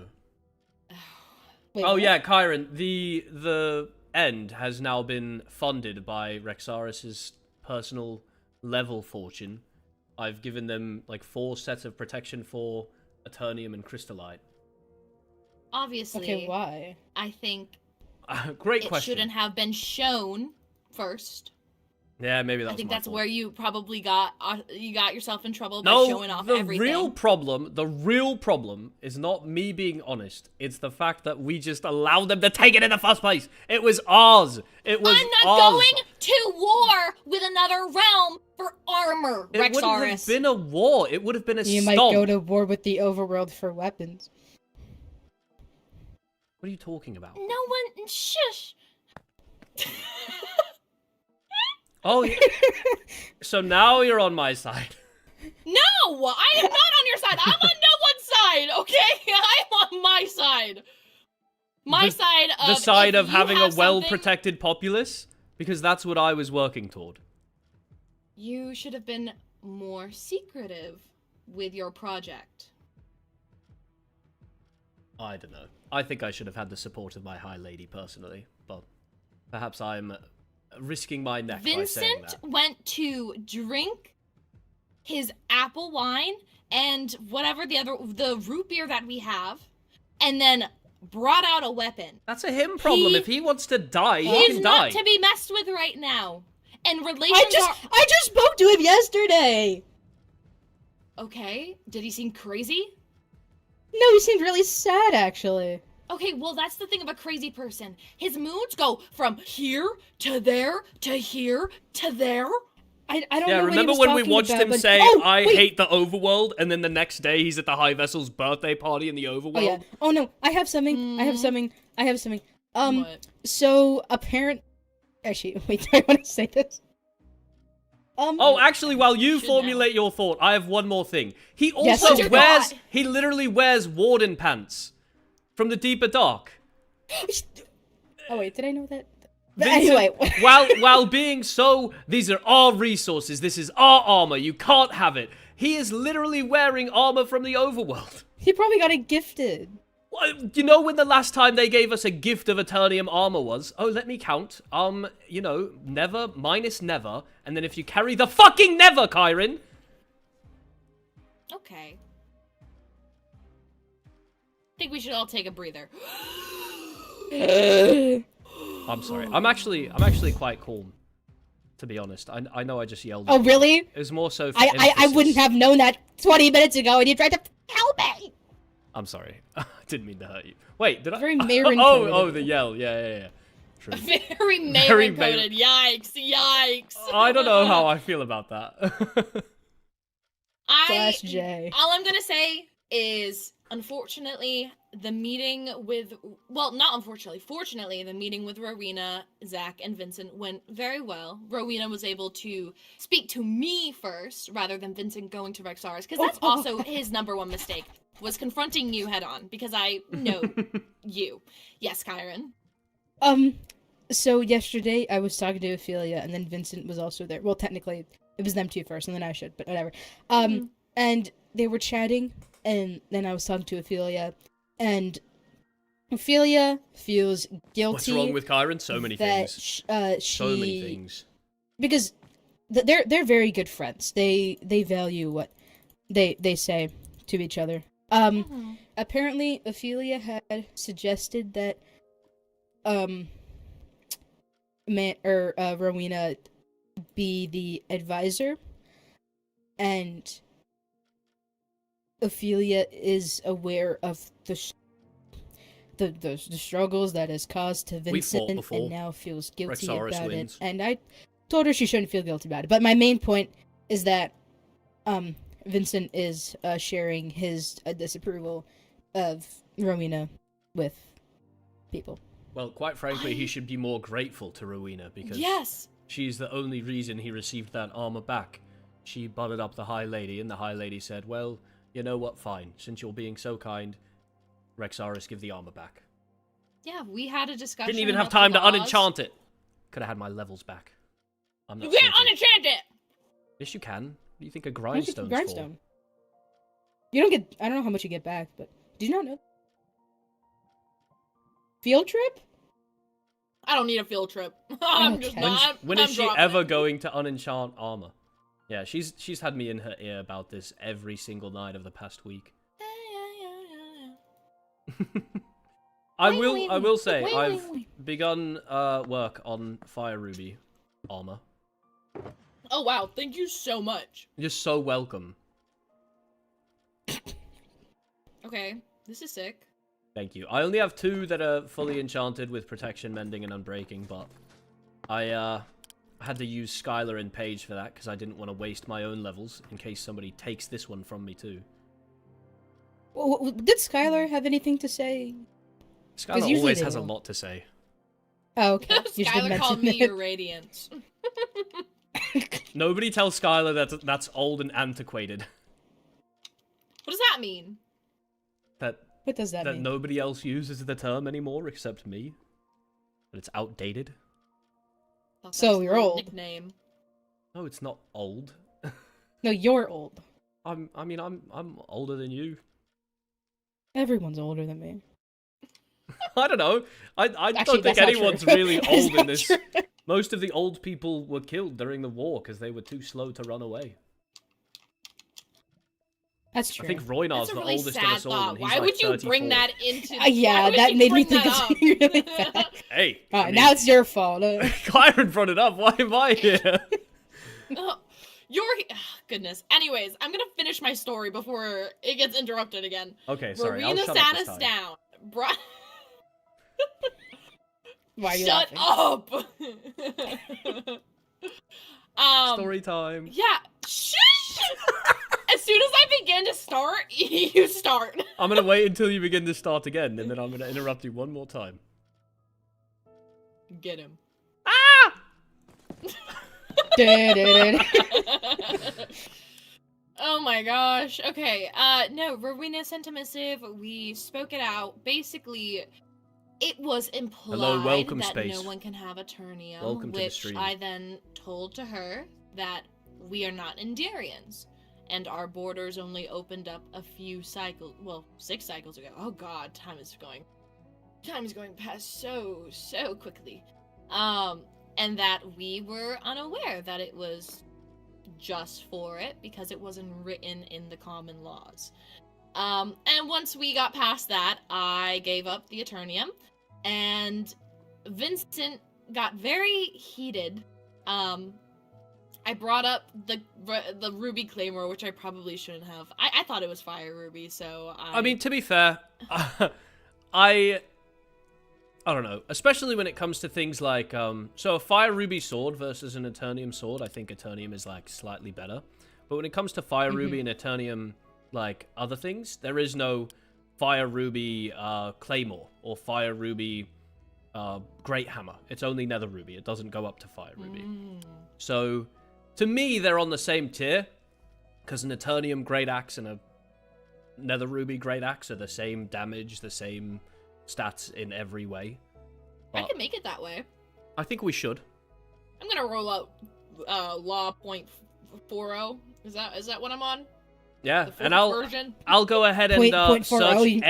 Wait, Oh what? yeah, Kairen, the end has now been funded by Rexaris' personal level fortune. I've given them like 4 sets of protection for Eternium and Crystallite. Obviously, Okay, why? I think Great it question. shouldn't have been shown first. Yeah, maybe that's I think my that's fault. where you probably got yourself in trouble by No, showing off the everything. real problem is not me being honest. It's the fact that we just allowed them to take it in the first place. It was ours. It was I'm not ours. going to war with another realm for armor, It wouldn't have Rexaris. been a war. It would have been a You stomp. might go to war with the overworld for weapons. What are you talking about? No one... Shush! Oh, yeah. So now you're on my side. No! I am not on your side! I'm on no one's side, okay? I'm on my side! My side of... The side if of you having a have something- well-protected populace? Because that's what I was working toward. You should have been more secretive with your project. I don't know. I think I should have had the support of my High Lady personally, but perhaps I'm risking my neck by saying Vincent that. went to drink his apple wine and whatever the root beer that we have, and then brought out a weapon. That's a him problem. He- If he wants to die, he He's can not die. to be messed with right now. And relations I just spoke to him yesterday. are... Okay, did he seem crazy? No, he seemed really sad actually. Okay, well, that's the thing of a crazy person. His moods go from here to there to here to there. I don't Yeah, know remember what he was when we talking watched about, him but- say, Oh, I wait. hate the overworld, and then the next day he's at the High Vessel's birthday party in the overworld? Oh yeah. Oh no, I have something. I have something. What? So actually, wait, do I want to say this? Oh, actually, while you Should formulate your thought, I have one more thing. He Yes, also sir. wears, he literally wears warden pants from the Deeper Dark. Oh wait, did I know that? Vincent, Anyway, while being so, these are our resources, this is our armor, you can't have it. He is literally wearing armor from the overworld. he probably got it gifted. Well, you know when the last time they gave us a gift of Eternium armor was? Oh, let me count. Never minus never, and then if you carry the fucking never, Kairen. Okay. I think we should all take a breather. I'm sorry. I'm actually quite calm, to be honest. I know I just yelled. Oh at you. really? It was more so for I emphasis. wouldn't have known that 20 minutes ago, and you tried to help me. I'm sorry. I didn't mean to hurt you. Wait, did I? Very Mayrin Oh, coded. the yell. Yeah. True. Very Very Mayrin coded. Yikes. I don't know how I feel about that. Slash J. All I'm gonna say is, Unfortunately, the meeting with, well, not unfortunately, fortunately, the meeting with Rowena, Zach, and Vincent went very well. Rowena was able to speak to me first, rather than Vincent going to Rexaris, because that's also his number one mistake, was confronting you head on, because I know you. Yes, Kairen. So yesterday I was talking to Ophelia, and then Vincent was also there. Well, technically, it was them two first, and then I should, but whatever. And they were chatting, and then I was talking to Ophelia, and Ophelia feels guilty. What's wrong with Kairen? So many things. So many things. Because they're very good friends. They value what they say to each other. Apparently Ophelia had suggested that Rowena be the advisor, and Ophelia is aware of the struggles that has caused to Vincent, and now feels guilty Rexaris about wins. it. And I told her she shouldn't feel guilty about it. But my main point is that Vincent is sharing his disapproval of Rowena with people. Well, quite frankly, he should be more grateful to Rowena, because Yes! she's the only reason he received that armor back. She butted up the High Lady, and the High Lady said, well, you know what, fine. Since you're being so kind, Rexaris, give the armor back. Yeah, we had a discussion. Didn't even have about time the to laws. unenchant it. Could have had my levels back. I'm not You can't salty. unenchant it! Yes, you can. What do you think a How much grindstone's for? grindstone. You don't get. I don't know how much you get back, but did you not know? Field trip? I don't need a field trip. I'm just Okay. not. When I'm is she dropping ever it. going to unenchant armor? Yeah, she's had me in her ear about this every single night of the past week. I will say I've begun work on Fire Ruby armor. Oh wow, thank you so much. You're so welcome. Okay, this is sick. Thank you. I only have 2 that are fully enchanted with protection, mending, and unbreaking, but I had to use Skylar and Paige for that because I didn't want to waste my own levels in case somebody takes this one from me too. Well, did Skylar have anything to say? Skylar usually always they has a will. lot to say. Oh, okay. You just didn't Skylar called mention me it. your radiance. Nobody tells Skylar that that's old and antiquated. What does that mean? What does that That mean? nobody else uses the term anymore except me. That it's outdated. Thought So that was you're the old. Nickname. No, it's not old. No, you're old. I'm older than you. Everyone's older than me. I don't know. I Actually, don't think that's not anyone's true. really That's old in not this. true. Most of the old people were killed during the war because they were too slow to run away. That's true. I think Roynar's That's a the really oldest of sad us all, thought. and he's Why like would you 34. bring that into? Yeah, why would that you made me bring think that it's really up? bad. Hey, I Alright, mean, now it's your fault. Kairen brought it up. Why am I here? You're goodness. Anyways, I'm gonna finish my story before it gets interrupted again. Okay, sorry. I'll Rowena shut sat up this us time. down. Why are you Shut laughing? up. Story time. Yeah. Shh. As soon as I begin to start, you start. I'm gonna wait until you begin to start again, and then I'm gonna interrupt you one more time. Get him. Oh my gosh. Okay. No, Rowena sent a missive. We spoke it out. Basically, it was implied welcome, that space. no one can have Eternium, Welcome to the which stream. I then told to her that we are not Endarians. And our borders only opened up a few cycles, well, 6 cycles ago. Oh god, time is going past so quickly. And that we were unaware that it was just for it because it wasn't written in the common laws. And once we got past that, I gave up the Eternium, and Vincent got very heated. I brought up the Ruby Claymore, which I probably shouldn't have. I thought it was Fire Ruby, so I mean, to be fair, I don't know. Especially when it comes to things like, so a Fire Ruby sword versus an Eternium sword, I think Eternium is, like, slightly better. But when it comes to Fire Ruby and Eternium, like, other things, there is no fire ruby claymore or fire ruby great hammer. It's only nether ruby. It doesn't go up to fire ruby. So to me, they're on the same tier because an Eternium great axe and a nether ruby great axe are the same damage, the same stats in every way. I can make it that way. I think we should. I'm gonna roll out law 0.40. Is that what I'm on? Yeah, The and fourth version? I'll go ahead and Point four oh, search you-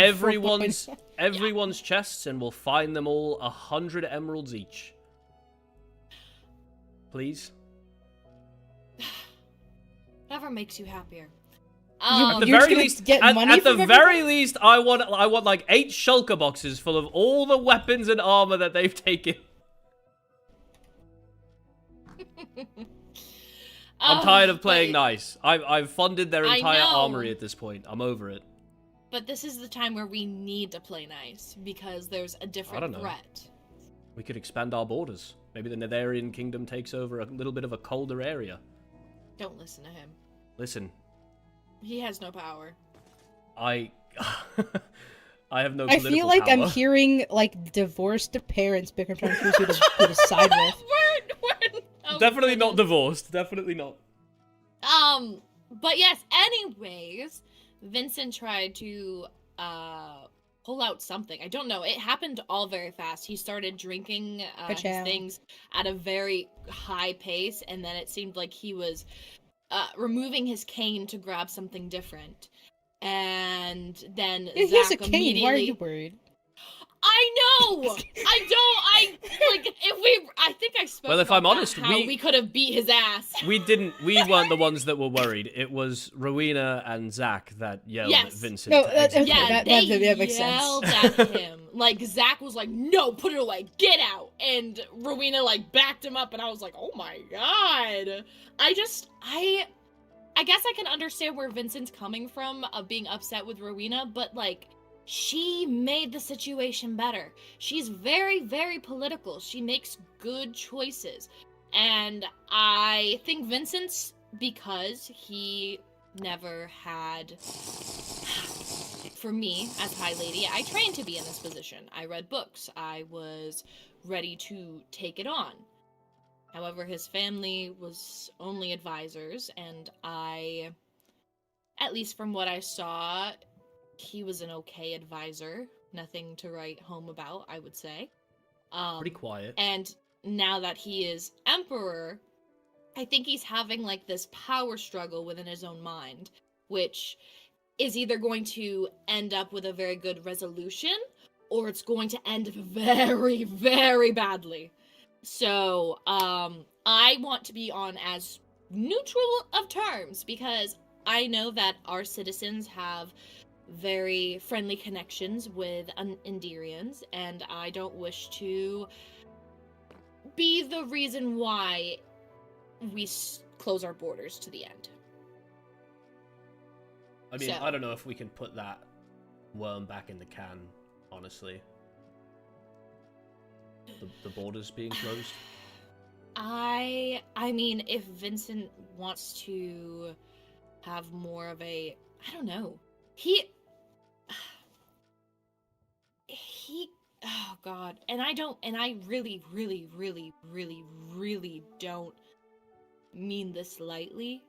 everyone's chests, and we'll find them all 100 emeralds each. Please. Whatever makes you happier. At the You're very just gonna least, get money at the from very everything? least, I want like 8 shulker boxes full of all the weapons and armor that they've taken. I'm tired of playing nice. I've funded their I entire know. armory at this point. I'm over it. But this is the time where we need to play nice because there's a different know. threat. We could expand our borders. Maybe the Netherian kingdom takes over a little bit of a colder area. Don't listen to him. Listen, He has no power. I have no I political feel like power. I'm hearing like divorced parents bickering trying to choose who to side with. Oh, Definitely not goodness. divorced. Definitely not. But yes, anyways, Vincent tried to pull out something. I don't know. It happened all very fast. He started drinking his Ka-chow. things at a very high pace, and then it seemed like he was removing his cane to grab something different. And then He has a Zach cane. immediately... Why are you worried? I know. I think I spoke. Well, if about I'm that, honest, how we could have beat his ass. We weren't the ones that were worried. It was Rowena and Zach that yelled at Yes. Vincent. No, to exit. okay, Yeah, that makes sense. yelled at him. Like, Zach was like, no, put it away, get out. And Rowena, like, backed him up, and I was like, oh my god. I guess I can understand where Vincent's coming from of being upset with Rowena, but, like, she made the situation better. She's very, very political. She makes good choices. And I think Vincent's because he never had... For me, as High Lady, I trained to be in this position. I read books. I was ready to take it on. However, his family was only advisors, and at least from what I saw, he was an okay advisor. Nothing to write home about, I would say. Pretty quiet. And now that he is emperor, I think he's having like this power struggle within his own mind, which is either going to end up with a very good resolution, or it's going to end very, very badly. So, I want to be on as neutral of terms, because I know that our citizens have very friendly connections with Endirians, and I don't wish to be the reason why we close our borders to the end. I mean, So- I don't know if we can put that worm back in the can, honestly. The borders being closed. I mean, if Vincent wants to have more of a, I don't know, he, oh god, and I really, really, really, really, really don't mean this lightly,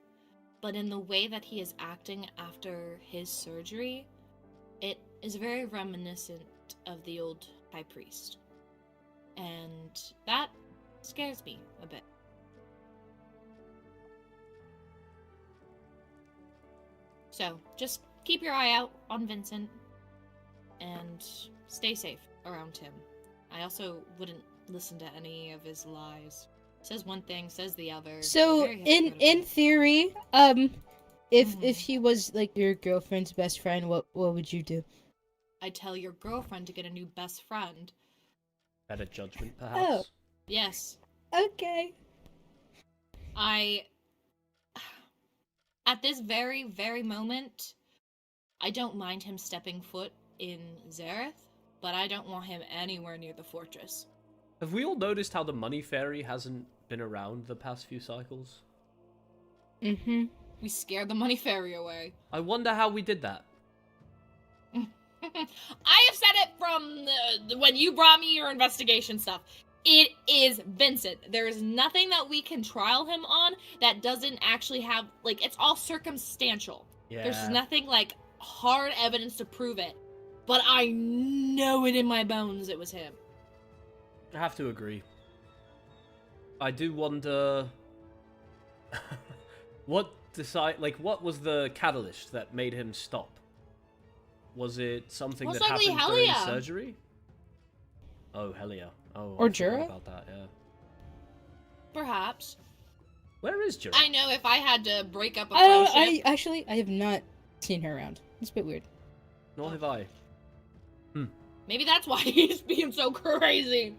but in the way that he is acting after his surgery, it is very reminiscent of the old high priest. And that scares me a bit. So, just keep your eye out on Vincent and stay safe around him. I also wouldn't listen to any of his lies. Says one thing, says the other. So Very in hypocritical. theory, if he was like your girlfriend's best friend, what would you do? I'd tell your girlfriend to get a new best friend. Better judgment, perhaps. Yes. Okay. At this very, very moment, I don't mind him stepping foot in Zaryth, but I don't want him anywhere near the fortress. Have we all noticed how the money fairy hasn't been around the past few cycles? Mm-hmm. We scared the money fairy away. I wonder how we did that. I have said it from when you brought me your investigation stuff. It is Vincent. There is nothing that we can trial him on that doesn't actually have, like, it's all circumstantial. Yeah. There's nothing, like, hard evidence to prove it. But I know it in my bones it was him. I have to agree. I do wonder what was the catalyst that made him stop? Was it something Most that likely happened during Helia. surgery? Oh, Helia. Oh, Or I forgot Jura? about that, yeah. Perhaps. Where is Jura? I know if I had to break up a I friendship... have not seen her around. It's a bit weird. Nor have I. Maybe that's why he's being so crazy.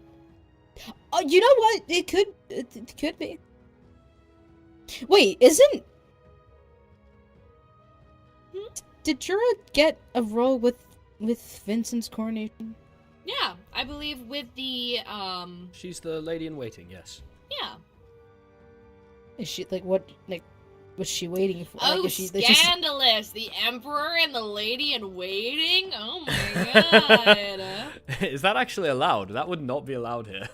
Oh, you know what? It could be. Wait, isn't... Did Jura get a role with Vincent's coronation? Yeah, I believe with the, She's the lady in waiting, yes. yeah. Is she, like, what, like, was she waiting for? Oh, like, is she, scandalous! The Emperor and the Lady in Waiting? Oh my god. Is that actually allowed? That would not be allowed here.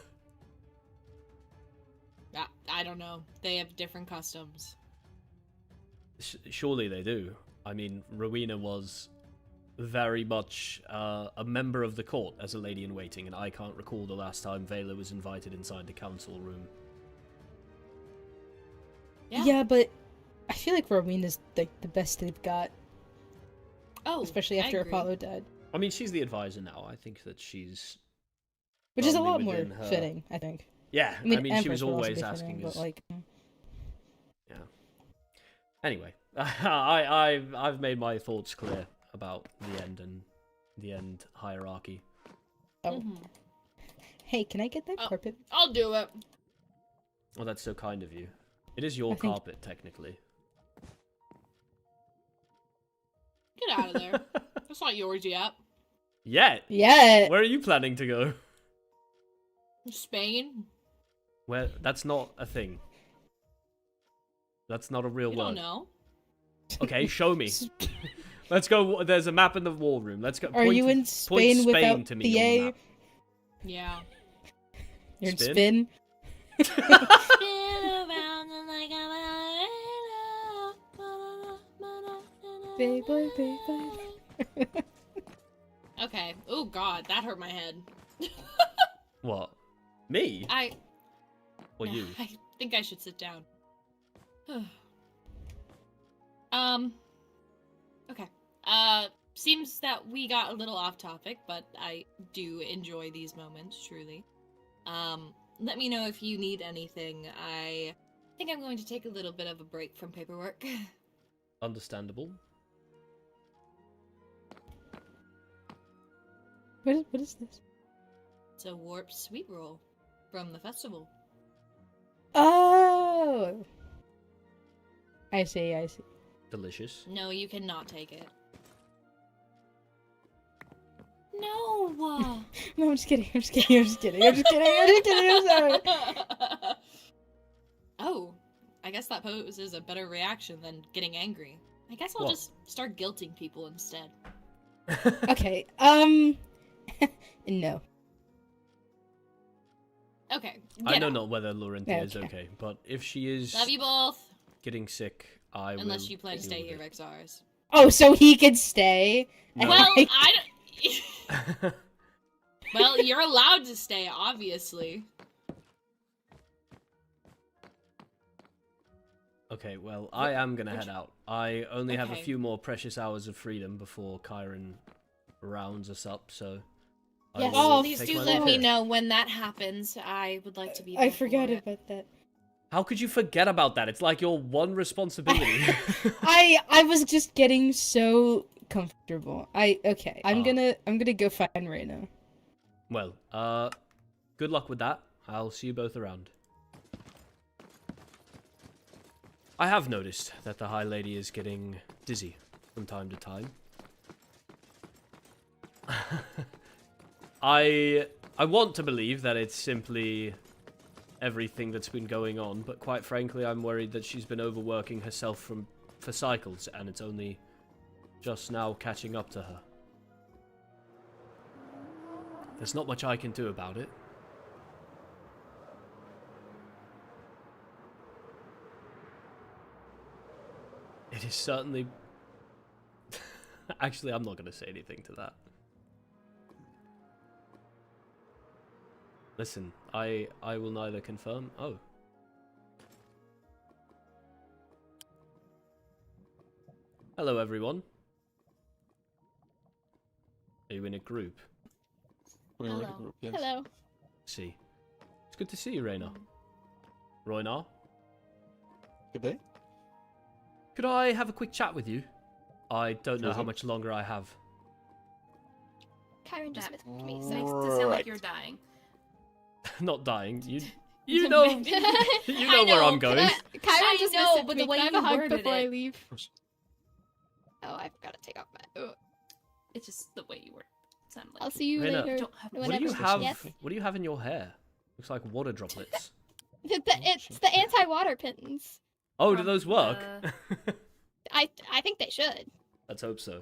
I don't know. They have different customs. Surely they do. I mean, Rowena was very much a member of the court as a lady in waiting, and I can't recall the last time Vela was invited inside the council room. Yeah, but I feel like Rowena's like the best they've got, Oh, especially I after agree. Apollo died, I mean, she's the advisor now. I think that she's... which is a Probably lot more within her- fitting, I think. Yeah, I mean she Empress was would also always be asking fitting, us... but, like, Yeah. Anyway, I've made my thoughts clear about the end and the end hierarchy. oh, Mhm. hey, can I get that Oh. carpet? I'll do it. Well, that's so kind of you. It is your I think- carpet, technically. Get out of there. That's not yours yet. Yet? Yeah. Where are you planning to go? Spain? Where? That's not a thing. That's not a real You word. don't know. Okay, show me. Let's go. There's a map in the war room. Let's go. Are you in Spain without to me the on A? map. Yeah. You're in Spin? Spin. Baby, baby. Okay. Oh god, that hurt my head. What? Me? Or you? I think I should sit down. Okay. Seems that we got a little off topic, but I do enjoy these moments, truly. Let me know if you need anything. I think I'm going to take a little bit of a break from paperwork. Understandable. What is this? It's a warped sweet roll from the festival. Oh! I see, I see. Delicious. No, you cannot take it. No! No, I'm just kidding, I'm just kidding, I'm just kidding, I'm just kidding, I'm just kidding, I'm sorry. Oh, I guess that poses a better reaction than getting angry. I guess I'll What? just start guilting people instead. Okay, no. Okay, I get know out. not whether Laurentia is Okay. okay, but if she is Love you both. getting sick, I will. Unless you plan to deal stay with here, it. Rexaris. Oh, so he could stay? No. Well, I don't... Well, you're allowed to stay, obviously. Okay, well, I am gonna head out. I only have a Okay. few more precious hours of freedom before Kairen rounds us up, so... I Yes, will please take do my let leave me here. know when that happens. I would like to be there I forgot for it. about that. How could you forget about that? It's like your one responsibility. I was just getting so comfortable. Okay. I'm Ah. gonna go find Reyna. Well, good luck with that. I'll see you both around. I have noticed that the High Lady is getting dizzy from time to time. I want to believe that it's simply everything that's been going on, but quite frankly, I'm worried that she's been overworking herself for cycles, and it's only just now catching up to her. there's not much I can do about it. It is certainly... Actually, I'm not going to say anything to that. Listen, I will neither confirm... Oh. Hello, everyone. Are you in a group? We're in a Hello. group, yes. Hello. See. It's good to see you, Reyna. Roynar, Good day. could I have a quick chat with you? I don't know Sure how thing. much longer I have. Kairen just That messaged me makes saying to sound like Right. you're dying. Not dying. You know you know I where I'm know, going. Kairen I just know, messaged but me, the way "Can I have you a hug worded before I it." leave. Oh, I forgot to take off my. Oh. It's just the way you were. Sounded like I'll see you Reyna, later. don't have What do you Whenever- have? Yes. What do you have in your hair? Looks like water droplets. It's the anti-water pins. Oh, do From those work? I think they should. Let's hope so.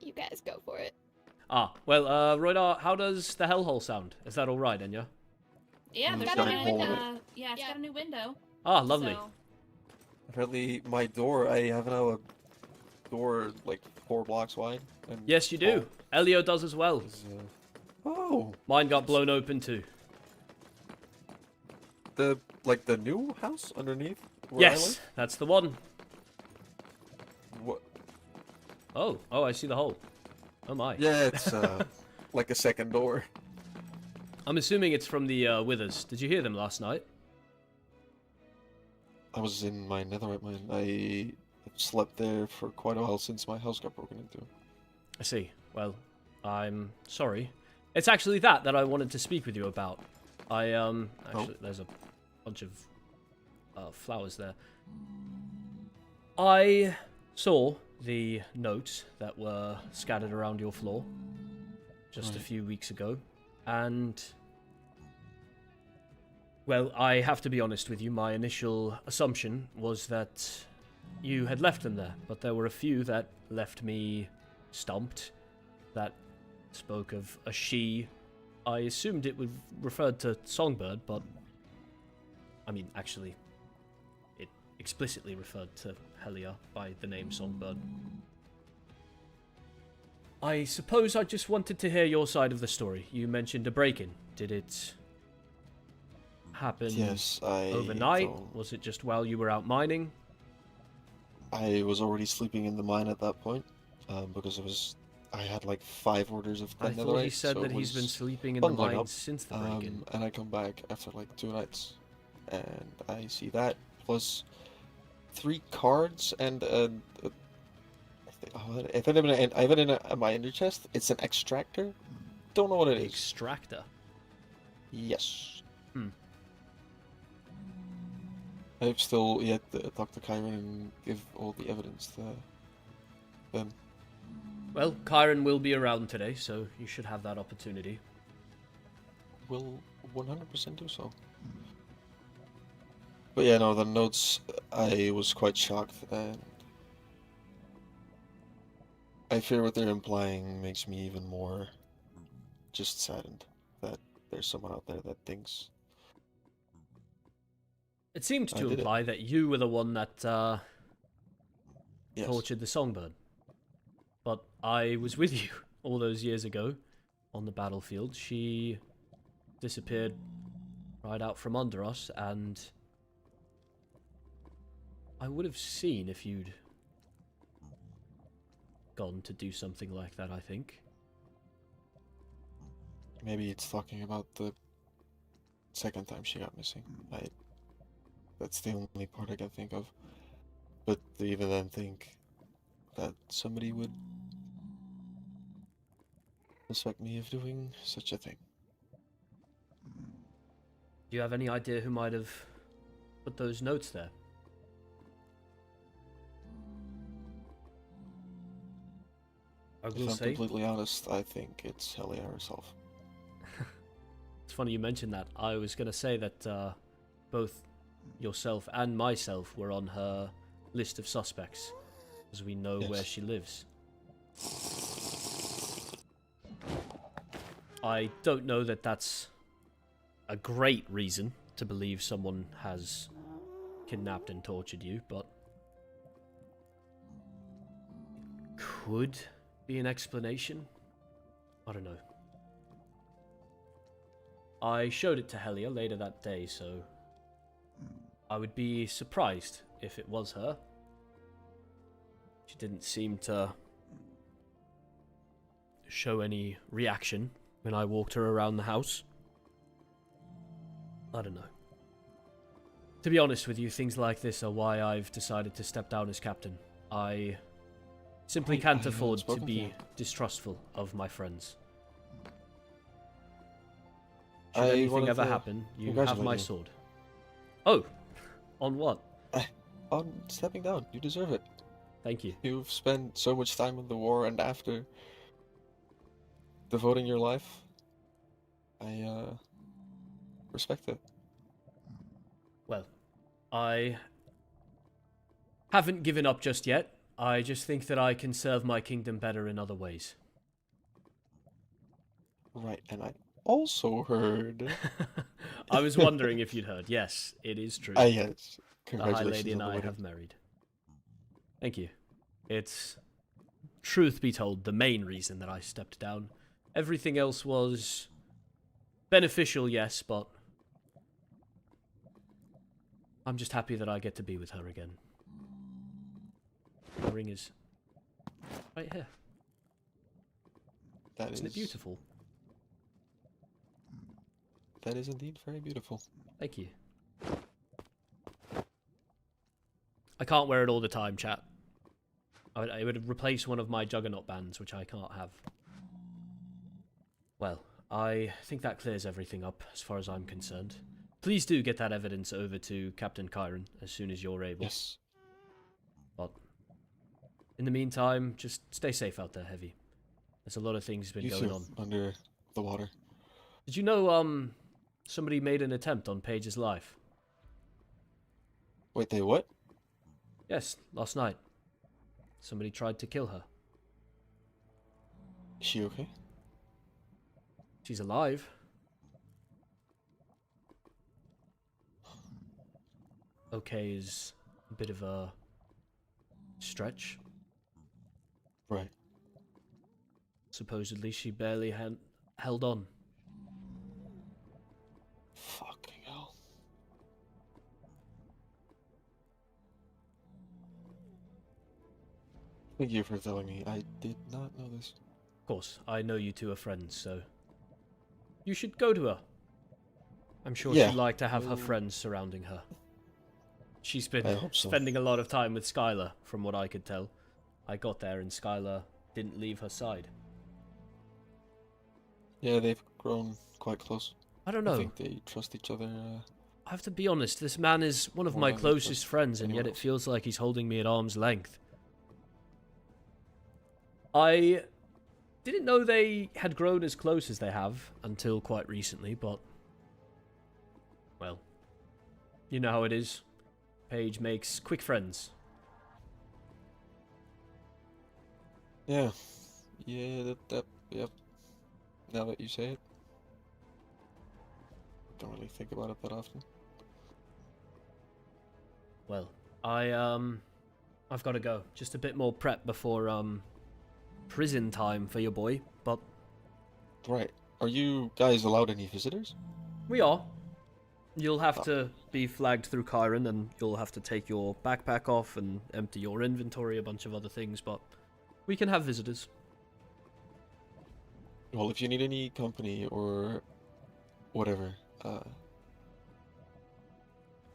You guys go for it. Ah, well, Roynar, how does the hellhole sound? Is that all right, Enya? Yeah, Mm, there's got a a new new window. Yeah, it's Yeah. got a new window. Ah, lovely. So, Apparently, my door, I have now a door like 4 blocks wide. And Yes, you do. Elio does as well. is, oh, Mine got blown open too. the new house underneath where I Yes, that's the one. live? What? Oh, I see the hole. Oh my. Yeah, it's like a second door. I'm assuming it's from the withers. Did you hear them last night? I was in my netherite mine. I slept there for quite a while since my house got broken into. I see. Well, I'm sorry. It's actually that I wanted to speak with you about. Actually, there's a bunch of flowers there. I saw the notes that were scattered around your floor just a Right. few weeks ago, and well, I have to be honest with you. My initial assumption was that you had left them there, but there were a few that left me stumped. That spoke of a she. I assumed it would referred to Songbird, but I mean, actually, it explicitly referred to Helia by the name Songbird. I suppose I just wanted to hear your side of the story. You mentioned a break-in. Did it happen Yes, overnight? Was it just while you were out mining? I was already sleeping in the mine at that point because I had like 5 orders of I 10 thought he netherite, said so that it he's been was sleeping in the bundling mine up. since the break-in. And I come back after like 2 nights, and I see that plus 3 cards and I have it in my inner chest. It's an extractor. Don't know what it The is. extractor. Yes. Hmm. I've still yet to talk to Kairen and give all the evidence to them. Well, Kairen will be around today, so you should have that opportunity. Will 100% do so. But yeah, no, the notes, I was quite shocked, and I fear what they're implying makes me even more just saddened that there's someone out there that thinks. It seemed I to did it. imply that you were the one that Yes. tortured the songbird. But I was with you all those years ago on the battlefield. She disappeared right out from under us, and I would have seen if you'd gone to do something like that, I think. Maybe it's talking about the second time she got missing. That's the only part I can think of. But to even then think that somebody would suspect me of doing such a thing. Do you have any idea who might have put those notes there? I If will I'm say, completely honest, I think it's Helia herself. it's funny you mentioned that. I was going to say that both yourself and myself were on her list of suspects, as we know where Yes. she lives. I don't know that that's a great reason to believe someone has kidnapped and tortured you, but could be an explanation. I don't know. I showed it to Helia later that day, so I would be surprised if it was her. She didn't seem to show any reaction when I walked her around the house. I don't know. To be honest with you, things like this are why I've decided to step down as captain. I simply can't afford to be distrustful of my friends. Should anything ever happen, you have my sword. Oh, on what? On stepping down. You deserve it. Thank you. You've spent so much time in the war and after devoting your life. I respect it. Well, I haven't given up just yet. I just think that I can serve my kingdom better in other ways. Right, and I also heard... I was wondering if you'd heard. Yes, it is true. Yes. The High Lady and I have married. Thank you. It's, truth be told, the main reason that I stepped down. Everything else was beneficial, yes, but I'm just happy that I get to be with her again. The ring is right here. Isn't it beautiful? That is indeed very beautiful. Thank you. I can't wear it all the time, chat. It would replace one of my Juggernaut bands, which I can't have. Well, I think that clears everything up, as far as I'm concerned. Please do get that evidence over to Captain Kairen as soon as you're able. Yes. But in the meantime, just stay safe out there, Heavy. There's a lot of things been going on. Under the water. Did you know, somebody made an attempt on Paige's life? Wait, they what? Yes, last night. Somebody tried to kill her. Is she okay? She's alive. Okay is a bit of a stretch. Right. Supposedly she barely held on. Fucking hell. Thank you for telling me. I did not know this. Of course, I know you two are friends, so you should go to her. I'm sure she'd like to have her friends surrounding her. She's been spending a lot of time with Skylar, from what I could tell. I got there and Skylar didn't leave her side. Yeah, they've grown quite close. I don't know. I think they trust each other. I have to be honest, this man is one of my closest friends, and yet it feels like he's holding me at arm's length. I didn't know they had grown as close as they have until quite recently, but well, you know how it is. Paige makes quick friends. Yeah. Yeah, yep. Now that you say it. Don't really think about it that often. Well, I've got to go. Just a bit more prep before, prison time for your boy, but... Right. Are you guys allowed any visitors? We are. You'll have to be flagged through Kairen, and you'll have to take your backpack off and empty your inventory, a bunch of other things, but we can have visitors. Well, if you need any company or whatever,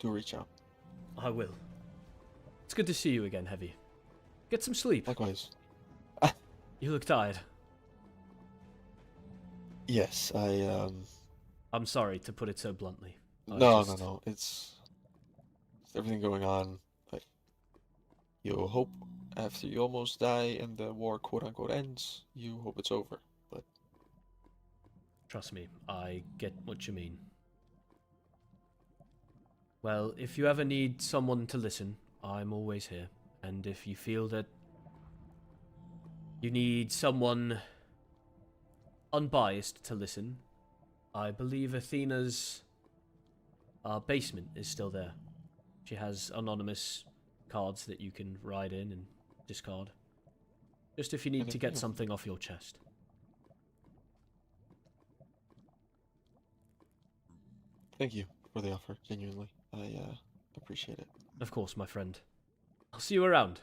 do reach out. I will. It's good to see you again, Heavy. Get some sleep. Likewise. You look tired. Yes, I'm sorry to put it so bluntly. No. It's everything going on. Like, you hope after you almost die and the war quote-unquote ends, you hope it's over. But trust me, I get what you mean. Well, if you ever need someone to listen, I'm always here. And if you feel that you need someone unbiased to listen, I believe Athena's basement is still there. She has anonymous cards that you can write in and discard. Just if you need to get something off your chest. Thank you for the offer, genuinely. I appreciate it. Of course, my friend. I'll see you around.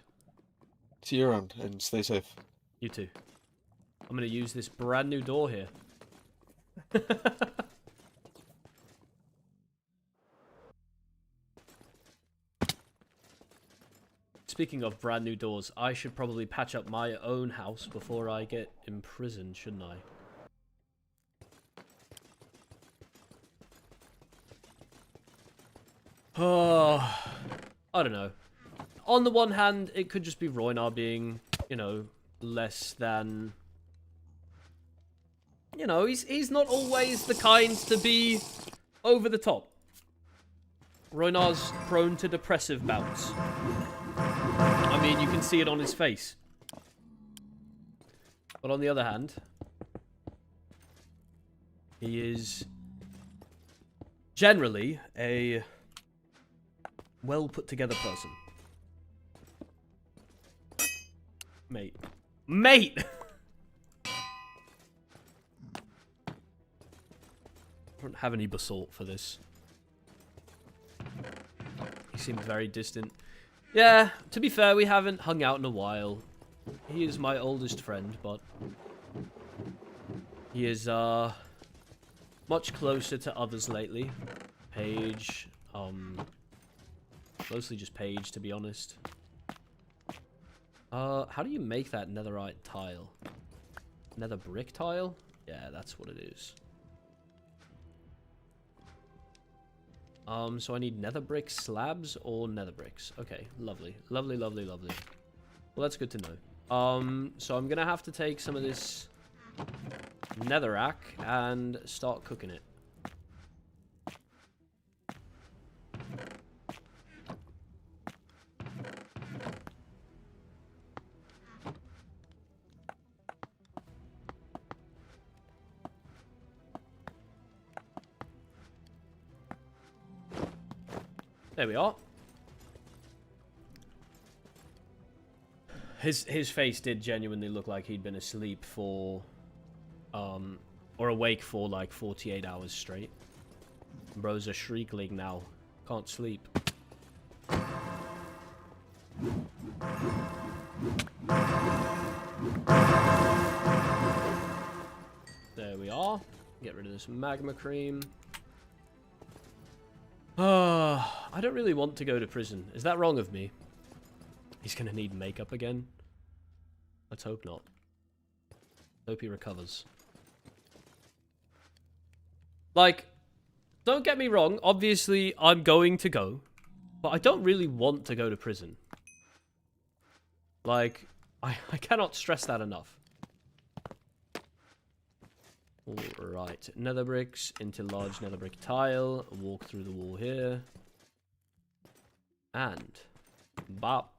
See you around, and stay safe. You too. I'm gonna use this brand new door here. Speaking of brand new doors, I should probably patch up my own house before I get imprisoned, shouldn't I? Oh, I don't know. On the one hand, it could just be Roynar being, you know, less than... You know, he's not always the kind to be over the top. Roynar's prone to depressive bouts. I mean, you can see it on his face. But on the other hand, he is generally a well put together person. Mate. Mate! I don't have any basalt for this. He seemed very distant. Yeah, to be fair, we haven't hung out in a while. He is my oldest friend, but he is much closer to others lately. Paige, mostly just Paige, to be honest. How do you make that netherite tile? Nether brick tile? Yeah, that's what it is. So I need nether brick slabs or nether bricks. Okay, lovely. Lovely, lovely, lovely. Well, that's good to know. So I'm gonna have to take some of this netherrack and start cooking it. There we are. His face did genuinely look like he'd been asleep for, or awake for like 48 hours straight. Bro's a shriekling now. Can't sleep. There we are. Get rid of this magma cream. I don't really want to go to prison. Is that wrong of me? He's gonna need makeup again. Let's hope not. Hope he recovers. Like, don't get me wrong. Obviously, I'm going to go. But I don't really want to go to prison. Like, I cannot stress that enough. Alright, nether bricks into large nether brick tile. Walk through the wall here. And bop.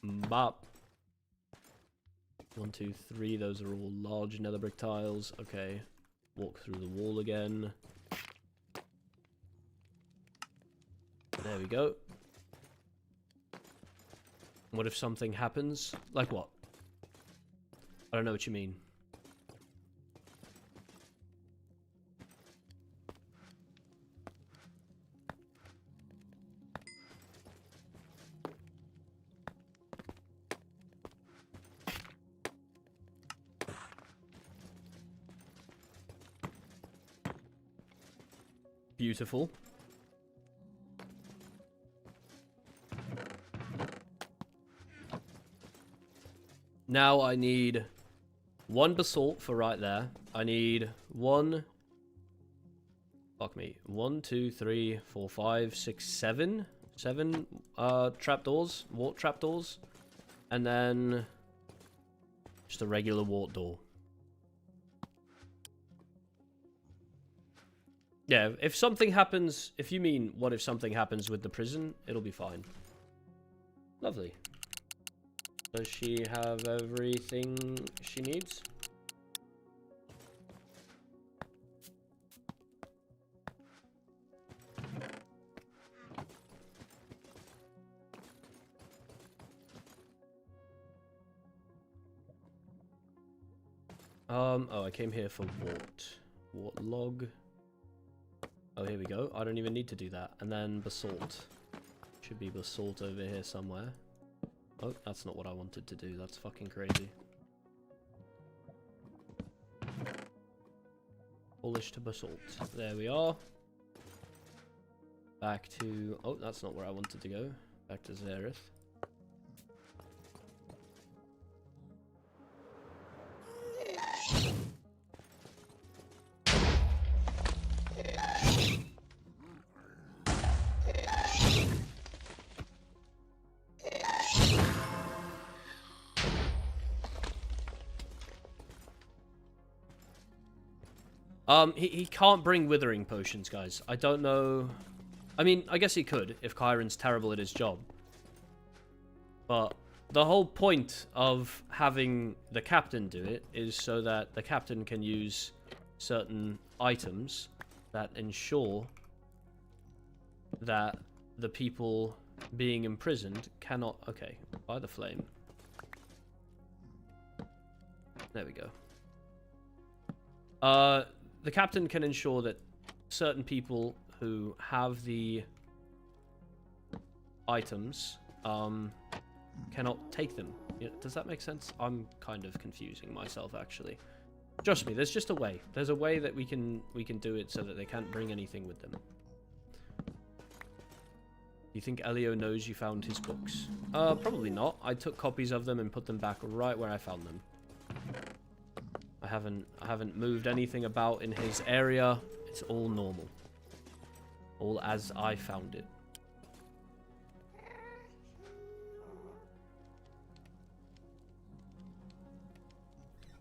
Bop. 1, 2, 3. Those are all large nether brick tiles. Okay. Walk through the wall again. There we go. What if something happens? Like what? I don't know what you mean. Beautiful. Now I need 1 basalt for right there. I need 1... Fuck me. 1, 2, 3, 4, 5, 6, 7. 7 trapdoors. Wart trapdoors. And then... just a regular wart door. Yeah, if something happens... If you mean, what if something happens with the prison, it'll be fine. Lovely. Does she have everything she needs? Oh, I came here for wart log. Oh, here we go. I don't even need to do that. And then basalt. Should be basalt over here somewhere. Oh, that's not what I wanted to do. That's fucking crazy. Polish to basalt. There we are. Back to... Oh, that's not where I wanted to go. Back to Zaryth. He can't bring withering potions, guys. I don't know... I mean, I guess he could, if Kairen's terrible at his job. But the whole point of having the captain do it is so that the captain can use certain items that ensure that the people being imprisoned cannot... Okay, by the flame. There we go. The captain can ensure that certain people who have the items cannot take them. Does that make sense? I'm kind of confusing myself, actually. Trust me, there's just a way. There's a way that we can do it so that they can't bring anything with them. Do you think Elio knows you found his books? Probably not. I took copies of them and put them back right where I found them. I haven't moved anything about in his area. It's all normal. All as I found it.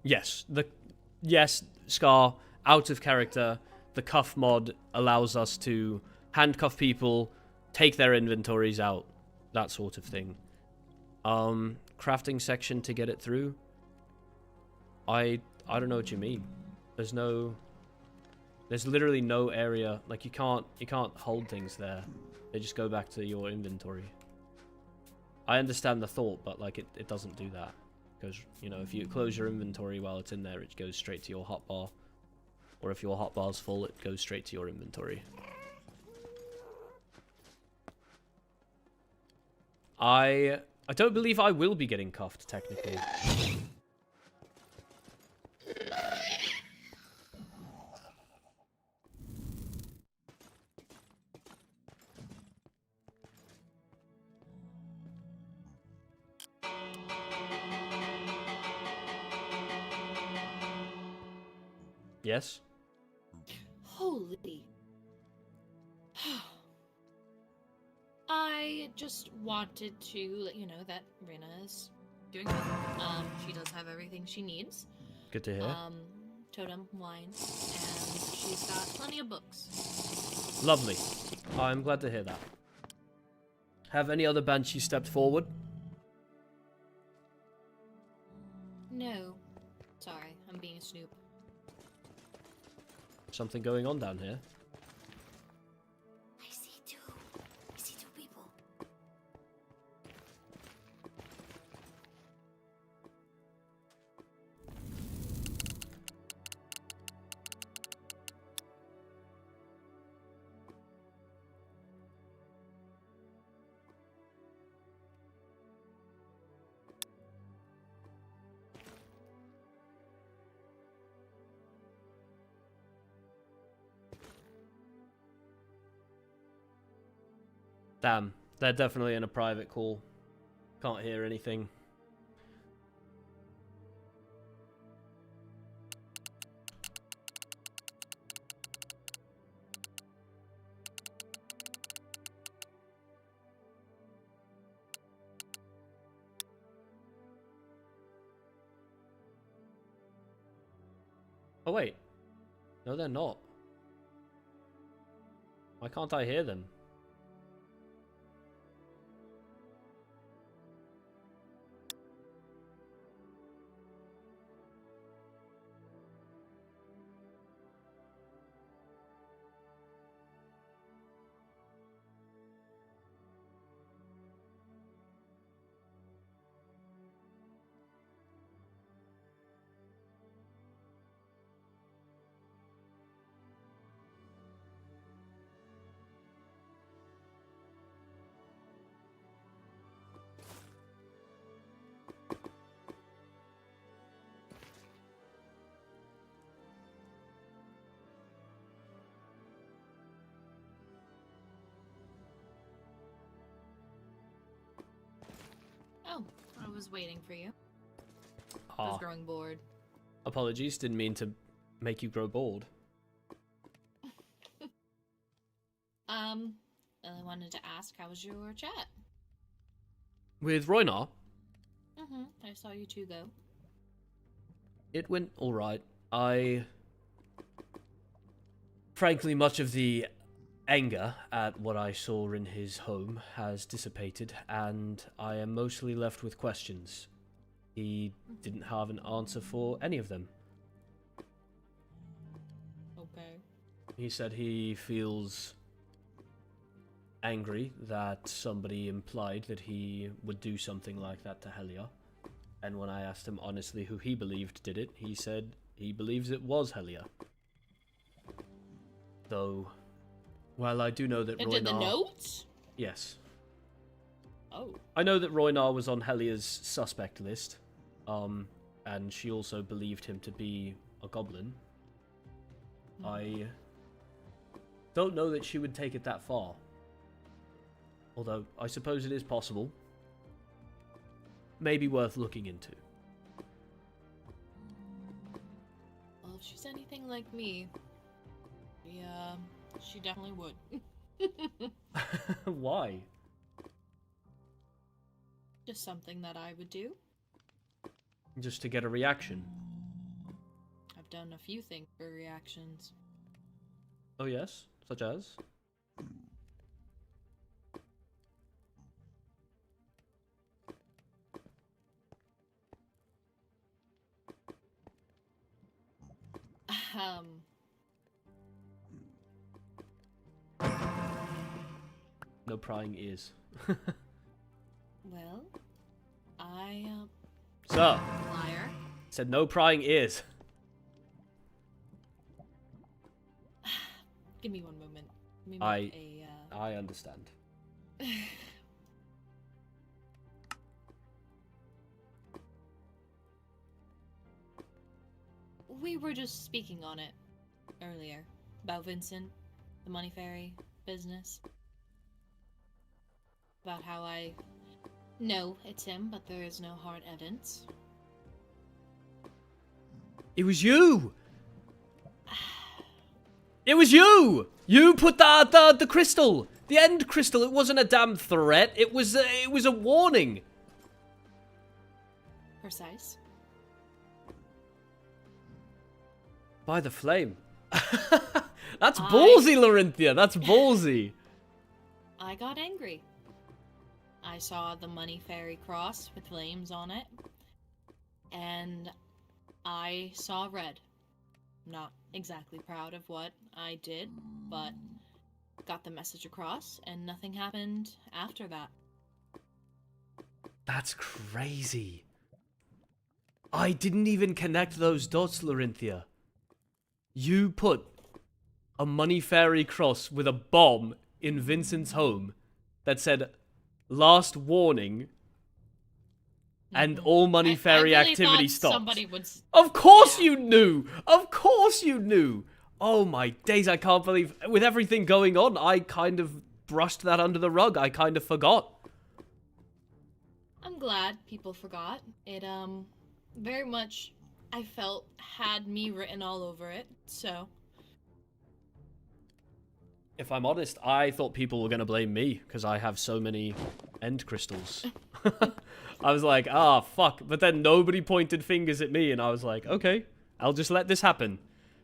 Yes, Scar, out of character. The cuff mod allows us to handcuff people, take their inventories out, that sort of thing. Crafting section to get it through. I don't know what you mean. There's literally no area, like you can't hold things there. They just go back to your inventory. I understand the thought, but like it doesn't do that. Because, you know, if you close your inventory while it's in there, it goes straight to your hotbar. Or if your hotbar's full, it goes straight to your inventory. I don't believe I will be getting cuffed, technically. Yes? Holy. I just wanted to let you know that Rina is doing good. She does have everything she needs. Good to hear. Totem, wine, and she's got plenty of books. Lovely. I'm glad to hear that. Have any other banshees stepped forward? No. Sorry, I'm being a snoop. Something going on down here? I see two people. Damn, they're definitely in a private call. Can't hear anything. Oh wait. No, they're not. Why can't I hear them? was waiting for you. I was growing bored. Apologies, didn't mean to make you grow bored. I wanted to ask, how was your chat? With Roynar, I saw you two go. it went alright. Frankly, much of the anger at what I saw in his home has dissipated, and I am mostly left with questions. He didn't have an answer for any of them. Okay. He said he feels angry that somebody implied that he would do something like that to Helia. And when I asked him honestly who he believed did it, he said he believes it was Helia. Though, while I do know that And Roynar... did the notes? Yes. Oh. I know that Roynar was on Helia's suspect list, and she also believed him to be a goblin. I don't know that she would take it that far. Although, I suppose it is possible. Maybe worth looking into. Well, if she's anything like me, yeah, she definitely would. Why? Just something that I would do. Just to get a reaction. I've done a few things for reactions. Oh yes? Such as? No prying ears. Well, I, Sir, liar. said no prying ears. Give me one moment. Let me I- make a, I understand. We were just speaking on it earlier about Vincent, the money fairy business. About how I know it's him, but there is no hard evidence. It was you! It was you! You put the crystal! The end crystal! It wasn't a damn threat, it was a warning! Precise. By the flame. That's ballsy, Larinthia, that's ballsy. I got angry. I saw the money fairy cross with flames on it, and I saw red. Not exactly proud of what I did, but got the message across, and nothing happened after that. That's crazy. I didn't even connect those dots, Larinthia. You put a money fairy cross with a bomb in Vincent's home that said, last warning, and all money fairy I really activity thought stopped. Somebody would. Of course Yeah. you knew! Of course you knew! Oh my days, I can't believe... With everything going on, I kind of brushed that under the rug. I kind of forgot. I'm glad people forgot. It, very much, I felt, had me written all over it, so. If I'm honest, I thought people were going to blame me, because I have so many end crystals. I was like, ah, fuck. But then nobody pointed fingers at me, and I was like, okay, I'll just let this happen.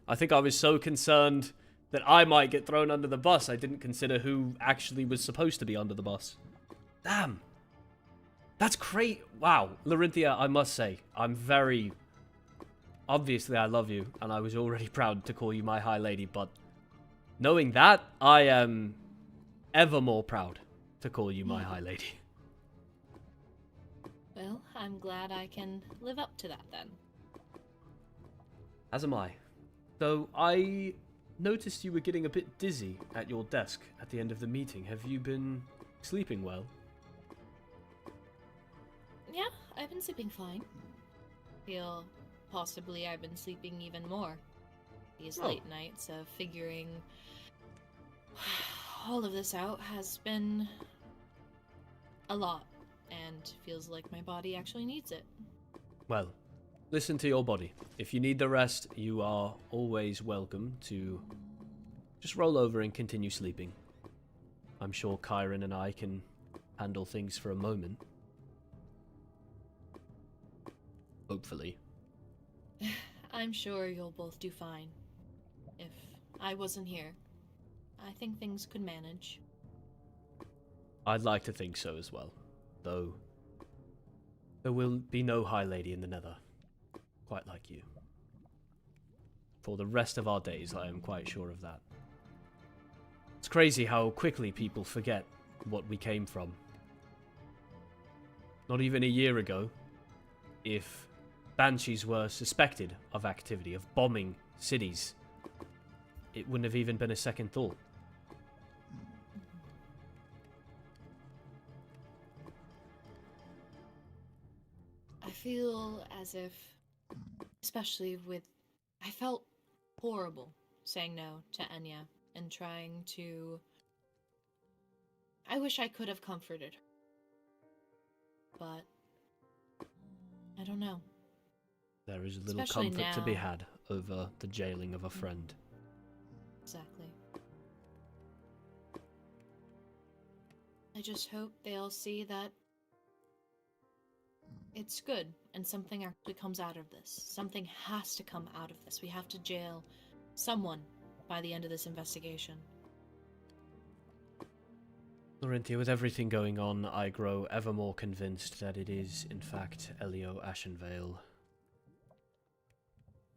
I think I was so concerned that I might get thrown under the bus, I didn't consider who actually was supposed to be under the bus. Damn. That's great. Wow. Larinthia, I must say, I'm very... Obviously, I love you, and I was already proud to call you my high lady, but... Knowing that, I am ever more proud to call you my high lady. Well, I'm glad I can live up to that then. As am I. Though I noticed you were getting a bit dizzy at your desk at the end of the meeting. Have you been sleeping well? Yeah, I've been sleeping fine. Feel possibly I've been sleeping even more these late nights of figuring all of this out has been a lot. and feels like my body actually needs it. Well, listen to your body. If you need the rest, you are always welcome to just roll over and continue sleeping. I'm sure Kairen and I can handle things for a moment. Hopefully. I'm sure you'll both do fine. If I wasn't here, I think things could manage. I'd like to think so as well, though there will be no High Lady in the Nether, quite like you. For the rest of our days, I am quite sure of that. It's crazy how quickly people forget what we came from. Not even a year ago, if banshees were suspected of activity, of bombing cities, it wouldn't have even been a second thought. I feel as if, especially with, I felt horrible saying no to Enya and trying to, I wish I could have comforted her. But, I don't know. There is little Especially comfort to be now. had over the jailing of a friend. Exactly. I just hope they'll see that it's good and something actually comes out of this. Something has to come out of this. We have to jail someone by the end of this investigation. Laurynthia, with everything going on, I grow ever more convinced that it is, in fact, Elio Ashenvale.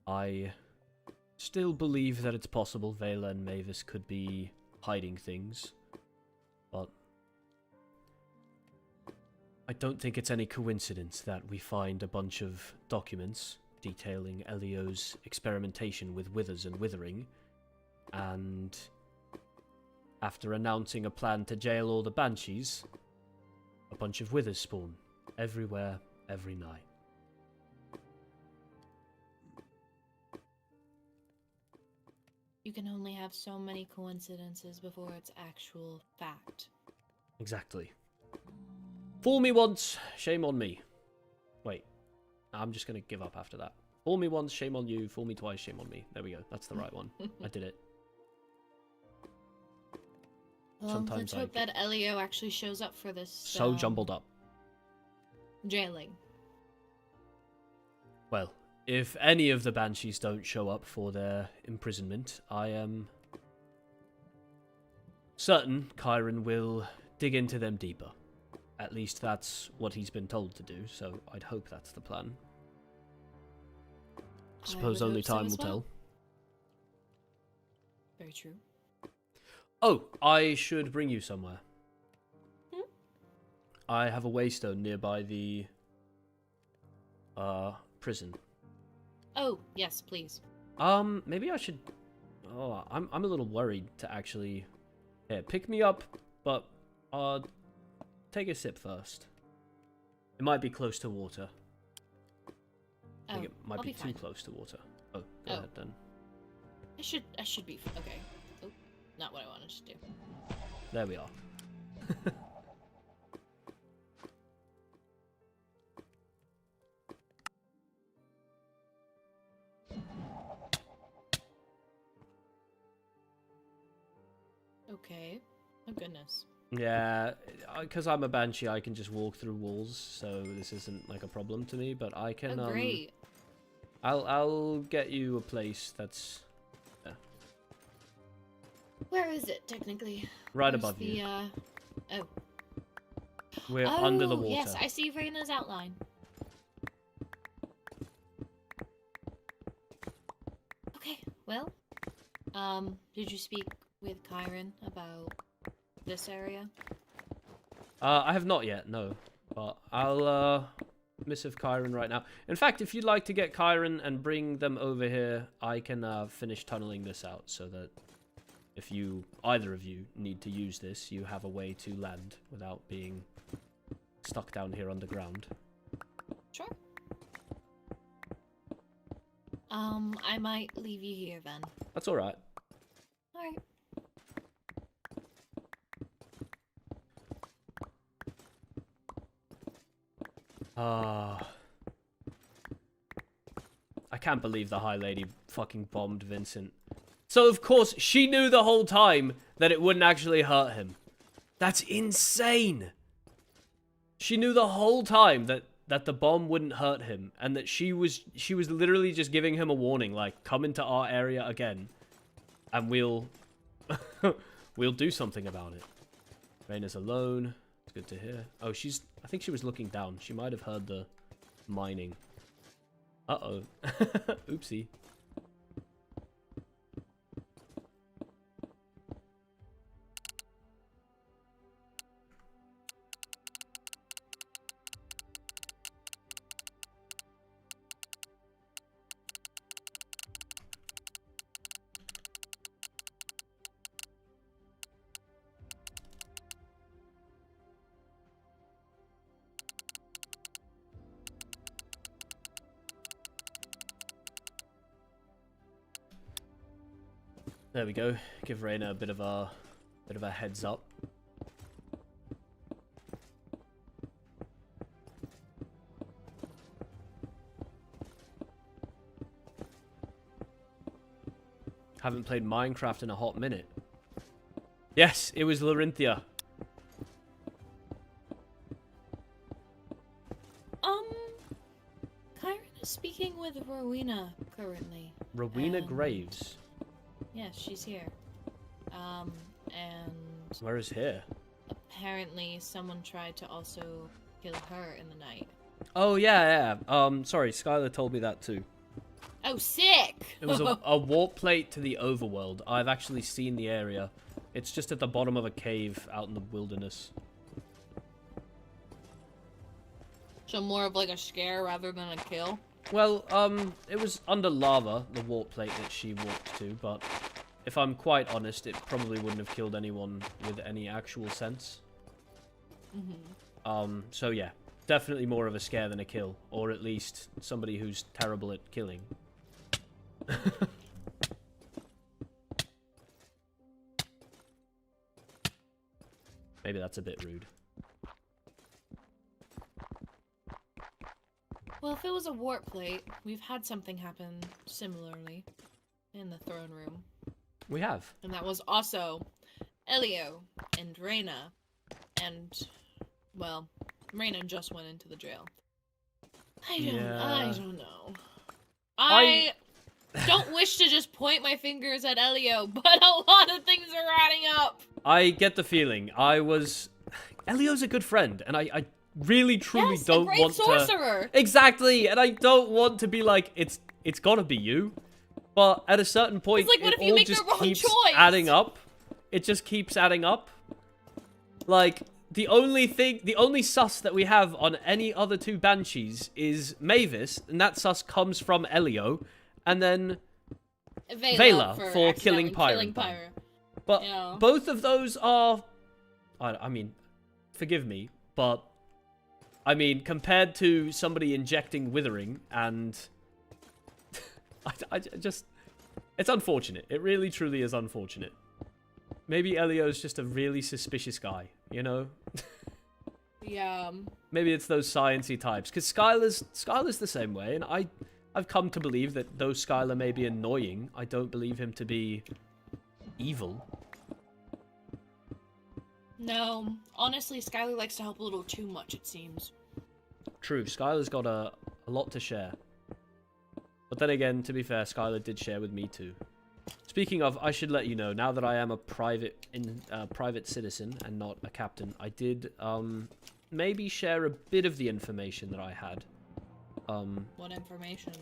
I still believe that it's possible Vela and Mavis could be hiding things, but I don't think it's any coincidence that we find a bunch of documents detailing Elio's experimentation with withers and withering, and after announcing a plan to jail all the banshees, a bunch of withers spawn everywhere, every night. You can only have so many coincidences before it's actual fact. Exactly. Fool me once, shame on me. Wait, I'm just gonna give up after that. Fool me once, shame on you. Fool me twice, shame on me. There we go. That's the right one. I did it. Well, Sometimes let's I hope get that Elio actually shows up for this. so jumbled up. Jailing. Well, if any of the banshees don't show up for their imprisonment, I am certain Kairen will dig into them deeper. At least that's what he's been told to do, so I'd hope that's the plan. Suppose would only hope so time as will well. tell. Very true. Oh, I should bring you somewhere. Hmm? I have a waystone nearby the prison. Oh, yes, please. Maybe I should. Oh, I'm a little worried to actually. Here, pick me up, but take a sip first. It might be close to water. I think it might I'll be be too fine. close to water. Oh, go Oh. ahead then. I should be okay. Oh, not what I wanted to do. There we are. Okay. Oh goodness. Yeah, because I'm a banshee, I can just walk through walls, so this isn't like a problem to me. But I can. Oh great. I'll get you a place that's Where is it technically? right Where's above the, you. Oh. We're under the Oh, water. yes, I see Raina's outline. Okay, well, did you speak with Kairen about this area? I have not yet, no. But I'll missive Kairen right now. In fact, if you'd like to get Kairen and bring them over here, I can finish tunneling this out so that if either of you need to use this, you have a way to land without being stuck down here underground. Sure. I might leave you here then. That's alright. Alright. Ah. I can't believe the High Lady fucking bombed Vincent. So, of course, she knew the whole time that it wouldn't actually hurt him. That's insane. She knew the whole time that the bomb wouldn't hurt him, and that she was literally just giving him a warning, like, come into our area again, and we'll do something about it. Raina's alone. It's good to hear. Oh, I think she was looking down. She might have heard the mining. Uh-oh. Oopsie. There we go. Give Raina a bit of a heads up. Haven't played Minecraft in a hot minute. Yes, it was Larinthia. Kairen is speaking with Rowena currently. Rowena and- Graves. Yes, she's here. And Where is here? apparently someone tried to also kill her in the night. Oh yeah. Sorry, Skylar told me that too. Oh, sick! It was a warp plate to the overworld. I've actually seen the area. It's just at the bottom of a cave out in the wilderness. So more of like a scare rather than a kill? Well, it was under lava, the warp plate that she walked to, but if I'm quite honest, it probably wouldn't have killed anyone with any actual sense. So yeah, definitely more of a scare than a kill, or at least somebody who's terrible at killing. Maybe that's a bit rude. Well, if it was a warp plate, we've had something happen similarly in the throne room. We have. And that was also Elio and Reyna. And, well, Reyna just went into the jail. I don't know. I don't wish to just point my fingers at Elio, but a lot of things are adding up. I get the feeling. Elio's a good friend, and I really truly don't a great want sorcerer. to. Exactly, and I don't want to be like it's gotta be you. But at a certain point, It's like, what it if you all make the just wrong keeps choice? adding up. It just keeps adding up. Like the only sus that we have on any other two banshees is Mavis, and that sus comes from Elio, and then Vela for killing accidentally Pyre. But Yeah. both of those are, I mean, forgive me, but I mean, compared to somebody injecting withering and I just, it's unfortunate. It really, truly is unfortunate. Maybe Elio's just a really suspicious guy, you know? Yeah. Maybe it's those sciencey types. Because Skylar's the same way, and I've come to believe that though Skylar may be annoying, I don't believe him to be evil. No, honestly, Skylar likes to help a little too much, it seems. True, Skylar's got a lot to share. But then again, to be fair, Skylar did share with me too. Speaking of, I should let you know, now that I am a private citizen and not a captain, I did maybe share a bit of the information that I had. What information?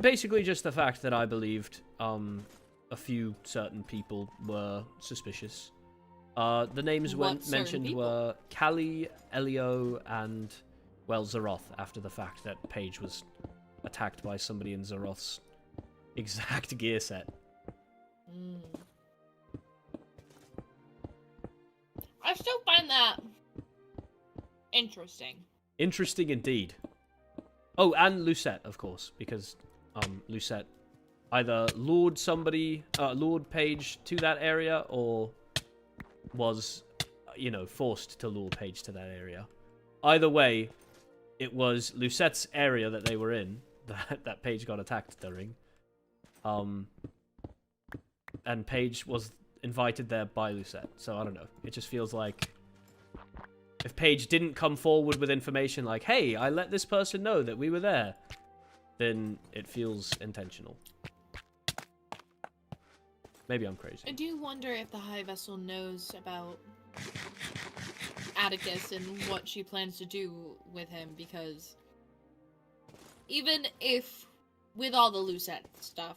Basically just the fact that I believed a few certain people were suspicious. The names mentioned people? were Callie, Elio, and, well, Zaryth, after the fact that Paige was attacked by somebody in Zaroth's exact gear set. I still find that interesting. Interesting indeed. Oh, and Lucette, of course, because Lucette either lured Paige to that area or was, forced to lure Paige to that area. Either way, it was Lucette's area that they were in that Paige got attacked during. And Paige was invited there by Lucette. So I don't know. It just feels like if Paige didn't come forward with information like, hey, I let this person know that we were there, then it feels intentional. Maybe I'm crazy. I do wonder if the High Vessel knows about Atticus and what she plans to do with him, because even if, with all the Lucette stuff,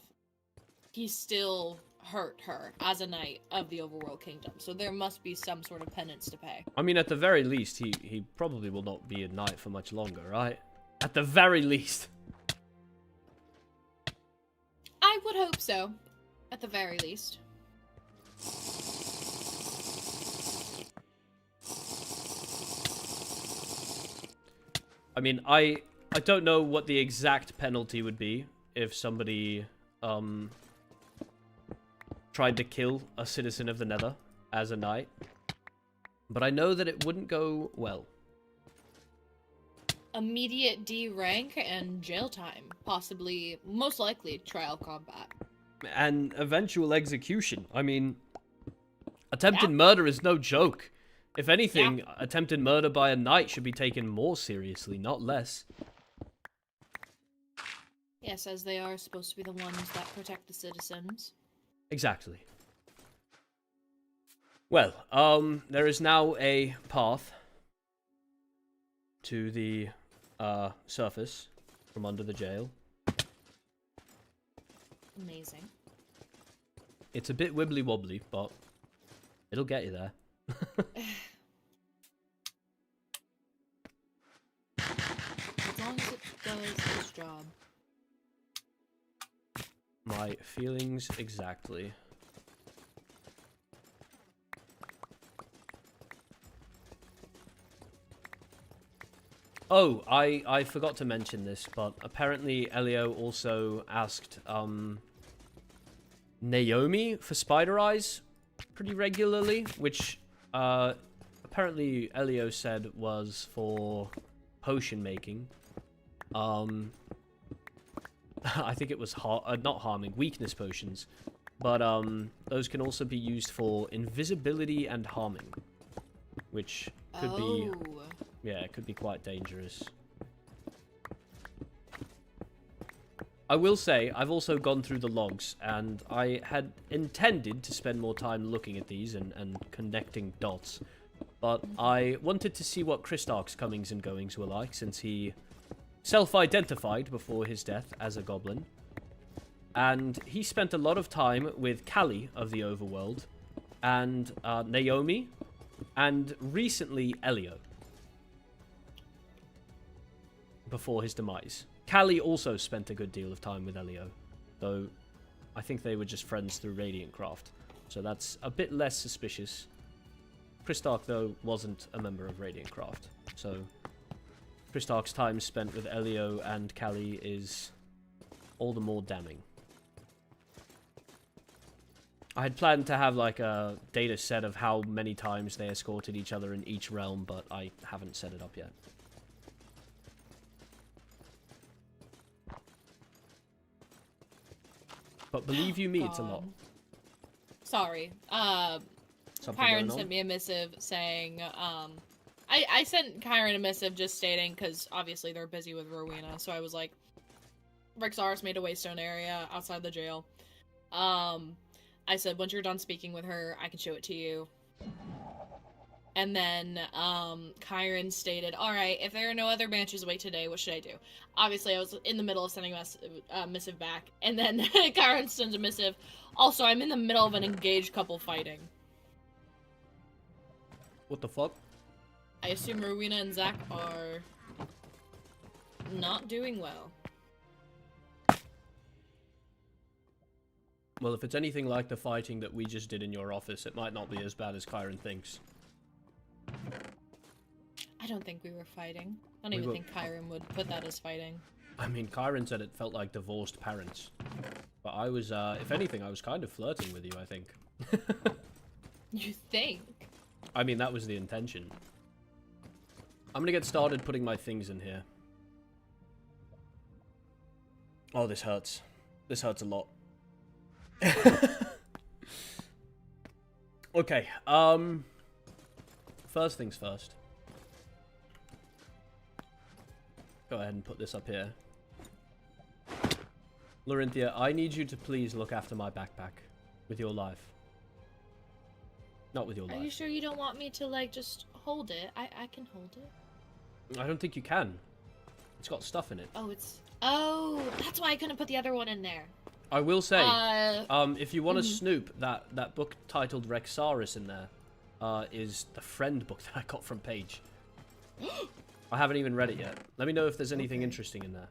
he still hurt her as a knight of the Overworld Kingdom, so there must be some sort of penance to pay. I mean, at the very least, he probably will not be a knight for much longer, right? At the very least. I would hope so, at the very least. I mean, I don't know what the exact penalty would be if somebody tried to kill a citizen of the Nether as a knight, but I know that it wouldn't go well. Immediate D rank and jail time, possibly, most likely, trial combat. And eventual execution. I mean, attempted murder is no joke. If anything, attempted murder by a knight should be taken more seriously, not less. Yes, as they are supposed to be the ones that protect the citizens. Exactly. Well, there is now a path to the surface from under the jail. Amazing. It's a bit wibbly wobbly, but it'll get you there. As long as it does its job. My feelings exactly. Oh, I forgot to mention this, but apparently Elio also asked Naomi for spider eyes pretty regularly, which apparently Elio said was for potion making. I think it was not harming, weakness potions, but those can also be used for invisibility and harming, which could be, yeah, it could be quite dangerous. I will say, I've also gone through the logs, and I had intended to spend more time looking at these and connecting dots, but I wanted to see what Kristark's comings and goings were like, since he self-identified before his death as a goblin, and he spent a lot of time with Callie of the Overworld, and Naomi, and recently Elio, before his demise. Callie also spent a good deal of time with Elio, though I think they were just friends through Radiant Craft, so that's a bit less suspicious. Kristark, though, wasn't a member of Radiant Craft, so Kristark's time spent with Elio and Callie is all the more damning. I had planned to have like a data set of how many times they escorted each other in each realm, but I haven't set it up yet. But believe you me, it's a lot. Sorry. Kairen sent me a missive saying, I sent Kairen a missive just stating, because obviously they're busy with Rowena, so I was like, Rexaris made a waystone area outside the jail. I said, once you're done speaking with her, I can show it to you. And then, Kairen stated, alright, if there are no other banshees awake today, what should I do? Obviously, I was in the middle of sending a missive back, and then Kairen sends a missive. Also, I'm in the middle of an engaged couple fighting. What the fuck? I assume Rowena and Zach are not doing well. Well, if it's anything like the fighting that we just did in your office, it might not be as bad as Kairen thinks. I don't think we were fighting. I don't even think Kairen would put that as fighting. I mean, Kairen said it felt like divorced parents. But I was, if anything, I was kind of flirting with you, I think. You think? I mean, that was the intention. I'm gonna get started putting my things in here. Oh, this hurts. This hurts a lot. Okay, first things first. Go ahead and put this up here. Larinthia, I need you to please look after my backpack with your life. Not with your life. Are you sure you don't want me to, like, just hold it? I can hold it. I don't think you can. It's got stuff in it. Oh, it's... Oh, that's why I couldn't put the other one in there. I will say, if you want to snoop, that book titled Rexaris in there is the friend book that I got from Paige. I haven't even read it yet. Let me know if there's anything interesting in there.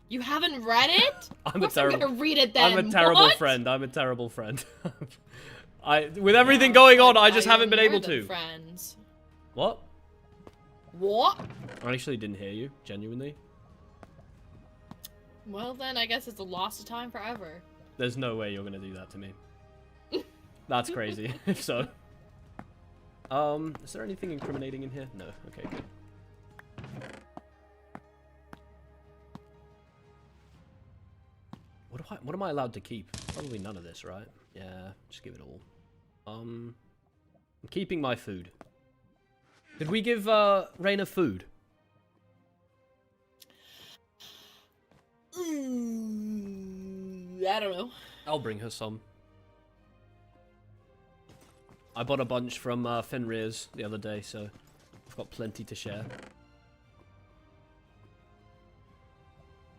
You haven't read it? I'm gonna read it then. I'm a terrible friend. I'm a terrible friend. With everything going on, I just haven't been able to. Friends. What? What? I actually didn't hear you, genuinely. Well then, I guess it's a loss of time forever. There's no way you're gonna do that to me. That's crazy, if so. Is there anything incriminating in here? No. Okay, good. What am I allowed to keep? Probably none of this, right? Yeah, just give it all. I'm keeping my food. Did we give Reyna food? I don't know. I'll bring her some. I bought a bunch from Fenrir's the other day, so I've got plenty to share.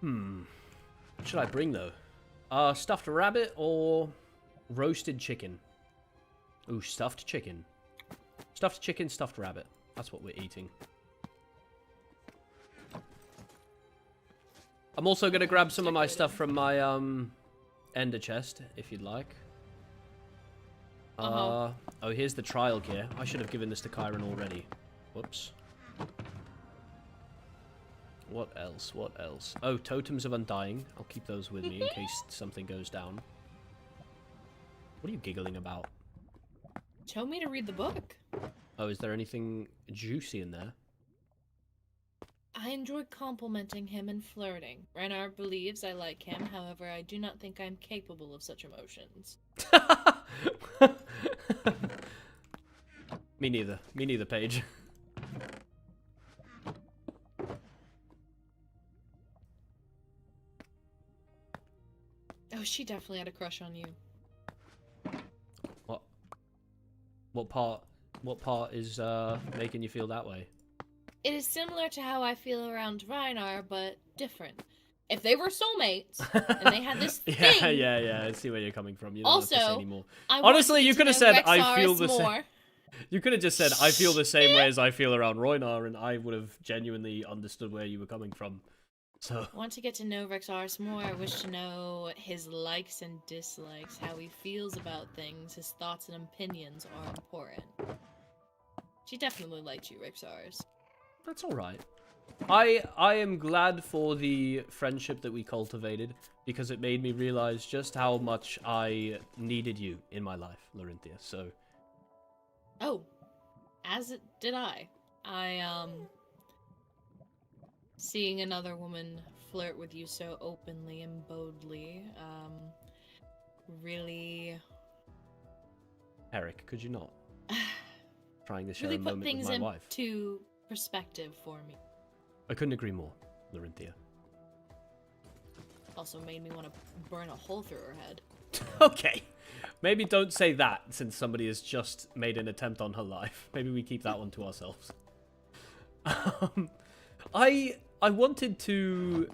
What should I bring, though? Stuffed rabbit or roasted chicken? Ooh, stuffed chicken. Stuffed chicken, stuffed rabbit. That's what we're eating. I'm also going to grab some of my stuff from my ender chest, if you'd like. Oh, here's the trial gear. I should have given this to Kairen already. Whoops. What else? What else? Oh, totems of undying. I'll keep those with me in case something goes down. What are you giggling about? Show me to read the book. Oh, is there anything juicy in there? I enjoy complimenting him and flirting. Renar believes I like him, however, I do not think I'm capable of such emotions. Me neither. Me neither, Paige. Oh, she definitely had a crush on you. What? What part is making you feel that way? It is similar to how I feel around Reinar, but different. If they were soulmates and they had this thing, yeah. I see where you're coming from. You don't have to say anymore. Honestly, you could have said I feel the more. same. You could have just said I feel the same way as I feel around Roynar, and I would have genuinely understood where you were coming from. So I want to get to know Rexaris more. I wish to know his likes and dislikes, how he feels about things, his thoughts and opinions are important. She definitely liked you, Rexaris. that's all right. I am glad for the friendship that we cultivated because it made me realize just how much I needed you in my life, Larinthia. So. Oh, as did I. Seeing another woman flirt with you so openly and boldly, really... Eric, could you not? Trying to share really a put moment things with my wife. into perspective for me. I couldn't agree more, Larinthia. Also made me want to burn a hole through her head. Okay. Maybe don't say that since somebody has just made an attempt on her life. Maybe we keep that one to ourselves. I wanted to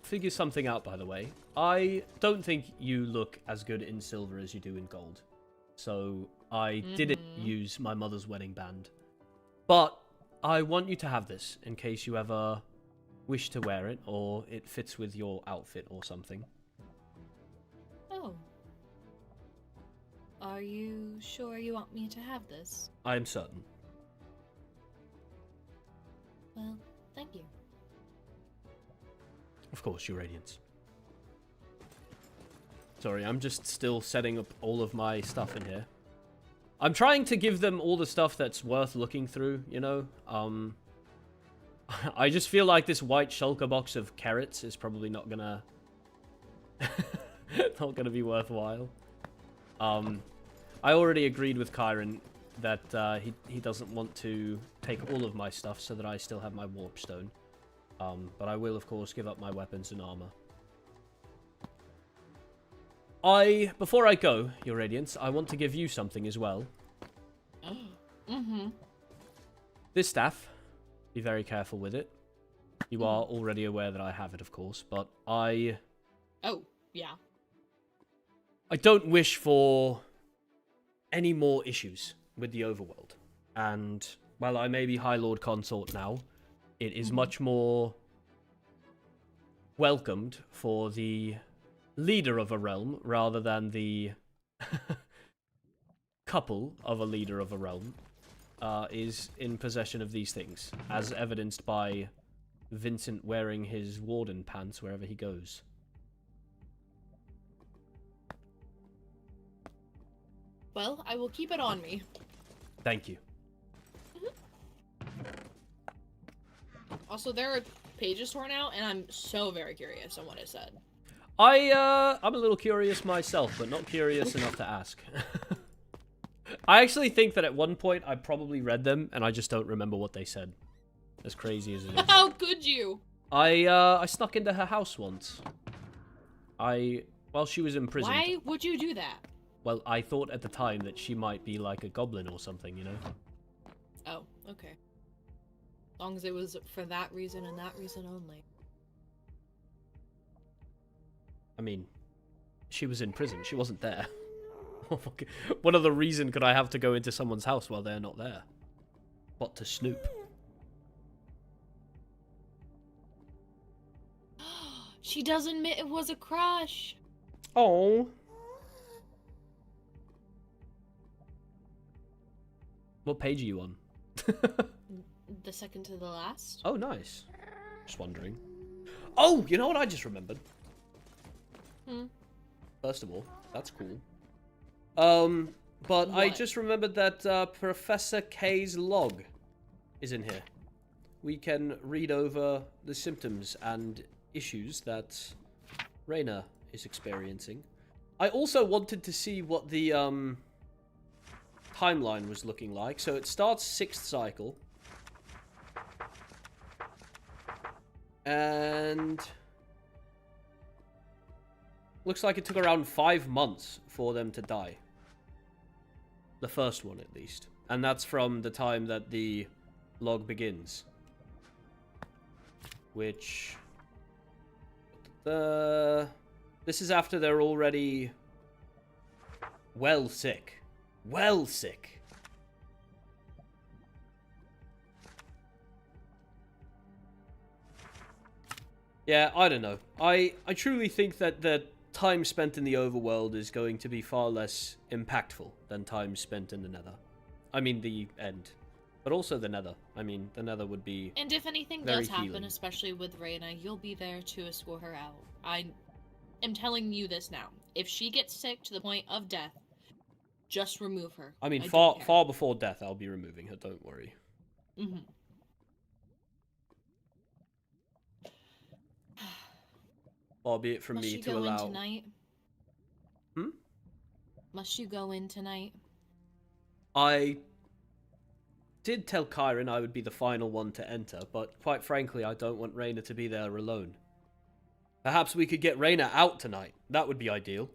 figure something out, by the way. I don't think you look as good in silver as you do in gold. So I didn't use my mother's wedding band. But I want you to have this in case you ever wish to wear it or it fits with your outfit or something. Oh. Are you sure you want me to have this? I am certain. Well, thank you. Of course, Your Radiance. Sorry, I'm just still setting up all of my stuff in here. I'm trying to give them all the stuff that's worth looking through, you know? I just feel like this white shulker box of carrots is probably not gonna not gonna be worthwhile. I already agreed with Kairen that he doesn't want to take all of my stuff so that I still have my warp stone. But I will of course give up my weapons and armor. Before I go, Your Radiance, I want to give you something as well. Mm-hmm. This staff, be very careful with it. You are already aware that I have it, of course, but I Oh, yeah. I don't wish for any more issues with the overworld. And while I may be High Lord Consort now, it is much more welcomed for the leader of a realm rather than the couple of a leader of a realm is in possession of these things, as evidenced by Vincent wearing his warden pants wherever he goes. Well, I will keep it on me. Thank you. Also, there are pages torn out, and I'm so very curious on what it said. I'm a little curious myself, but not curious enough to ask. I actually think that at one point I probably read them, and I just don't remember what they said. As crazy as it is. How could you? I snuck into her house once. While she was imprisoned. Why would you do that? Well, I thought at the time that she might be like a goblin or something, you know? Oh, okay. As long as it was for that reason and that reason only. I mean, she was in prison. She wasn't there. What other reason could I have to go into someone's house while they're not there? But to snoop. She does admit it was a crush. Oh. What page are you on? The second to the last. Oh, nice. Just wondering. Oh, you know what I just remembered? First of all, that's cool. But I What? just remembered that Professor K's log is in here. We can read over the symptoms and issues that Reyna is experiencing. I also wanted to see what the timeline was looking like. So it starts 6th cycle. And looks like it took around 5 months for them to die. The first one, at least. And that's from the time that the log begins. Which... this is after they're already... well sick. Well sick. Yeah, I don't know. I truly think that the time spent in the overworld is going to be far less impactful than time spent in the Nether. I mean, the end. But also the Nether. I mean, the Nether would be And if anything very does happen, healing. especially with Reyna, you'll be there to escort her out. I am telling you this now. If she gets sick to the point of death, just remove her. I mean, don't far care. far before death, I'll be removing her, don't worry. Mm-hmm. Far be it from Must me you to go allow... in tonight? Must you go in tonight? I did tell Kairen I would be the final one to enter, but quite frankly, I don't want Reyna to be there alone. Perhaps we could get Reyna out tonight. That would be ideal.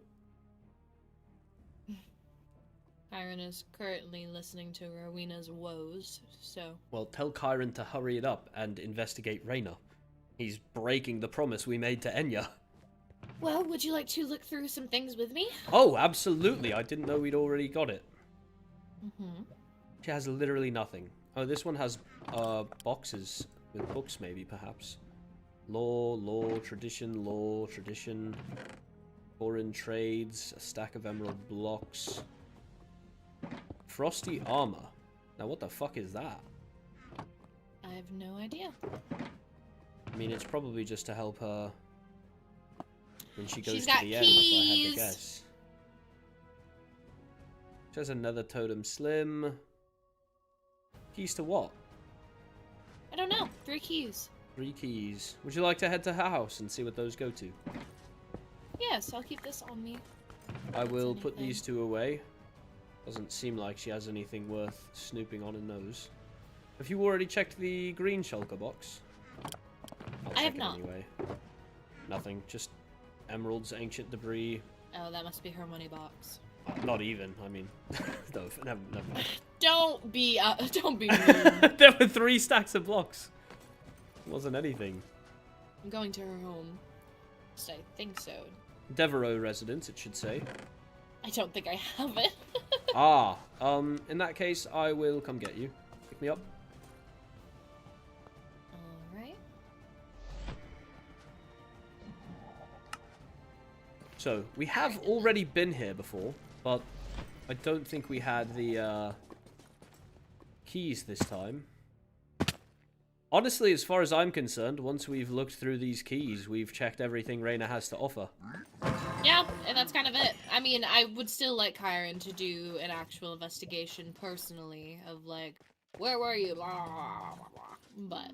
Kairen is currently listening to Rowena's woes, so... Well, tell Kairen to hurry it up and investigate Reyna. He's breaking the promise we made to Enya. Well, would you like to look through some things with me? Oh, absolutely. I didn't know we'd already got it. Mm-hmm. She has literally nothing. Oh, this one has boxes with books, maybe, perhaps. Law, tradition, foreign trades, a stack of emerald blocks. Frosty armor. Now, what the fuck is that? I have no idea. I mean, it's probably just to help her when she goes She's to got the end, if I had keys. to guess. She has another totem slim. Keys to what? I don't know. 3 keys. 3 keys. Would you like to head to her house and see what those go to? Yes, I'll keep this on me. I will put anything. these 2 away. Doesn't seem like she has anything worth snooping on in those. Have you already checked the green shulker box? I'll I have check it not. Anyway. Nothing. Just emeralds, ancient debris. Oh, that must be her money box. Not even. I mean, no, never mind. Don't be mean. There were 3 stacks of blocks. It wasn't anything. I'm going to her home. So I think so. Devereaux residence, it should say. I don't think I have it. In that case, I will come get you. Pick me up. Alright. So, we have already been here before, but I don't think we had the keys this time. Honestly, as far as I'm concerned, once we've looked through these keys, we've checked everything Reyna has to offer. Yeah, and that's kind of it. I mean, I would still like Kairen to do an actual investigation personally of, like, where were you? Blah, blah, blah, blah. But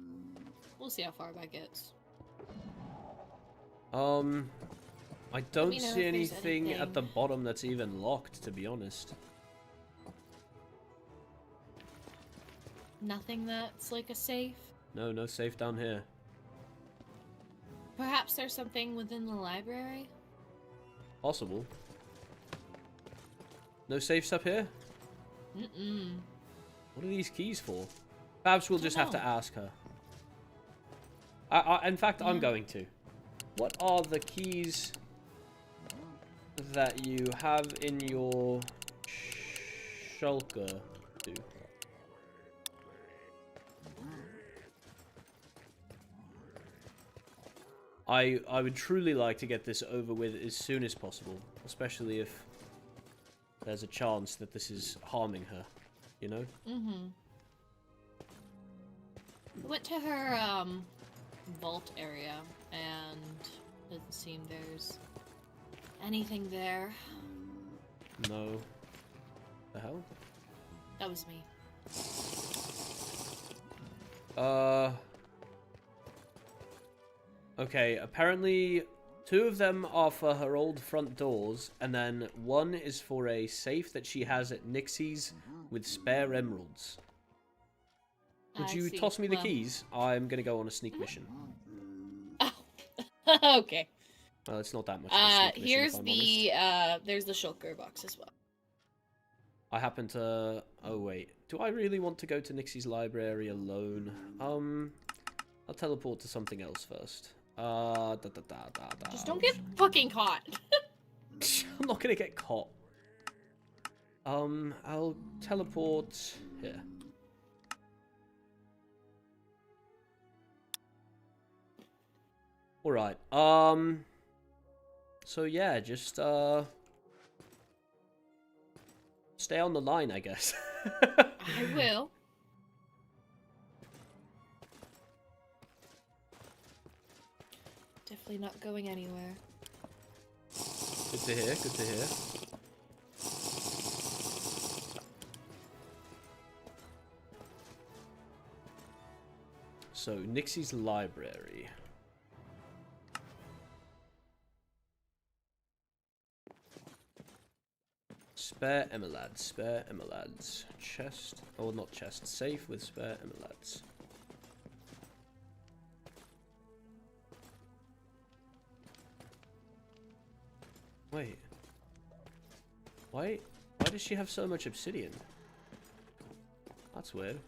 we'll see how far that gets. I don't me know see if there's anything at the anything. bottom that's even locked, to be honest. Nothing that's like a safe? No, no safe down here. Perhaps there's something within the library? Possible. No safes up here? Mm-mm. What are these keys for? Perhaps we'll just have to know. ask her. In fact, I'm Yeah. going to. What are the keys that you have in your shulker? I would truly like to get this over with as soon as possible, especially if there's a chance that this is harming her, you know? Mm-hmm. We went to her, vault area, and doesn't seem there's anything there. No. The hell? That was me. Okay, apparently 2 of them are for her old front doors, and then 1 is for a safe that she has at Nixie's with spare emeralds. Would I you see. toss me the Well- keys? I'm gonna go on a sneak mission. Oh, okay. Well, it's not that much of a sneak mission, Here's if I'm the, honest. there's the shulker box as well. I happen to... Oh, wait. Do I really want to go to Nixie's library alone? I'll teleport to something else first. Just don't get fucking caught. I'm not gonna get caught. I'll teleport here. Alright, so yeah, just, stay on the line, I guess. I will. Definitely not going anywhere. Good to hear, good to hear. So, Nixie's library. Spare emeralds, spare emeralds. Chest, or not chest, safe with spare emeralds. Wait. Why does she have so much obsidian? That's weird.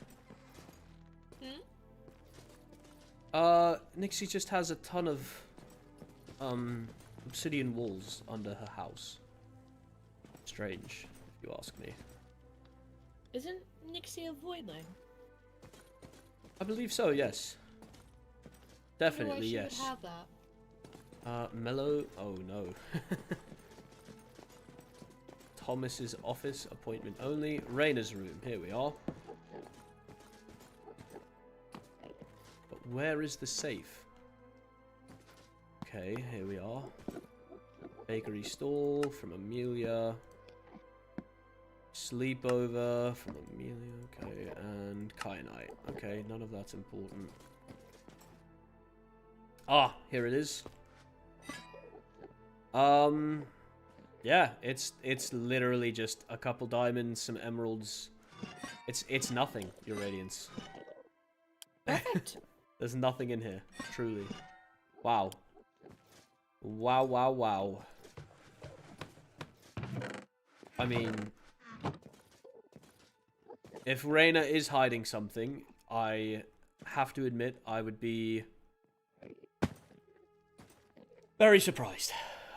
Nixie just has a ton of, obsidian walls under her house. Strange, if you ask me. Isn't Nixie a voidling? I believe so, yes. Definitely, She yes. would have that. Mellow... Oh, no. Thomas's office, appointment only. Reyna's room, here we are. But where is the safe? Okay, here we are. Bakery stall from Amelia. Sleepover from Amelia, okay, and kyanite, okay, none of that's important. Ah, here it is. Yeah, it's literally just a couple diamonds, some emeralds. It's nothing, Your Radiance. Perfect. There's nothing in here, truly. Wow. Wow, wow, wow. I mean, if Reyna is hiding something, I have to admit I would be very surprised.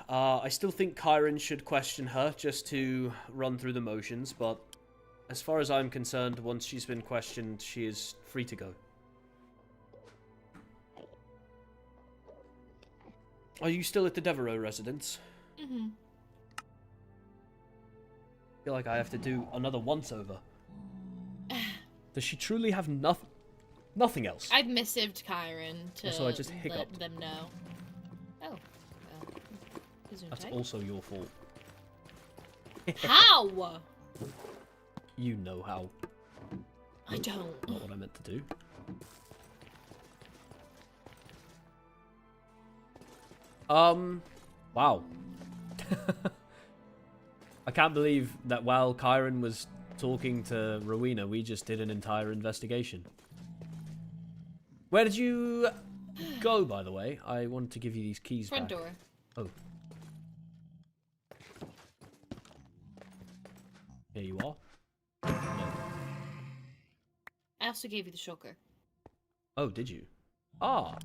I still think Kairen should question her just to run through the motions, but as far as I'm concerned, once she's been questioned, she is free to go. Are you still at the Devereaux residence? Mm-hmm. I feel like I have to do another once-over. Does she truly have nothing else? I've missived Kairen to So I just let hiccuped. them know. Oh. That's also your fault. How? You know how. I don't. Not what I meant to do. Wow. I can't believe that while Kairen was talking to Rowena, we just did an entire investigation. Where did you go, by the way? I wanted to give you these keys Front back. door. Oh. Here you are. No. I also gave you the shulker. Oh, did you? Ah.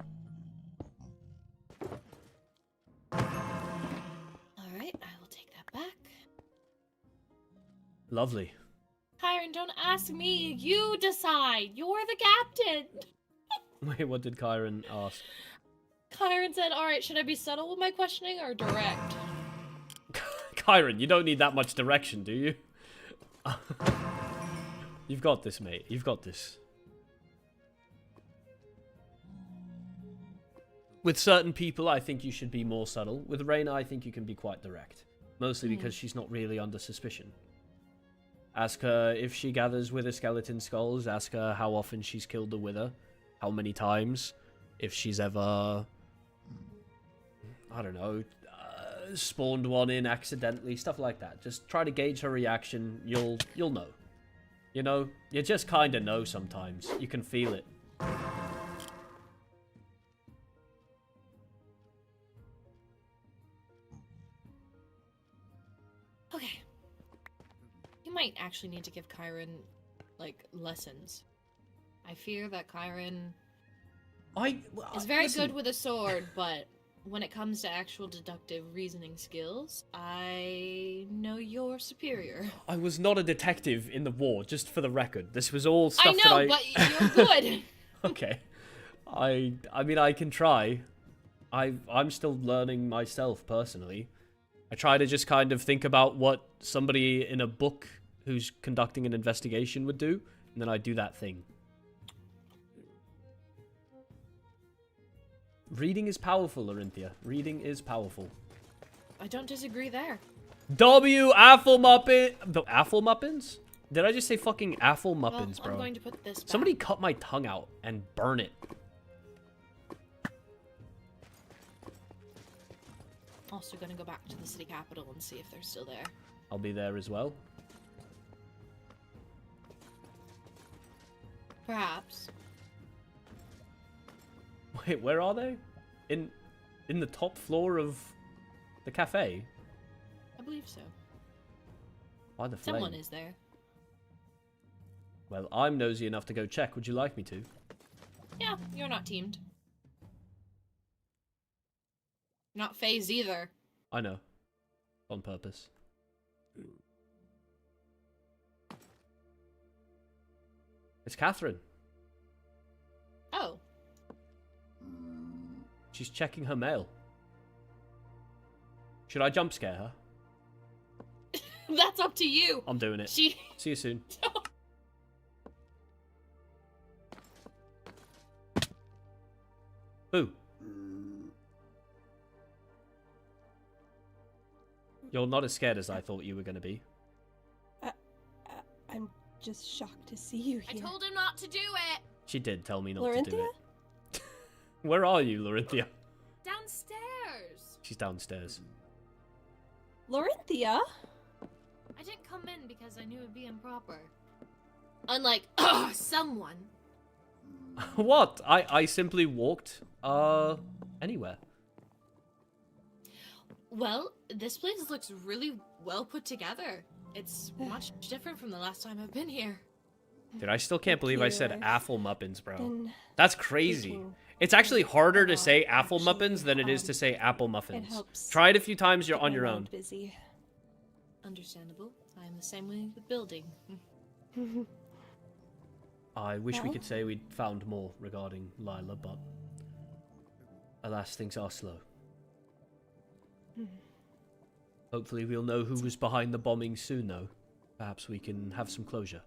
Alright, I will take that back. Lovely. Kairen, don't ask me. You decide. You're the captain. Wait, what did Kairen ask? Kairen said, alright, should I be subtle with my questioning or direct? Kairen, you don't need that much direction, do you? You've got this, mate. You've got this. With certain people, I think you should be more subtle. With Reyna, I think you can be quite direct. Mostly because she's not really under suspicion. Ask her if she gathers wither skeleton skulls. Ask her how often she's killed the wither. How many times. If she's ever... I don't know... spawned one in accidentally. Stuff like that. Just try to gauge her reaction. You'll know. You know? You just kind of know sometimes. You can feel it. Okay. You might actually need to give Kairen, like, lessons. I fear that Kairen is very listen, good with a sword, but when it comes to actual deductive reasoning skills, I know you're superior. I was not a detective in the war, just for the record. This was all stuff I know, that but you're good. Okay. I mean, I can try. I'm still learning myself, personally. I try to just kind of think about what somebody in a book who's conducting an investigation would do, and then I do that thing. Reading is powerful, Orinthia. Reading is powerful. I don't disagree there. W. Afflemuppin... The Afflemuppins? Did I just say fucking Afflemuppins, Well, bro? I'm going to put this back. Somebody cut my tongue out and burn it. Also gonna go back to the city capital and see if they're still there. I'll be there as well. Perhaps. Wait, where are they? In the top floor of the cafe? I believe so. Why the flame? Someone is there. Well, I'm nosy enough to go check. Would you like me to? Yeah, you're not teamed. Not phased either. I know. On purpose. It's Catherine. Oh. She's checking her mail. Should I jump scare her? That's up to you. I'm doing it. She... See you soon. Boo. You're not as scared as I thought you were going to be. I'm just shocked to see you I here. told him not to do it. She did tell me not to do Laurenthia? it. Where are you, Laurenthia? Downstairs. She's downstairs. Laurenthia? I didn't come in because I knew it'd be improper. Unlike someone. What? I simply walked anywhere. Well, this place looks really well put together. It's much different from the last time I've been here. Dude, I still can't believe I said Computer. Afflemuffins, bro. Been That's crazy. thinking It's actually harder to about say actually, Afflemuffins than it is to say apple It muffins. helps. Try it a few times, you're keep on my your mind own. Busy. Understandable. I am the same way with building. I wish we Well. could say we'd found more regarding Lila, but alas, things are slow. Hopefully we'll know who was behind the bombing soon, though. Perhaps we can have some closure.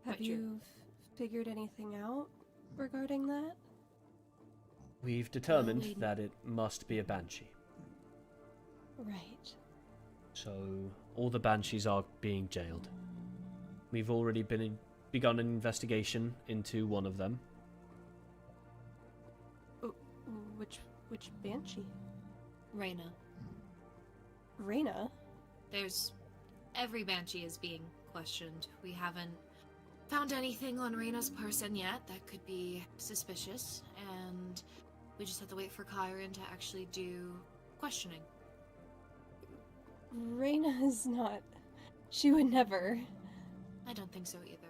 Have Quite true. you figured anything out regarding that? We've determined we- that it must be a banshee. Right. So all the banshees are being jailed. We've already begun an investigation into one of them. Which banshee? Reyna. Reyna? There's... Every banshee is being questioned. We haven't found anything on Reyna's person yet that could be suspicious, and we just have to wait for Kairen to actually do questioning. Reyna is not. She would never. I don't think so either.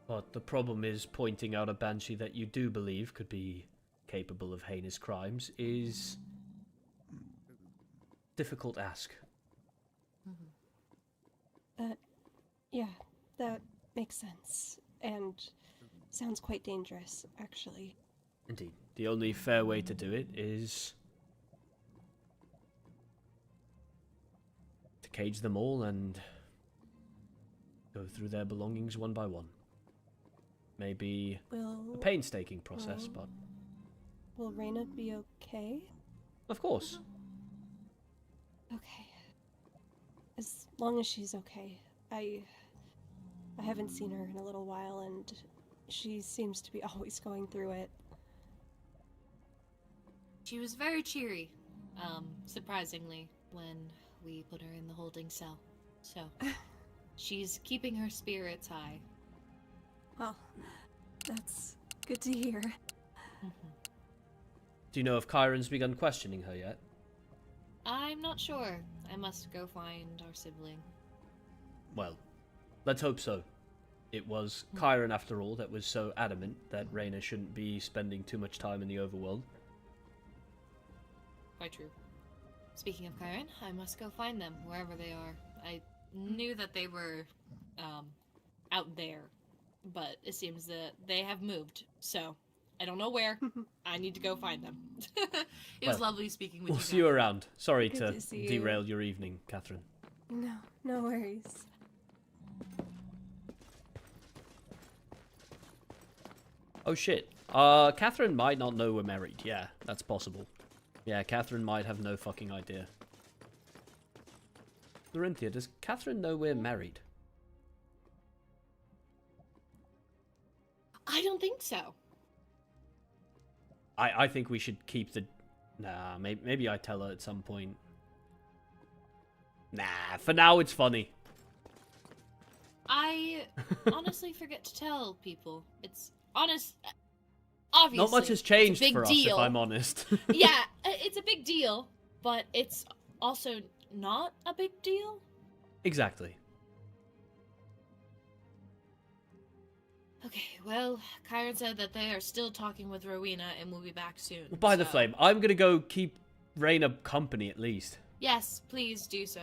But the problem is pointing out a banshee that you do believe could be capable of heinous crimes is difficult ask. Yeah, that makes sense. And sounds quite dangerous, actually. Indeed. The only fair way to do it is to cage them all and go through their belongings one by one. Maybe a Will painstaking process, but Will Reyna be okay? of course. Okay. As long as she's okay. I haven't seen her in a little while, and she seems to be always going through it. She was very cheery, surprisingly, when we put her in the holding cell. So, she's keeping her spirits high. Well, that's good to hear. Do you know if Kairen's begun questioning her yet? I'm not sure. I must go find our sibling. Well, let's hope so. It was Kairen, after all, that was so adamant that Reyna shouldn't be spending too much time in the overworld. Quite true. Speaking of Kairen, I must go find them, wherever they are. I knew that they were, out there, but it seems that they have moved, so I don't know where. I need to go find them. It was Well, lovely speaking with We'll you see you guys. around. Sorry Good to to see you. derail your evening, Catherine. No worries. Oh shit. Catherine might not know we're married. Yeah, that's possible. Yeah, Catherine might have no fucking idea. Laurenthia, does Catherine know we're married? I don't think so. I think we should keep the... Nah, maybe I tell her at some point. Nah, for now it's funny. I honestly forget to tell people. It's honest. Obviously, Not much has it's a changed big for us, deal. if I'm honest. Yeah, it's a big deal, but it's also not a big deal. Exactly. Okay, well, Kairen said that they are still talking with Rowena and will be back soon. Well, by the so- flame, I'm gonna go keep Reyna company at least. Yes, please do so.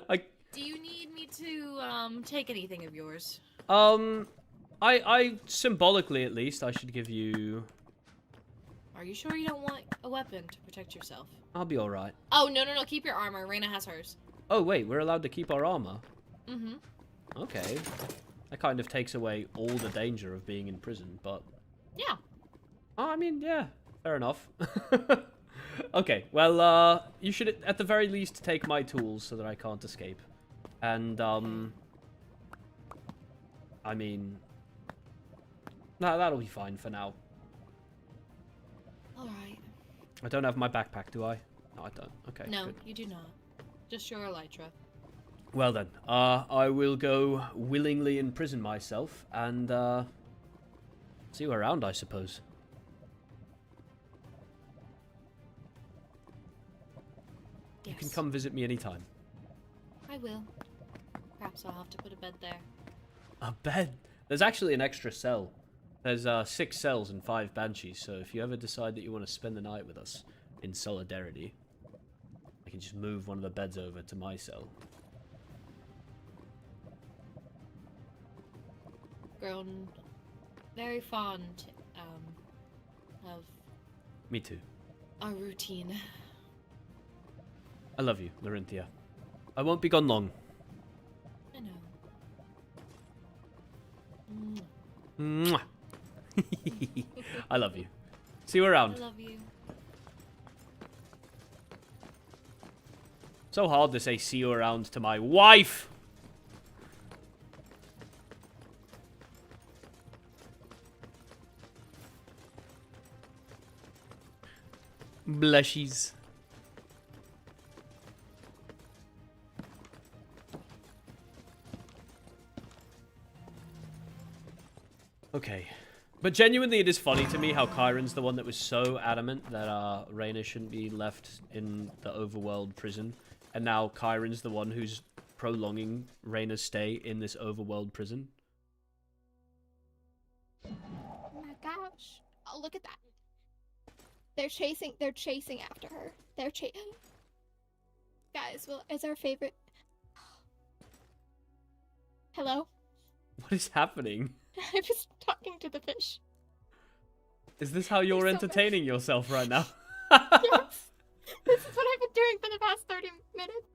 I Do you need me to take anything of yours? I symbolically at least I should give you. Are you sure you don't want a weapon to protect yourself? I'll be all right. Oh, no, keep your armor. Reyna has hers. Oh wait, we're allowed to keep our armor. Mm-hmm. Okay, that kind of takes away all the danger of being in prison, but Yeah. oh, I mean, yeah, fair enough. Okay, well, you should at the very least take my tools so that I can't escape. And, I mean... No, that'll be fine for now. Alright. I don't have my backpack, do I? No, I don't. Okay, No, good. you do not. Just your elytra. Well then, I will go willingly imprison myself and, see you around, I suppose. Yes. You can come visit me anytime. I will. Perhaps I'll have to put a bed there. A bed? There's actually an extra cell. There's 6 cells and 5 banshees, so if you ever decide that you want to spend the night with us in solidarity, I can just move one of the beds over to my cell. Grown very fond of Me too. our routine. I love you, Larinthia. I won't be gone long. I know. Mwah. I love you. See you around. I love you. So hard to say see you around to my wife. Blushies. Okay. But genuinely, it is funny to me how Kairen's the one that was so adamant that Reyna shouldn't be left in the overworld prison. And now Kairen's the one who's prolonging Reyna's stay in this overworld prison. Oh my gosh. Oh, look at that. They're chasing after her. Guys, well, it's our favorite. Hello? What is happening? I was talking to the fish. Is this how you're so entertaining yourself right now? Yes. This is what I've been doing for the past 30 minutes.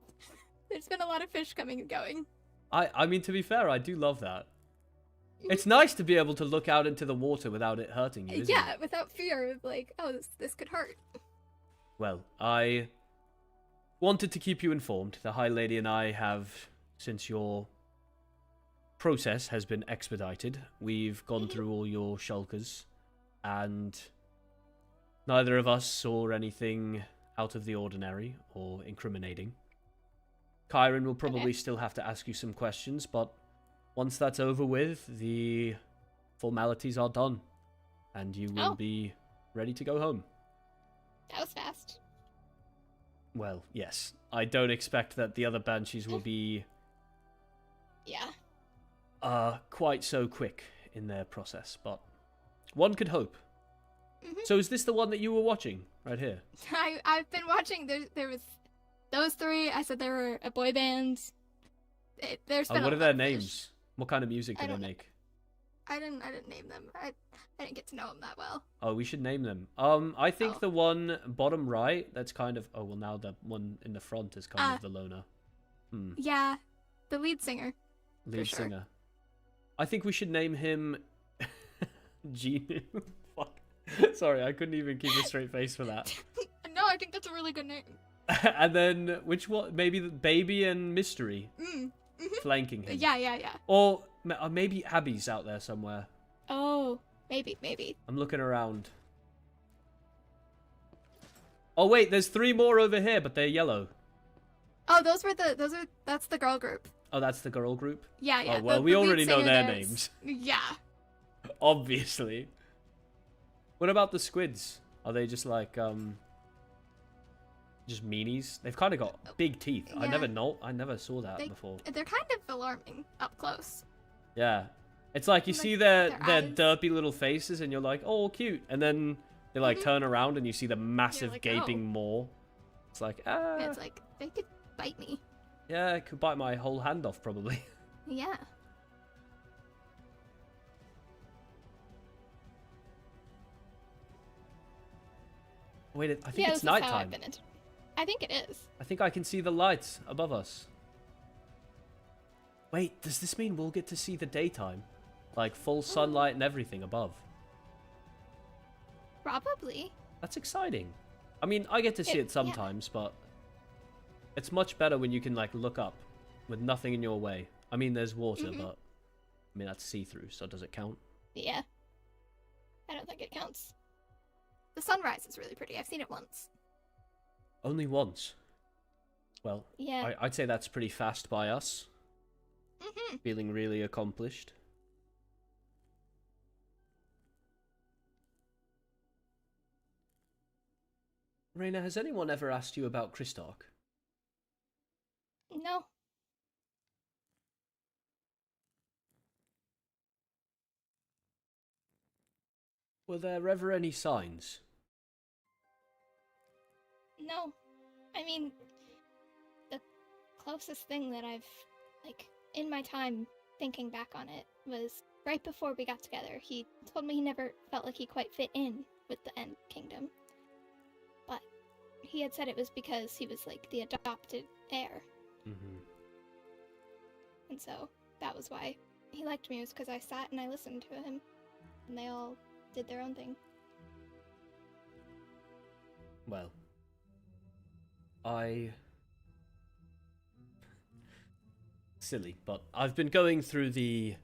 There's been a lot of fish coming and going. I mean, to be fair, I do love that. It's nice to be able to look out into the water without it hurting you, isn't Yeah, it? without fear of like, oh, this could hurt. Well, I wanted to keep you informed. The High Lady and I have, since your process has been expedited, we've gone through all your shulkers, and neither of us saw anything out of the ordinary or incriminating. Kairen will probably still have to ask you some questions, but once that's over with, the formalities are done, and you will be ready to go home. That was fast. Well, yes. I don't expect that the other banshees will be Yeah. quite so quick in their process, but one could hope. Mhm. So is this the one that you were watching right here? I've been watching. There was those 3. I said they were a boy band. There's been What a are their lot of fish. names? What kind of music do I they don't know. make? I didn't name them. I didn't get to know them that well. Oh, we should name them. I think Oh. the one bottom right, that's kind of... Oh, well, now the one in the front is kind of the loner. Yeah, the lead singer. Lead sure. singer. I think we should name him... Genu. Fuck. Sorry, I couldn't even keep a straight face for that. No, I think that's a really good name. And then, which one? Maybe the Baby and Mystery flanking him. Yeah. Or maybe Abby's out there somewhere. Oh, maybe. I'm looking around. Oh wait, there's 3 more over here, but they're yellow. Oh, that's the girl group. Oh, that's the girl group? Yeah. Oh, well, we the lead already know singer their there is- names. Yeah. Obviously. What about the squids? Are they just like, just meanies? They've kind of got big teeth. I Yeah. never saw that They- before. They're kind of alarming up close. Yeah. It's like you Like, see their eyes. derpy little faces and you're like, oh, cute. And then they like turn around and you see the massive like, gaping maw. It's like, And it's like, they could bite me. yeah, it could bite my whole hand off probably. Yeah. Wait, I think Yeah, it's this is how I've nighttime. been I think it is. I think I can see the lights above us. Wait, does this mean we'll get to see the daytime? Like full sunlight and everything above? Probably. That's exciting. I mean, I get to see it yeah. sometimes, but it's much better when you can like look up. with nothing in your way. I mean, there's water, Mhm. but I mean that's see-through, so does it count? Yeah. I don't think it counts. The sunrise is really pretty. I've seen it once. Only once. Well, Yeah. I'd say that's pretty fast by us. Mm-hmm. Feeling really accomplished. Reyna, has anyone ever asked you about Kristark? No. Were there ever any signs? No. I mean, the closest thing that I've, like, in my time thinking back on it was right before we got together. He told me he never felt like he quite fit in with the End Kingdom. But he had said it was because he was, like, the adopted heir. Mm-hmm. And so that was why he liked me, was because I sat and I listened to him. And they all did their own thing. Well, silly, but I've been going through the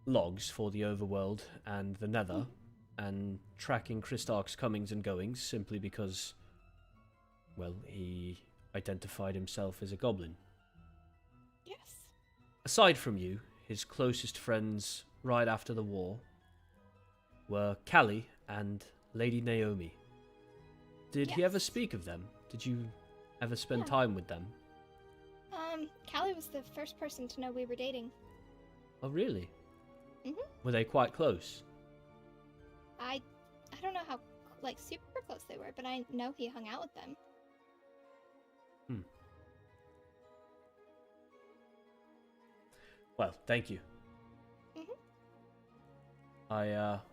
logs for the overworld and the Nether and tracking Kristark's comings and goings simply because, well, he identified himself as a goblin. Yes. Aside from you, his closest friends right after the war were Callie and Lady Naomi. Did he ever Yes. speak of them? Did you ever spend Yeah. time with them? Callie was the first person to know we were dating. Oh, really? Mhm. Were they quite close? I don't know how, like, super close they were, but I know he hung out with them. Well, thank you. Mhm.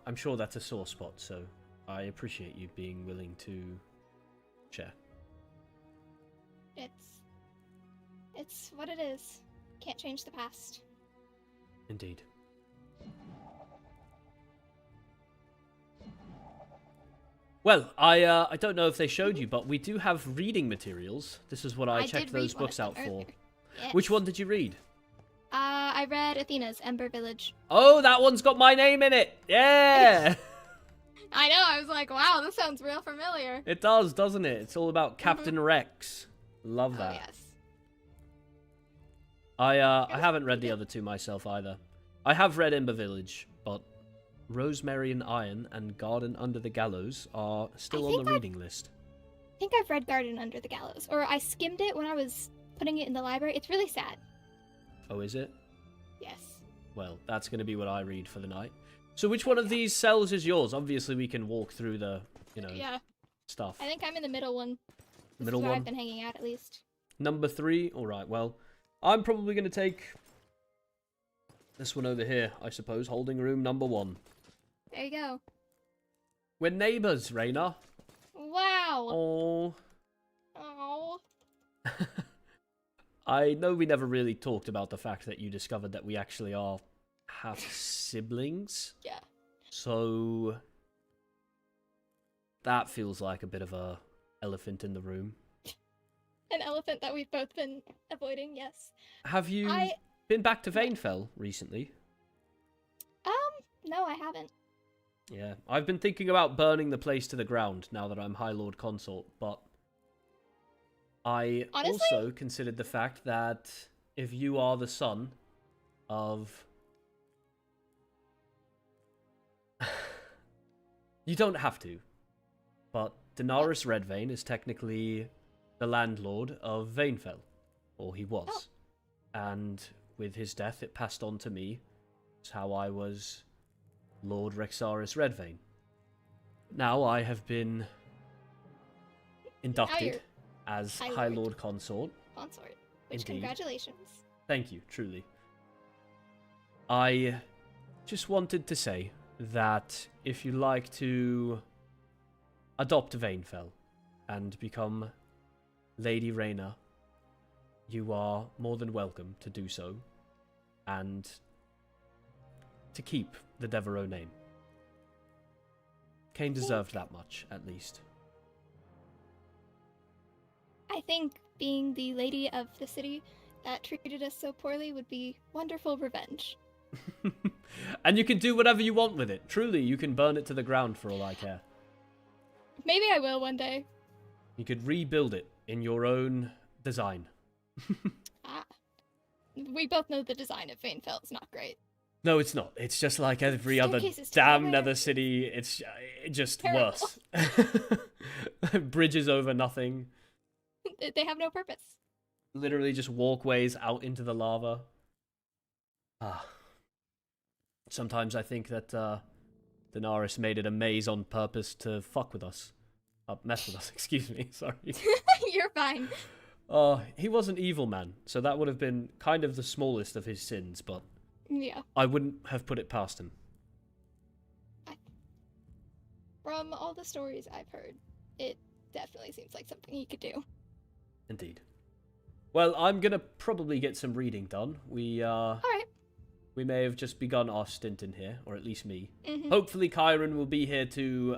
I'm sure that's a sore spot, so I appreciate you being willing to share. It's what it is. Can't change the past. Indeed. Well, I don't know if they showed you, but we do have reading materials. This is what I checked did read those one of books them out for. earlier. Yes. Which one did you read? I read Athena's Ember Village. Oh, that one's got my name in it! Yeah! I know, I was like, wow, this sounds real familiar. It does, doesn't it? It's all about Captain Rex. Love that. Oh, yes. I haven't read the other two myself either. I have read Ember Village, but Rosemary and Iron and Garden Under the Gallows are still on the reading list. I think I've read Garden Under the Gallows, or I skimmed it when I was putting it in the library. It's really sad. Oh, is it? Yes. Well, that's going to be what I read for the night. So which one of these cells is yours? Obviously, we can walk through the, Yeah. stuff. I think I'm in the middle one. This Middle is where one? I've been hanging out, at least. Number 3? Alright, well, I'm probably going to take this one over here, I suppose. Holding room number 1. There you go. We're neighbours, Reyna. Wow. Oh. Oh. I know we never really talked about the fact that you discovered that we actually are half siblings. Yeah. So that feels like a bit of a elephant in the room. An elephant that we've both been avoiding, yes. Have you been back to Vainfell recently? No, I haven't. Yeah, I've been thinking about burning the place to the ground now that I'm High Lord Consort, but I Honestly? also considered the fact that if you are the son of... You don't have to, but Daenerys Redvein is technically the landlord of Vainfell, or he was. Oh. And with his death, it passed on to me. It's how I was Lord Rexaris Redvein. Now I have been inducted you're as High High Lord. Lord Consort. Consort. Which, Indeed. congratulations. Thank you, truly. I just wanted to say that if you like to adopt Vainfell and become Lady Reyna, you are more than welcome to do so, and to keep the Devereaux name. Cain deserved that much, at least. I think being the lady of the city that treated us so poorly would be wonderful revenge. And you can do whatever you want with it. Truly, you can burn it to the ground for all I care. Maybe I will one day. You could rebuild it in your own design. We both know the design of Vanefell is not great. No, it's not. It's just like every other Staircases damn everywhere. Nether city. It's just Terrible. worse. Bridges over nothing. They have no purpose. Literally just walkways out into the lava. Sometimes I think that Daenerys made it a maze on purpose to fuck with us. Mess with us, excuse me, sorry. You're fine. He was an evil man, so that would have been kind of the smallest of his sins, but Yeah. I wouldn't have put it past him. From all the stories I've heard, it definitely seems like something he could do. Indeed. Well, I'm gonna probably get some reading done. Alright. We may have just begun our stint in here, or at least me. Mhm. Hopefully Kairen will be here to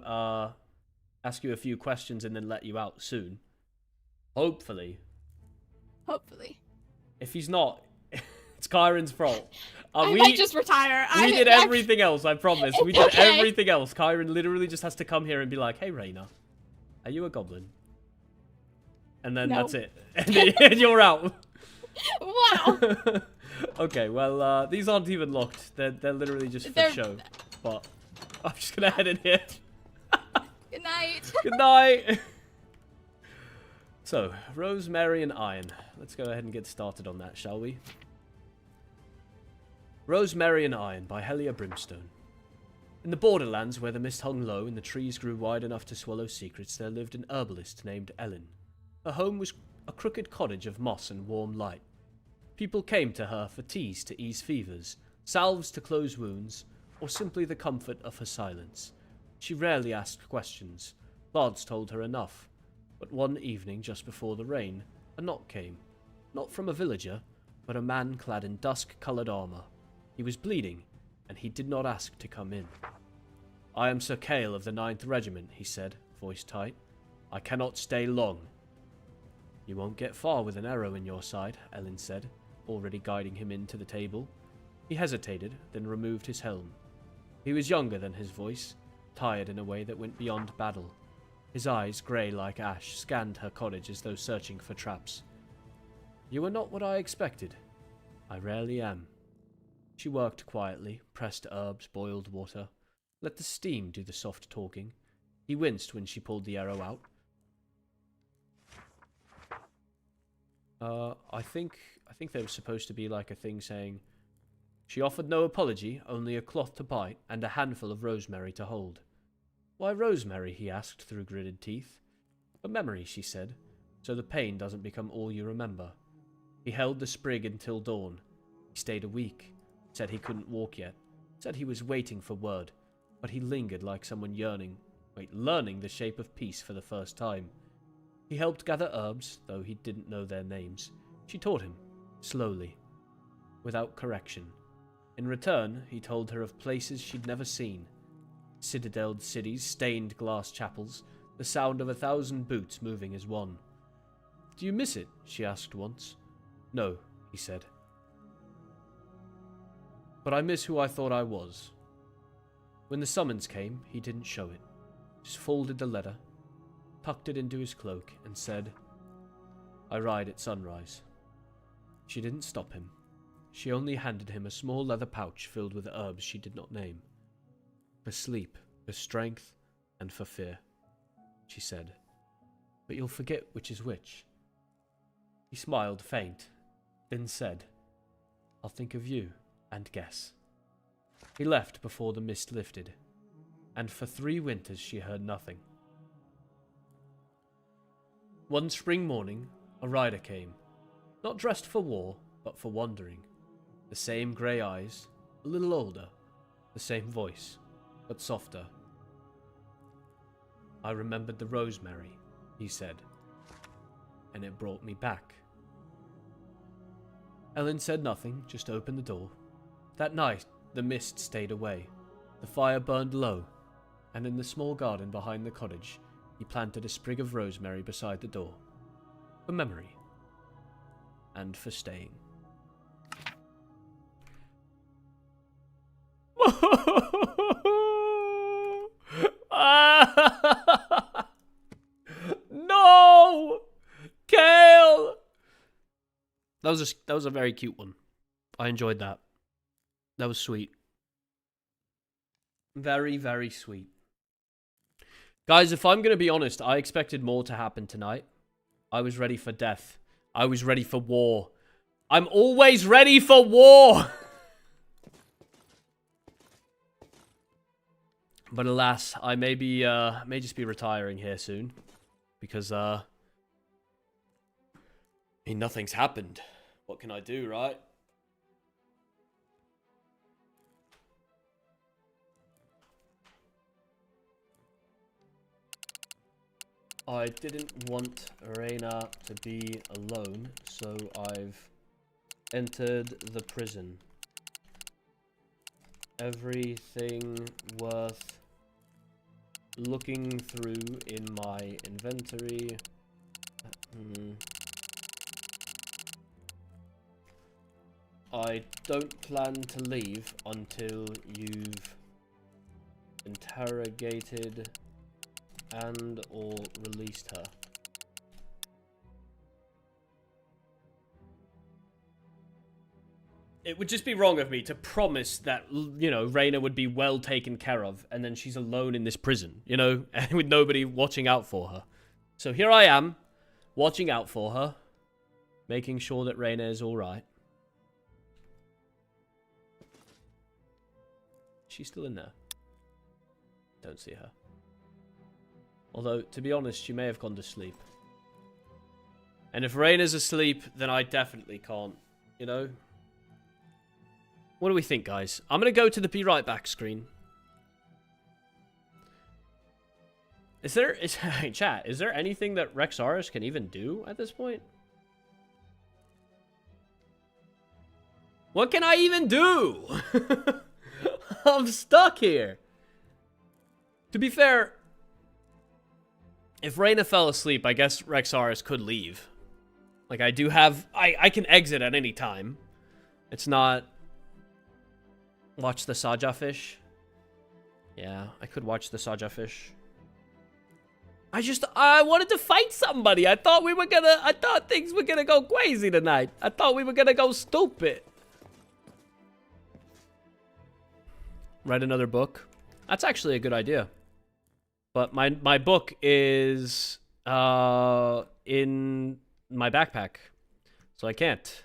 ask you a few questions and then let you out soon. Hopefully. Hopefully. If he's not, it's Kairen's fault. I might just retire. We did everything else, I promise. We did Okay. everything else. Kairen literally just has to come here and be like, hey, Reyna, are you a goblin? And then No. that's it. And you're out. Wow. Okay, well, these aren't even locked. They're literally just for show. But I'm just gonna head in here. Good night. Good night. So, Rosemary and Iron. Let's go ahead and get started on that, shall we? Rosemary and Iron by Helia Brimstone. In the borderlands where the mist hung low and the trees grew wide enough to swallow secrets, there lived an herbalist named Ellen. Her home was a crooked cottage of moss and warm light. People came to her for teas to ease fevers, salves to close wounds, or simply the comfort of her silence. She rarely asked questions. Bards told her enough. But one evening, just before the rain, a knock came. Not from a villager, but a man clad in dusk-coloured armour. He was bleeding, and he did not ask to come in. I am Sir Cale of the 9th Regiment, he said, voice tight. I cannot stay long. You won't get far with an arrow in your side, Ellen said, already guiding him in to the table. He hesitated, then removed his helm. He was younger than his voice, tired in a way that went beyond battle. His eyes, grey like ash, scanned her cottage as though searching for traps. You are not what I expected. I rarely am. She worked quietly, pressed herbs, boiled water, let the steam do the soft talking. He winced when she pulled the arrow out. I think there was supposed to be like a thing saying, she offered no apology, only a cloth to bite and a handful of rosemary to hold. Why rosemary, he asked through gritted teeth. For memory, she said, so the pain doesn't become all you remember. He held the sprig until dawn. He stayed a week, said he couldn't walk yet, said he was waiting for word, but he lingered like someone learning the shape of peace for the first time. He helped gather herbs, though he didn't know their names. She taught him, slowly, without correction. In return, he told her of places she'd never seen. Citadeled cities, stained glass chapels, the sound of 1,000 boots moving as one. Do you miss it? She asked once. No, he said. But I miss who I thought I was. When the summons came, he didn't show it. Just folded the letter, tucked it into his cloak, and said, I ride at sunrise. She didn't stop him. She only handed him a small leather pouch filled with herbs she did not name. For sleep, for strength, and for fear, she said. But you'll forget which is which. He smiled faint, then said, I'll think of you and guess. He left before the mist lifted, and for 3 winters she heard nothing. One spring morning, a rider came, not dressed for war, but for wandering. The same grey eyes, a little older, the same voice, but softer. I remembered the rosemary, he said, and it brought me back. Ellen said nothing, just opened the door. That night, the mist stayed away. The fire burned low, and in the small garden behind the cottage, he planted a sprig of rosemary beside the door. For memory. and for staying. No! Kale! That was a very cute one. I enjoyed that. That was sweet. Very, very sweet. Guys, if I'm going to be honest, I expected more to happen tonight. I was ready for death. I was ready for war. I'm always ready for war! But alas, I may just be retiring here soon. Because, I mean, nothing's happened. What can I do, right? I didn't want Reyna to be alone, so I've entered the prison. Everything worth looking through in my inventory. I don't plan to leave until you've interrogated and or released her. It would just be wrong of me to promise that, you know, Reyna would be well taken care of, and then she's alone in this prison, you know, with nobody watching out for her. So here I am, watching out for her, making sure that Reyna is alright. She's still in there. Don't see her. Although, to be honest, she may have gone to sleep. And if Reyna's asleep, then I definitely can't, you know? What do we think, guys? I'm going to go to the be right back screen. Hey, chat, is there anything that Rexaris can even do at this point? What can I even do? I'm stuck here. To be fair, if Reyna fell asleep, I guess Rexaris could leave. Like, I do have... I can exit at any time. It's not... Watch the Saja fish. Yeah, I could watch the Saja fish. I wanted to fight somebody. I thought things were gonna go crazy tonight. I thought we were gonna go stupid. Write another book. That's actually a good idea. But my book is in my backpack. So I can't.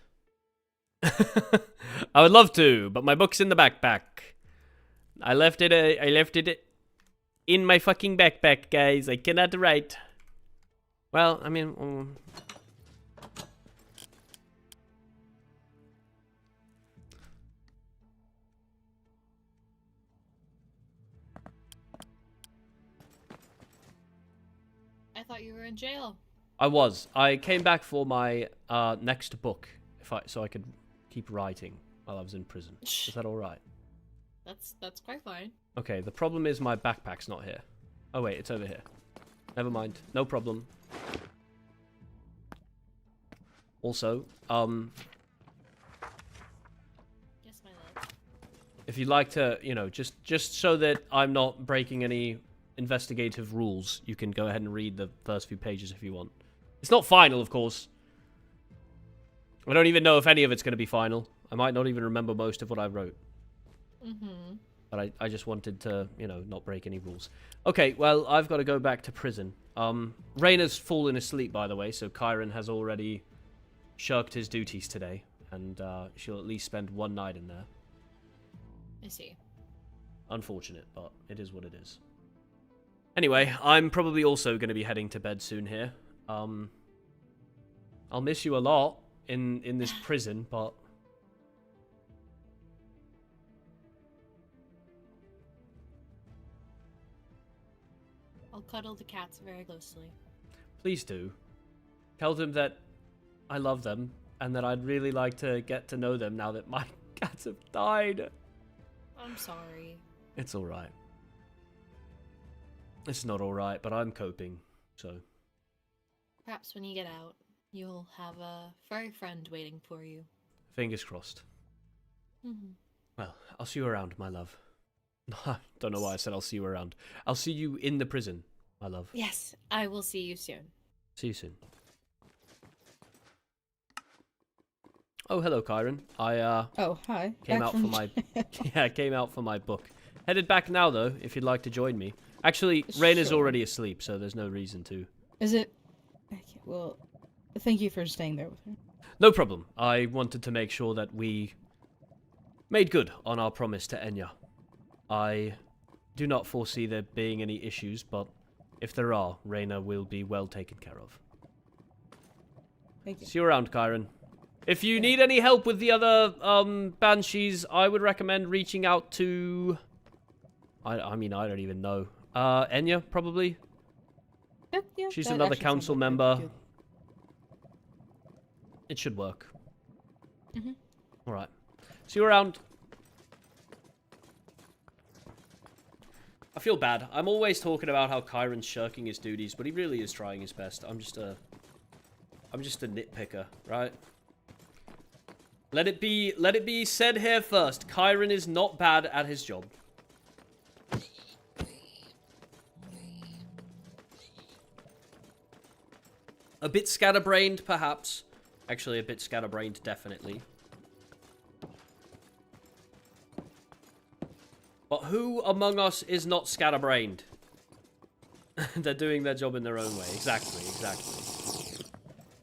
I would love to, but my book's in the backpack. I left it in my fucking backpack, guys. I cannot write. Well, I mean, I thought you were in jail. I was. I came back for my next book, so I could keep writing while I was in prison. Is that all right? That's quite fine. Okay. The problem is my backpack's not here. Oh wait, it's over here. Never mind. No problem. Also, Yes, my love. if you'd like to, you know, just so that I'm not breaking any investigative rules, you can go ahead and read the first few pages if you want. It's not final, of course. I don't even know if any of it's going to be final. I might not even remember most of what I wrote. Mm-hmm. But I just wanted to, you know, not break any rules. Okay, well, I've got to go back to prison. Reyna's fallen asleep, by the way, so Kairen has already shirked his duties today. And she'll at least spend one night in there. I see. Unfortunate, but it is what it is. Anyway, I'm probably also going to be heading to bed soon here. I'll miss you a lot in this prison, but... I'll cuddle the cats very closely. Please do. Tell them that I love them, and that I'd really like to get to know them now that my cats have died. I'm sorry. It's alright. It's not alright, but I'm coping, so... Perhaps when you get out. You'll have a furry friend waiting for you. Fingers crossed. Mm-hmm. Well, I'll see you around, my love. Don't know why I said I'll see you around. I'll see you in the prison, my love. Yes, I will see you soon. See you soon. Oh, hello, Kairen. Oh, hi. Came Back out from- for my yeah, came out for my book. Headed back now though, if you'd like to join me. Actually, Raina's Sure. already asleep, so there's no reason to. Is it? Okay, well, thank you for staying there with her. No problem. I wanted to make sure that we made good on our promise to Enya. I do not foresee there being any issues, but if there are, Raina will be well taken care of. Thank you. See you around, Kairen. If you need any help with the other banshees, I would recommend reaching out to... I mean, I don't even know. Enya, probably? Yeah, She's that another actually sounds council like a member. good- It should work. Mhm. Alright. See you around. I feel bad. I'm always talking about how Kairen's shirking his duties, but he really is trying his best. I'm just a nitpicker, right? Let it be said here first. Kairen is not bad at his job. A bit scatterbrained, perhaps. Actually, a bit scatterbrained, definitely. But who among us is not scatterbrained? They're doing their job in their own way. Exactly, exactly.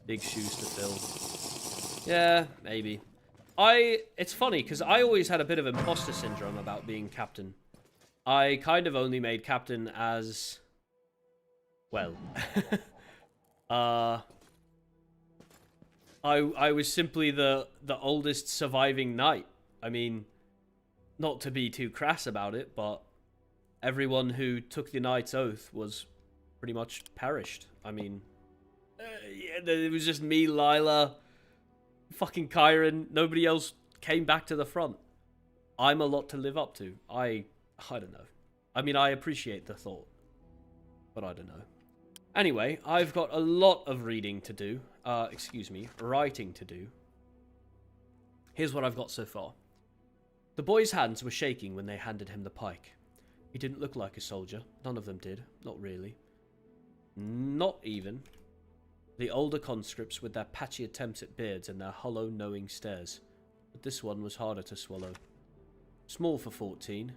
Big shoes to fill. Yeah, maybe. It's funny, because I always had a bit of imposter syndrome about being captain. I kind of only made captain as... well... I was simply the oldest surviving knight. I mean, not to be too crass about it, but everyone who took the knight's oath was pretty much perished. I mean, yeah, it was just me, Lila, fucking Kairen. Nobody else came back to the front. I'm a lot to live up to. I don't know. I mean, I appreciate the thought, but I don't know. Anyway, I've got a lot of reading to do. Writing to do. Here's what I've got so far. The boy's hands were shaking when they handed him the pike. He didn't look like a soldier. None of them did. Not really. Not even the older conscripts with their patchy attempts at beards and their hollow, knowing stares. But this one was harder to swallow. Small for 14,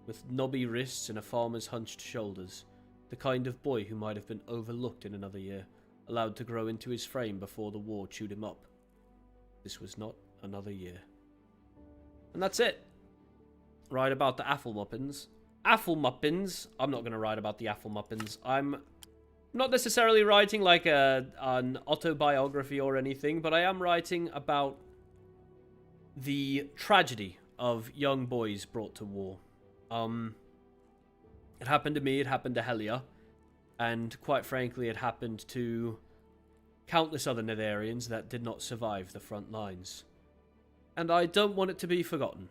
with knobby wrists and a farmer's hunched shoulders. The kind of boy who might have been overlooked in another year, allowed to grow into his frame before the war chewed him up. This was not another year. And that's it. Write about the Afflemuppins. Afflemuppins. I'm not going to write about the Afflemuppins. I'm not necessarily writing like an autobiography or anything, but I am writing about the tragedy of young boys brought to war. It happened to me, it happened to Helia, and quite frankly, it happened to countless other Netherians that did not survive the front lines. And I don't want it to be forgotten.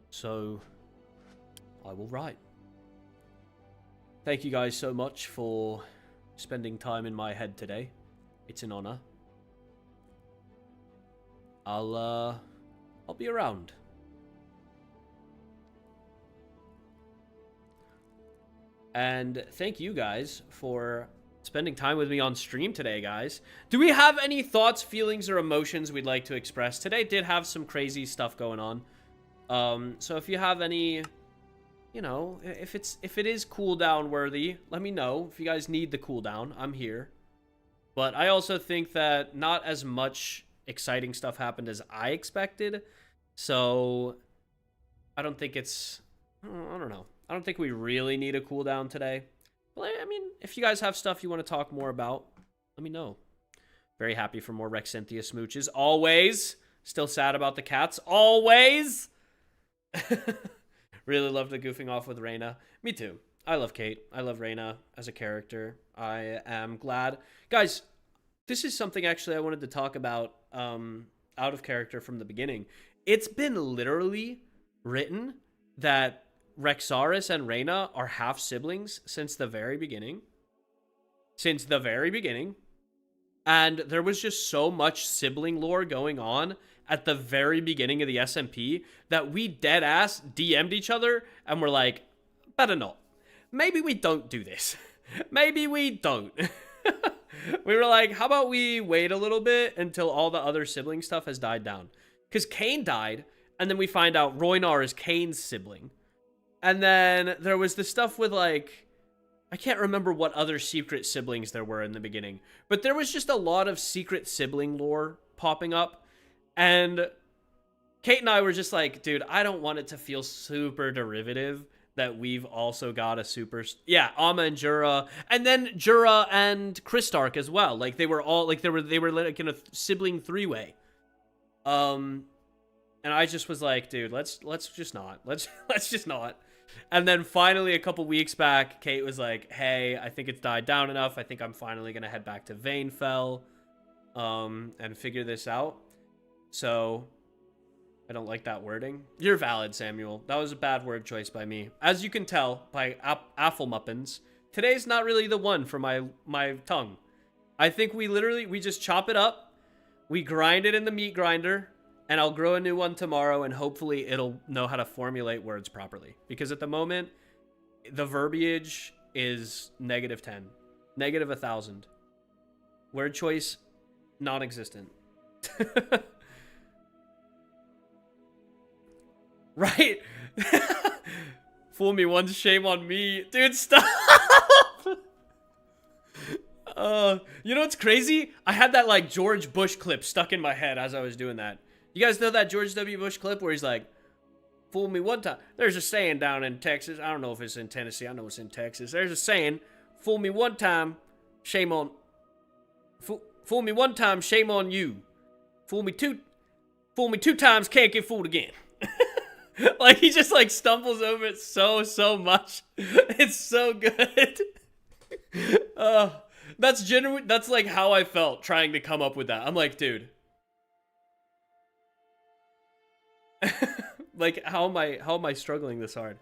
So, I will write. Thank you guys so much for spending time in my head today. It's an honor. I'll be around. And thank you guys for spending time with me on stream today, guys. Do we have any thoughts, feelings, or emotions we'd like to express? Today did have some crazy stuff going on. So if you have any, you know, if it is cooldown worthy, let me know. If you guys need the cooldown, I'm here. But I also think that not as much exciting stuff happened as I expected. So I don't think it's, I don't know. I don't think we really need a cooldown today. Well, I mean, if you guys have stuff you want to talk more about, let me know. Very happy for more Rexenthia smooches. Always. Still sad about the cats. Always. Really love the goofing off with Reyna. Me too. I love Kate. I love Reyna as a character. I am glad. Guys, this is something actually I wanted to talk about out of character from the beginning. It's been literally written that Rexaris and Reyna are half siblings since the very beginning. Since the very beginning. And there was just so much sibling lore going on at the very beginning of the SMP that we dead ass DM'd each other and were like, better not. Maybe we don't do this. Maybe we don't. We were like, how about we wait a little bit until all the other sibling stuff has died down? Because Cain died, and then we find out Roynar is Cain's sibling. And then there was the stuff with, like, I can't remember what other secret siblings there were in the beginning. But there was just a lot of secret sibling lore popping up. And Kate and I were just like, dude, I don't want it to feel super derivative that we've also got a super... Yeah, Amma and Jura. And then Jura and Kristark as well. Like, they were all... Like, they were like in a sibling three-way. And I just was like, dude, let's just not. Let's just not. And then finally, a couple weeks back, Kate was like, hey, I think it's died down enough. I think I'm finally going to head back to Vainfell and figure this out. So... I don't like that wording. You're valid, Samuel. That was a bad word choice by me. As you can tell by Affelmuppins, today's not really the one for my tongue. I think we just chop it up, we grind it in the meat grinder, and I'll grow a new one tomorrow, and hopefully it'll know how to formulate words properly. Because at the moment, the verbiage is -10. -1,000. Word choice, non-existent. Right? Fool me once, shame on me. Dude, stop! You know what's crazy? I had that, like, George Bush clip stuck in my head as I was doing that. You guys know that George W. Bush clip where he's like, fool me one time. There's a saying down in Texas. I don't know if it's in Tennessee. I know it's in Texas. There's a saying, fool me one time, shame on... Fool me one time, shame on you. Fool me two times, can't get fooled again. Like, he just, like, stumbles over it so much. It's so good. That's genuine. That's, like, how I felt trying to come up with that. I'm like, dude. Like, how am I struggling this hard?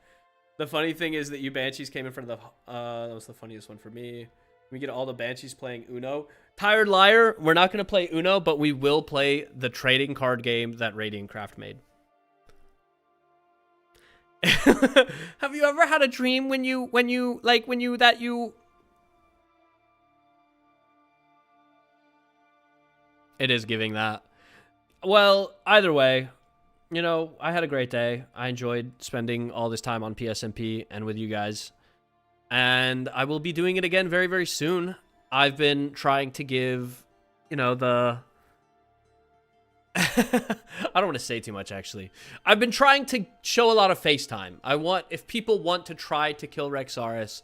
The funny thing is that you Banshees came in front of the... that was the funniest one for me. We get all the Banshees playing Uno. Tired Liar, we're not going to play Uno, but we will play the trading card game that Radiant Craft made. Have you ever had a dream when you It is giving that. Well, either way, you know, I had a great day. I enjoyed spending all this time on PSMP and with you guys. And I will be doing it again very, very soon. I've been trying to give, you know, the... I don't want to say too much, actually. I've been trying to show a lot of FaceTime. If people want to try to kill Rexaris,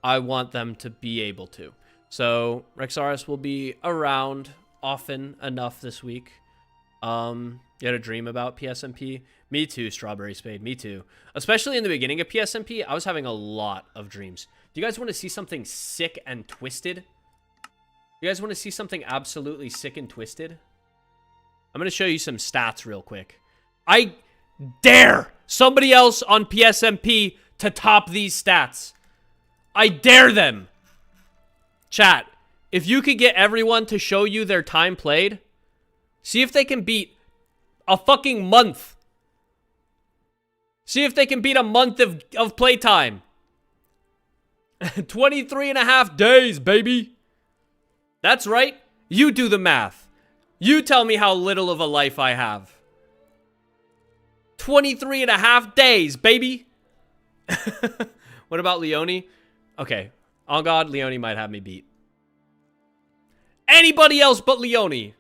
I want them to be able to. So, Rexaris will be around often enough this week. You had a dream about PSMP? Me too, Strawberry Spade, me too. Especially in the beginning of PSMP, I was having a lot of dreams. Do you guys want to see something sick and twisted? You guys want to see something absolutely sick and twisted? I'm going to show you some stats real quick. I dare somebody else on PSMP to top these stats. I dare them. Chat, if you could get everyone to show you their time played, see if they can beat a fucking month. See if they can beat a month of playtime. 23.5 days, baby. That's right. You do the math. You tell me how little of a life I have. 23.5 days, baby. What about Leone? Okay. On God, Leone might have me beat. Anybody else but Leone.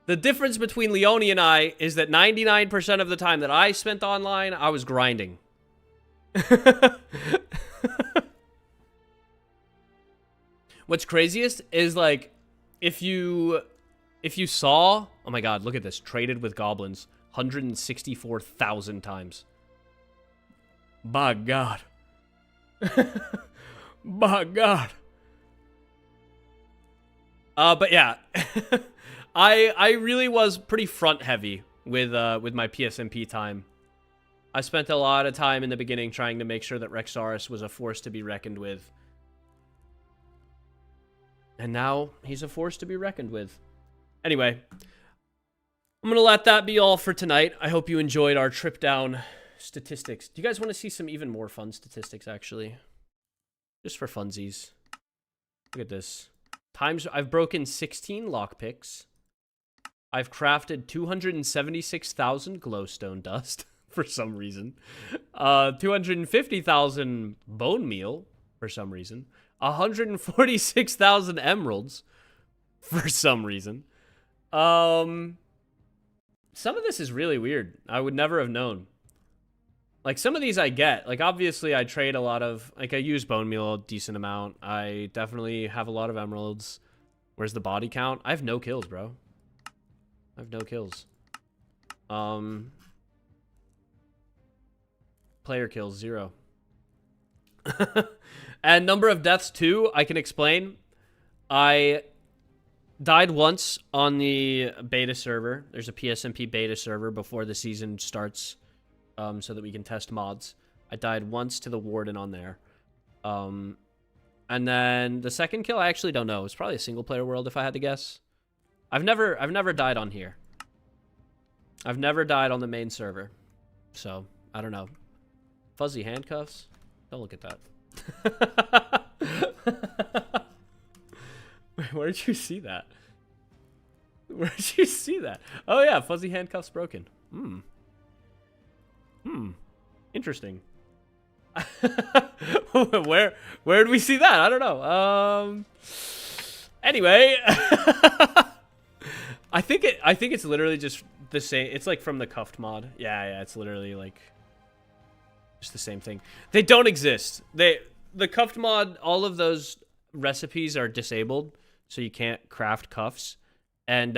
The difference between Leone and I is that 99% of the time that I spent online, I was grinding. What's craziest is, like, if you saw... Oh my god, look at this. Traded with goblins 164,000 times. By God. By God. But yeah. I really was pretty front heavy with my PSMP time. I spent a lot of time in the beginning trying to make sure that Rexaris was a force to be reckoned with. And now he's a force to be reckoned with. Anyway, I'm going to let that be all for tonight. I hope you enjoyed our trip down statistics. Do you guys want to see some even more fun statistics, actually? Just for funsies. Look at this. I've broken 16 lockpicks. I've crafted 276,000 glowstone dust for some reason. 250,000 bone meal for some reason. 146,000 emeralds for some reason. Some of this is really weird. I would never have known. Like, some of these I get. Like, obviously, I trade a lot of... Like, I use bone meal a decent amount. I definitely have a lot of emeralds. Where's the body count? I have no kills, bro. I have no kills. Player kills, 0. And number of deaths, too, I can explain. I died once on the beta server. There's a PSMP beta server before the season starts, so that we can test mods. I died once to the warden on there. And then the second kill, I actually don't know. It's probably a single player world if I had to guess. I've never died on here. I've never died on the main server. So, I don't know. Fuzzy handcuffs? Don't look at that. Wait, where did you see that? Where did you see that? Oh yeah, fuzzy handcuffs broken. Interesting. Where did we see that? I don't know. Anyway, I think it's literally just the same. It's like from the cuffed mod. Yeah, it's literally like just the same thing. They don't exist. The cuffed mod, all of those recipes are disabled, so you can't craft cuffs. And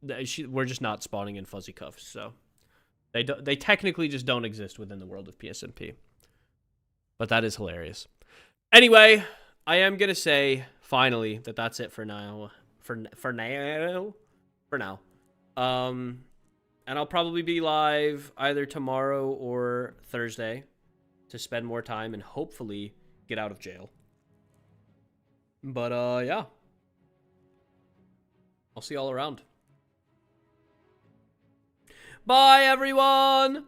we're just not spawning in fuzzy cuffs, so they technically just don't exist within the world of PSMP. But that is hilarious. Anyway, I am gonna say finally that that's it for now. For now. And I'll probably be live either tomorrow or Thursday to spend more time and hopefully get out of jail. But yeah. I'll see y'all around. Bye, everyone!